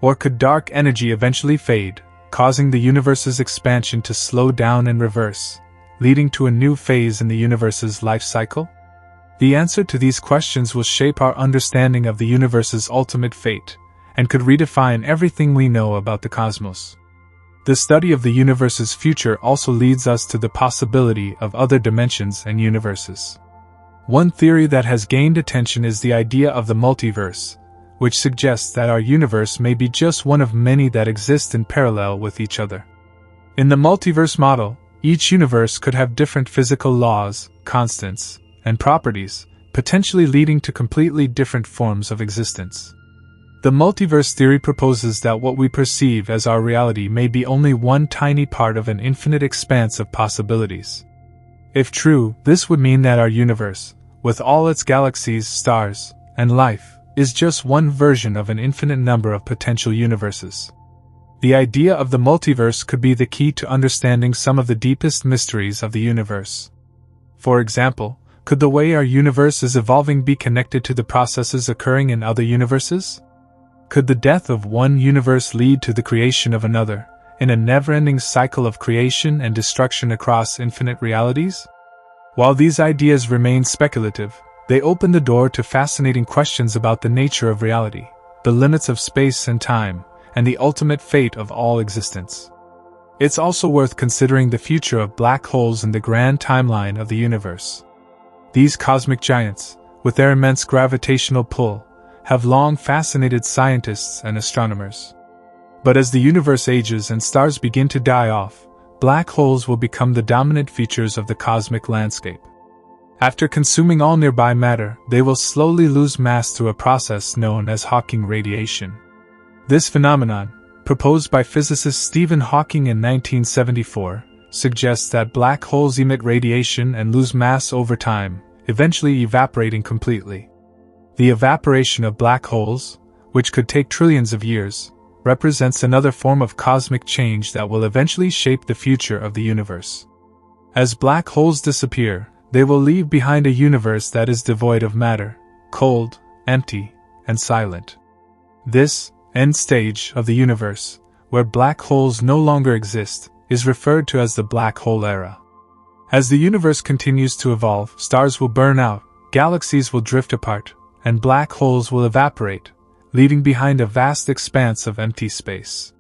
Or could dark energy eventually fade, causing the universe's expansion to slow down and reverse, leading to a new phase in the universe's life cycle? The answer to these questions will shape our understanding of the universe's ultimate fate, and could redefine everything we know about the cosmos. The study of the universe's future also leads us to the possibility of other dimensions and universes. One theory that has gained attention is the idea of the multiverse, which suggests that our universe may be just one of many that exist in parallel with each other. In the multiverse model, each universe could have different physical laws, constants, and properties, potentially leading to completely different forms of existence. The multiverse theory proposes that what we perceive as our reality may be only one tiny part of an infinite expanse of possibilities. If true, this would mean that our universe, with all its galaxies, stars, and life, is just one version of an infinite number of potential universes. The idea of the multiverse could be the key to understanding some of the deepest mysteries of the universe. For example, could the way our universe is evolving be connected to the processes occurring in other universes? Could the death of one universe lead to the creation of another, in a never-ending cycle of creation and destruction across infinite realities? While these ideas remain speculative, they open the door to fascinating questions about the nature of reality, the limits of space and time, and the ultimate fate of all existence. It's also worth considering the future of black holes in the grand timeline of the universe. These cosmic giants, with their immense gravitational pull, have long fascinated scientists and astronomers. But as the universe ages and stars begin to die off, black holes will become the dominant features of the cosmic landscape. After consuming all nearby matter, they will slowly lose mass through a process known as Hawking radiation. This phenomenon, proposed by physicist Stephen Hawking in 1974, suggests that black holes emit radiation and lose mass over time, eventually evaporating completely. The evaporation of black holes, which could take trillions of years, represents another form of cosmic change that will eventually shape the future of the universe. As black holes disappear, they will leave behind a universe that is devoid of matter, cold, empty, and silent. This end stage of the universe, where black holes no longer exist, is referred to as the black hole era. As the universe continues to evolve, stars will burn out, galaxies will drift apart, and black holes will evaporate, leaving behind a vast expanse of empty space.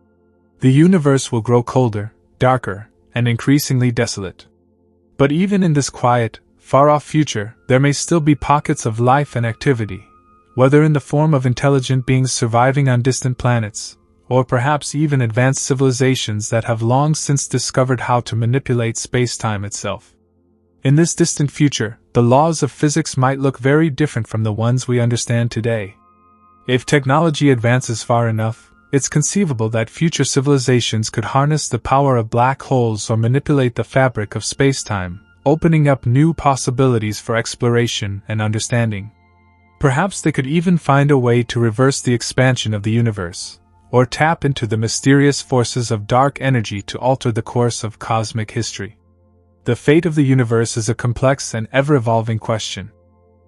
The universe will grow colder, darker, and increasingly desolate. But even in this quiet, far-off future, there may still be pockets of life and activity, whether in the form of intelligent beings surviving on distant planets, or perhaps even advanced civilizations that have long since discovered how to manipulate space-time itself. In this distant future, the laws of physics might look very different from the ones we understand today. If technology advances far enough, it's conceivable that future civilizations could harness the power of black holes or manipulate the fabric of space-time, opening up new possibilities for exploration and understanding. Perhaps they could even find a way to reverse the expansion of the universe, or tap into the mysterious forces of dark energy to alter the course of cosmic history. The fate of the universe is a complex and ever-evolving question.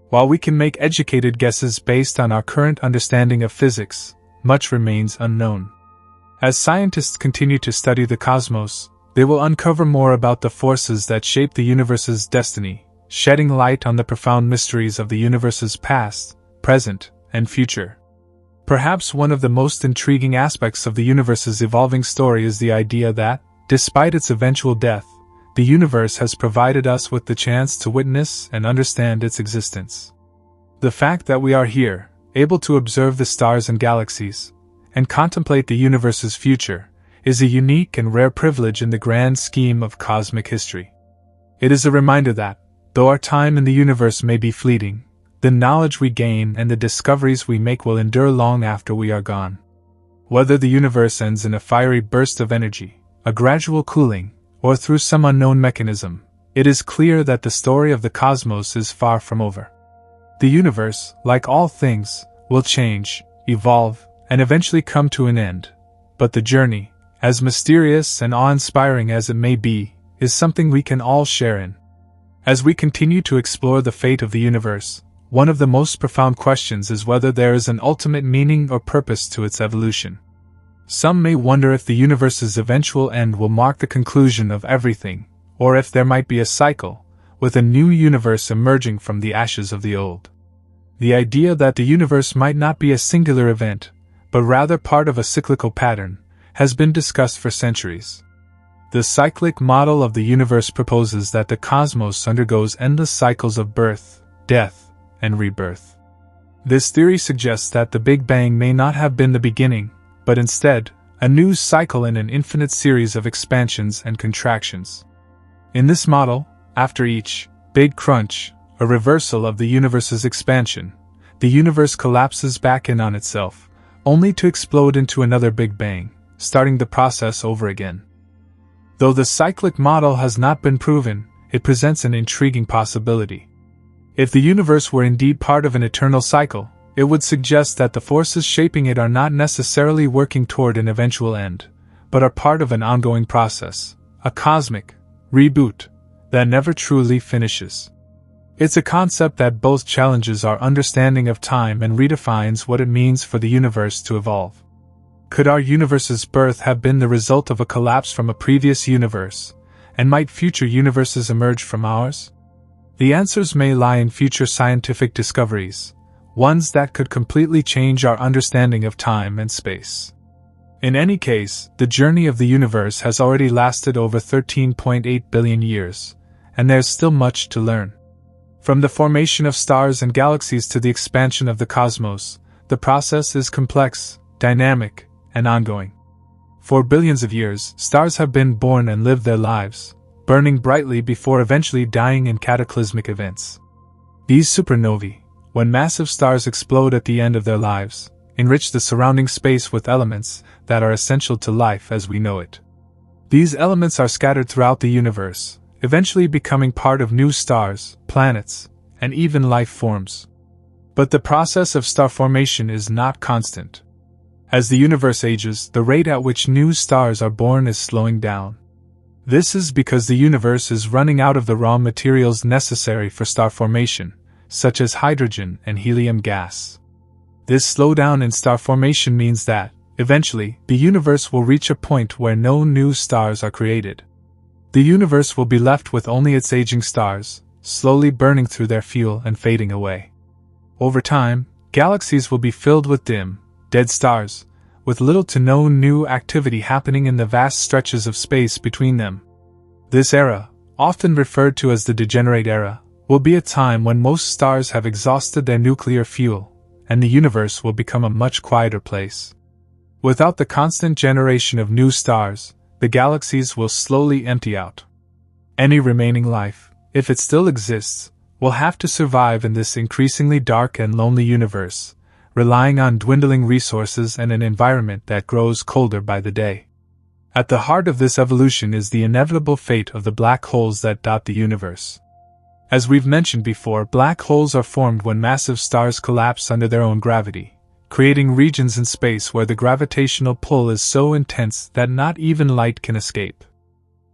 While we can make educated guesses based on our current understanding of physics, much remains unknown. As scientists continue to study the cosmos, they will uncover more about the forces that shape the universe's destiny, shedding light on the profound mysteries of the universe's past, present, and future. Perhaps one of the most intriguing aspects of the universe's evolving story is the idea that, despite its eventual death, the universe has provided us with the chance to witness and understand its existence. The fact that we are here, able to observe the stars and galaxies, and contemplate the universe's future, is a unique and rare privilege in the grand scheme of cosmic history. It is a reminder that, though our time in the universe may be fleeting, the knowledge we gain and the discoveries we make will endure long after we are gone. Whether the universe ends in a fiery burst of energy, a gradual cooling, or through some unknown mechanism, it is clear that the story of the cosmos is far from over. The universe, like all things, will change, evolve, and eventually come to an end. But the journey, as mysterious and awe-inspiring as it may be, is something we can all share in. As we continue to explore the fate of the universe, one of the most profound questions is whether there is an ultimate meaning or purpose to its evolution. Some may wonder if the universe's eventual end will mark the conclusion of everything, or if there might be a cycle, with a new universe emerging from the ashes of the old. The idea that the universe might not be a singular event, but rather part of a cyclical pattern, has been discussed for centuries. The cyclic model of the universe proposes that the cosmos undergoes endless cycles of birth, death, and rebirth. This theory suggests that the Big Bang may not have been the beginning, but instead, a new cycle in an infinite series of expansions and contractions. In this model, after each Big Crunch, a reversal of the universe's expansion, the universe collapses back in on itself, only to explode into another Big Bang, starting the process over again. Though the cyclic model has not been proven, it presents an intriguing possibility. If the universe were indeed part of an eternal cycle, it would suggest that the forces shaping it are not necessarily working toward an eventual end, but are part of an ongoing process, a cosmic reboot that never truly finishes. It's a concept that both challenges our understanding of time and redefines what it means for the universe to evolve. Could our universe's birth have been the result of a collapse from a previous universe, and might future universes emerge from ours? The answers may lie in future scientific discoveries, ones that could completely change our understanding of time and space. In any case, the journey of the universe has already lasted over 13.8 billion years, and there's still much to learn. From the formation of stars and galaxies to the expansion of the cosmos, the process is complex, dynamic, and ongoing. For billions of years, stars have been born and lived their lives, burning brightly before eventually dying in cataclysmic events. These supernovae, when massive stars explode at the end of their lives, enrich the surrounding space with elements that are essential to life as we know it. These elements are scattered throughout the universe, eventually becoming part of new stars, planets, and even life forms. But the process of star formation is not constant. As the universe ages, the rate at which new stars are born is slowing down. This is because the universe is running out of the raw materials necessary for star formation, such as hydrogen and helium gas. This slowdown in star formation means that, eventually, the universe will reach a point where no new stars are created. The universe will be left with only its aging stars, slowly burning through their fuel and fading away. Over time, galaxies will be filled with dim, dead stars, with little to no new activity happening in the vast stretches of space between them. This era, often referred to as the degenerate era, will be a time when most stars have exhausted their nuclear fuel, and the universe will become a much quieter place. Without the constant generation of new stars, the galaxies will slowly empty out. Any remaining life, if it still exists, will have to survive in this increasingly dark and lonely universe, relying on dwindling resources and an environment that grows colder by the day. At the heart of this evolution is the inevitable fate of the black holes that dot the universe. As we've mentioned before, black holes are formed when massive stars collapse under their own gravity, creating regions in space where the gravitational pull is so intense that not even light can escape.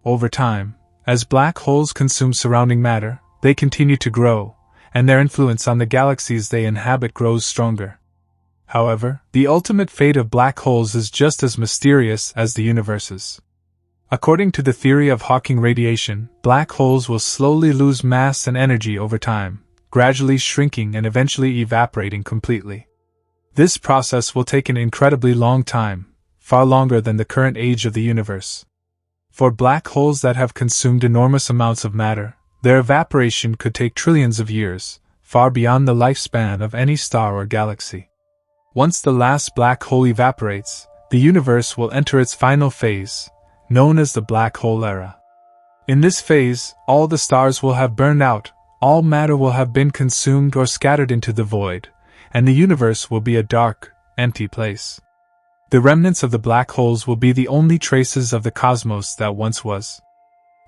Over time, as black holes consume surrounding matter, they continue to grow, and their influence on the galaxies they inhabit grows stronger. However, the ultimate fate of black holes is just as mysterious as the universe's. According to the theory of Hawking radiation, black holes will slowly lose mass and energy over time, gradually shrinking and eventually evaporating completely. This process will take an incredibly long time, far longer than the current age of the universe. For black holes that have consumed enormous amounts of matter, their evaporation could take trillions of years, far beyond the lifespan of any star or galaxy. Once the last black hole evaporates, the universe will enter its final phase, known as the black hole era. In this phase, all the stars will have burned out, all matter will have been consumed or scattered into the void, and the universe will be a dark, empty place. The remnants of the black holes will be the only traces of the cosmos that once was.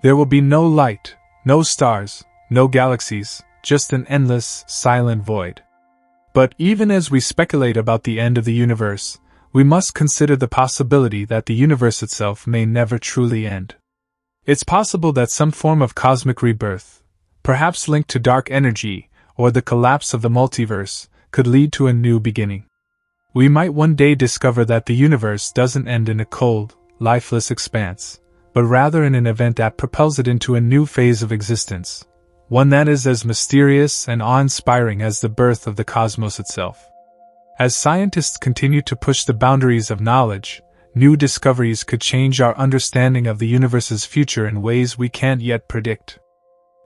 There will be no light, no stars, no galaxies, just an endless, silent void. But even as we speculate about the end of the universe, we must consider the possibility that the universe itself may never truly end. It's possible that some form of cosmic rebirth, perhaps linked to dark energy or the collapse of the multiverse, could lead to a new beginning. We might one day discover that the universe doesn't end in a cold, lifeless expanse, but rather in an event that propels it into a new phase of existence, one that is as mysterious and awe-inspiring as the birth of the cosmos itself. As scientists continue to push the boundaries of knowledge, new discoveries could change our understanding of the universe's future in ways we can't yet predict.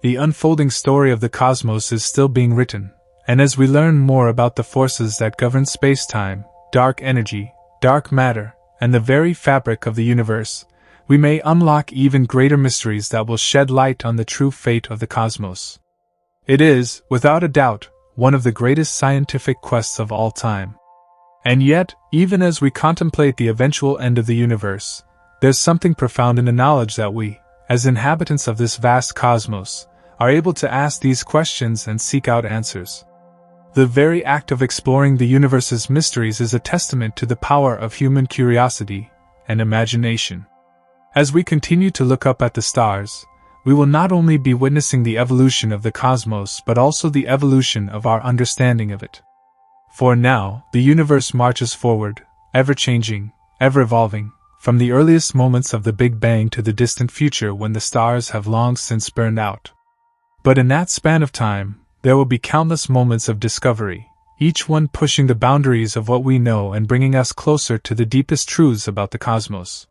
The unfolding story of the cosmos is still being written, and as we learn more about the forces that govern space-time, dark energy, dark matter, and the very fabric of the universe, we may unlock even greater mysteries that will shed light on the true fate of the cosmos. It is, without a doubt, one of the greatest scientific quests of all time. And yet, even as we contemplate the eventual end of the universe, there's something profound in the knowledge that we, as inhabitants of this vast cosmos, are able to ask these questions and seek out answers. The very act of exploring the universe's mysteries is a testament to the power of human curiosity and imagination. As we continue to look up at the stars, we will not only be witnessing the evolution of the cosmos but also the evolution of our understanding of it. For now, the universe marches forward, ever-changing, ever-evolving, from the earliest moments of the Big Bang to the distant future when the stars have long since burned out. But in that span of time, there will be countless moments of discovery, each one pushing the boundaries of what we know and bringing us closer to the deepest truths about the cosmos.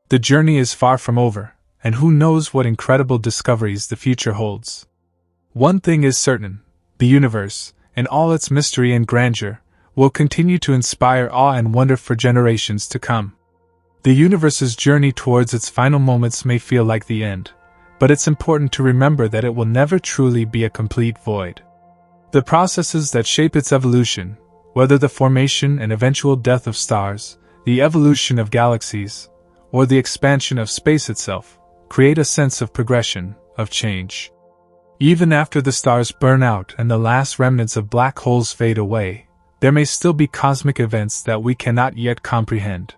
The journey is far from over, and who knows what incredible discoveries the future holds. One thing is certain: the universe, in all its mystery and grandeur, will continue to inspire awe and wonder for generations to come. The universe's journey towards its final moments may feel like the end, but it's important to remember that it will never truly be a complete void. The processes that shape its evolution, whether the formation and eventual death of stars, the evolution of galaxies, or the expansion of space itself, create a sense of progression, of change. Even after the stars burn out and the last remnants of black holes fade away, there may still be cosmic events that we cannot yet comprehend.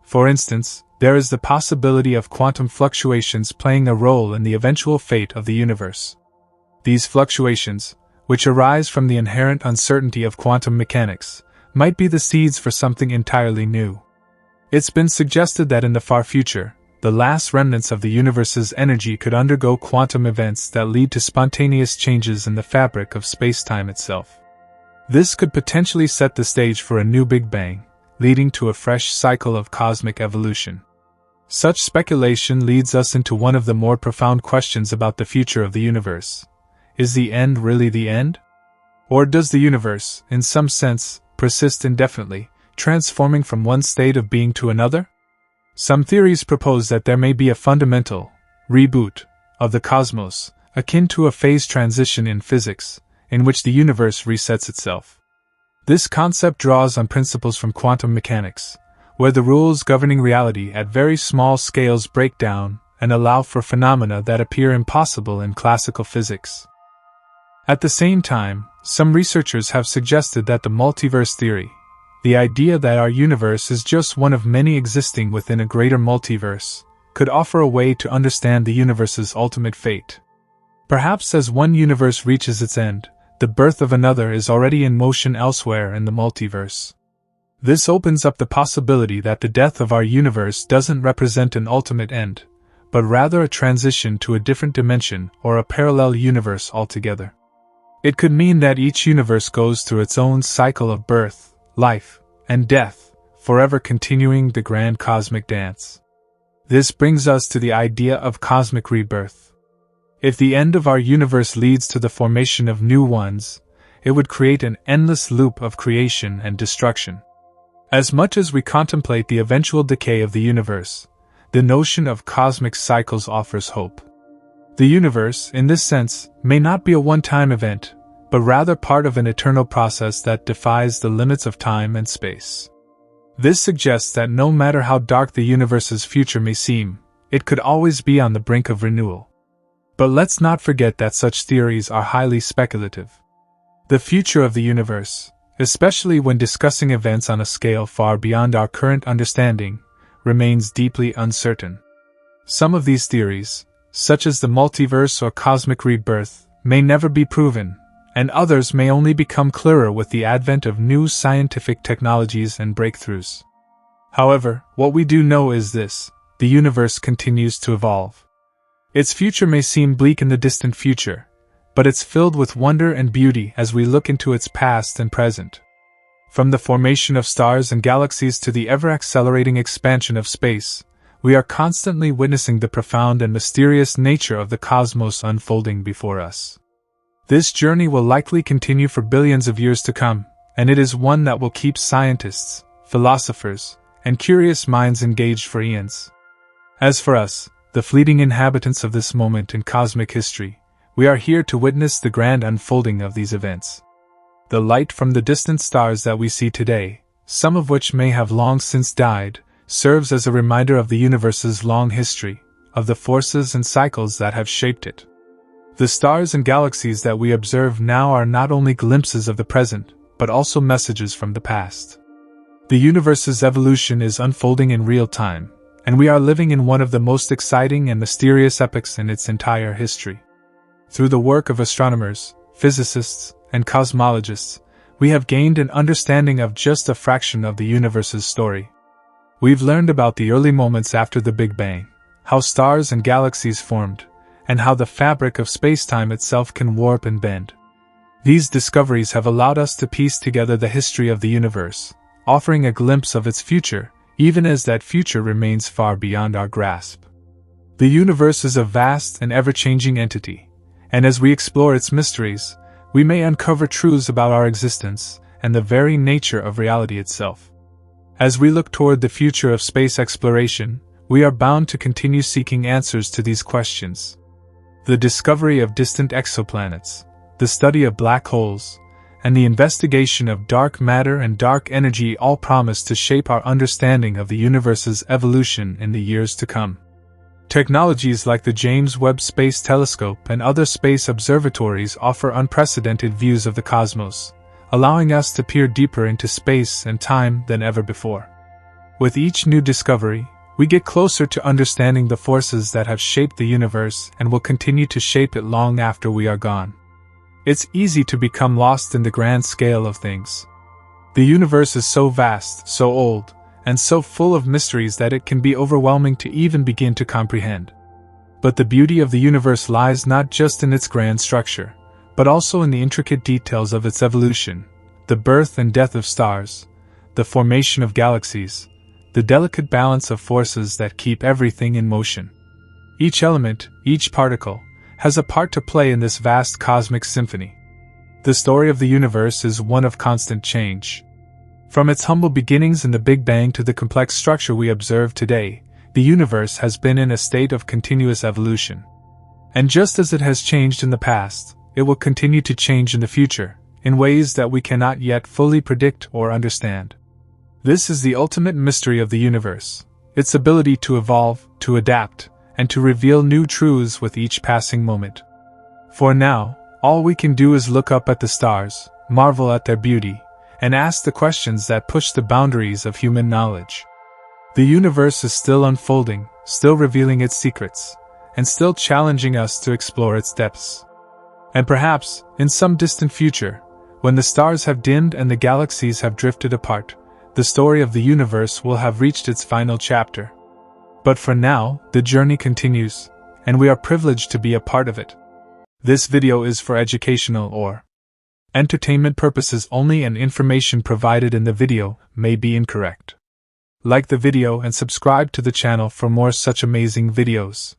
For instance, there is the possibility of quantum fluctuations playing a role in the eventual fate of the universe. These fluctuations, which arise from the inherent uncertainty of quantum mechanics, might be the seeds for something entirely new. It's been suggested that in the far future, the last remnants of the universe's energy could undergo quantum events that lead to spontaneous changes in the fabric of space-time itself. This could potentially set the stage for a new Big Bang, leading to a fresh cycle of cosmic evolution. Such speculation leads us into one of the more profound questions about the future of the universe. Is the end really the end? Or does the universe, in some sense, persist indefinitely, transforming from one state of being to another? Some theories propose that there may be a fundamental reboot of the cosmos, akin to a phase transition in physics, in which the universe resets itself. This concept draws on principles from quantum mechanics, where the rules governing reality at very small scales break down and allow for phenomena that appear impossible in classical physics. At the same time, some researchers have suggested that the multiverse theory, the idea that our universe is just one of many existing within a greater multiverse, could offer a way to understand the universe's ultimate fate. Perhaps as one universe reaches its end, the birth of another is already in motion elsewhere in the multiverse. This opens up the possibility that the death of our universe doesn't represent an ultimate end, but rather a transition to a different dimension or a parallel universe altogether. It could mean that each universe goes through its own cycle of birth, life, and death, forever continuing the grand cosmic dance. This brings us to the idea of cosmic rebirth. If the end of our universe leads to the formation of new ones, it would create an endless loop of creation and destruction. As much as we contemplate the eventual decay of the universe, the notion of cosmic cycles offers hope. The universe, in this sense, may not be a one-time event, but rather part of an eternal process that defies the limits of time and space. This suggests that no matter how dark the universe's future may seem, it could always be on the brink of renewal. But let's not forget that such theories are highly speculative. The future of the universe, especially when discussing events on a scale far beyond our current understanding, remains deeply uncertain. Some of these theories, such as the multiverse or cosmic rebirth, may never be proven, and others may only become clearer with the advent of new scientific technologies and breakthroughs. However, what we do know is this: the universe continues to evolve. Its future may seem bleak in the distant future, but it's filled with wonder and beauty as we look into its past and present. From the formation of stars and galaxies to the ever-accelerating expansion of space, we are constantly witnessing the profound and mysterious nature of the cosmos unfolding before us. This journey will likely continue for billions of years to come, and it is one that will keep scientists, philosophers, and curious minds engaged for eons. As for us, the fleeting inhabitants of this moment in cosmic history, we are here to witness the grand unfolding of these events. The light from the distant stars that we see today, some of which may have long since died, serves as a reminder of the universe's long history, of the forces and cycles that have shaped it. The stars and galaxies that we observe now are not only glimpses of the present, but also messages from the past. The universe's evolution is unfolding in real time, and we are living in one of the most exciting and mysterious epochs in its entire history. Through the work of astronomers, physicists, and cosmologists, we have gained an understanding of just a fraction of the universe's story. We've learned about the early moments after the Big Bang, how stars and galaxies formed, and how the fabric of space-time itself can warp and bend. These discoveries have allowed us to piece together the history of the universe, offering a glimpse of its future, even as that future remains far beyond our grasp. The universe is a vast and ever-changing entity, and as we explore its mysteries, we may uncover truths about our existence and the very nature of reality itself. As we look toward the future of space exploration, we are bound to continue seeking answers to these questions. The discovery of distant exoplanets, the study of black holes, and the investigation of dark matter and dark energy all promise to shape our understanding of the universe's evolution in the years to come. Technologies like the James Webb Space Telescope and other space observatories offer unprecedented views of the cosmos, allowing us to peer deeper into space and time than ever before. With each new discovery, we get closer to understanding the forces that have shaped the universe and will continue to shape it long after we are gone. It's easy to become lost in the grand scale of things. The universe is so vast, so old, and so full of mysteries that it can be overwhelming to even begin to comprehend. But the beauty of the universe lies not just in its grand structure, but also in the intricate details of its evolution, the birth and death of stars, the formation of galaxies, the delicate balance of forces that keep everything in motion. Each element, each particle, has a part to play in this vast cosmic symphony. The story of the universe is one of constant change. From its humble beginnings in the Big Bang to the complex structure we observe today, the universe has been in a state of continuous evolution. And just as it has changed in the past, it will continue to change in the future, in ways that we cannot yet fully predict or understand. This is the ultimate mystery of the universe, its ability to evolve, to adapt, and to reveal new truths with each passing moment. For now, all we can do is look up at the stars, marvel at their beauty, and ask the questions that push the boundaries of human knowledge. The universe is still unfolding, still revealing its secrets, and still challenging us to explore its depths. And perhaps, in some distant future, when the stars have dimmed and the galaxies have drifted apart, the story of the universe will have reached its final chapter. But for now, the journey continues, and we are privileged to be a part of it. This video is for educational or entertainment purposes only, and information provided in the video may be incorrect. Like the video and subscribe to the channel for more such amazing videos.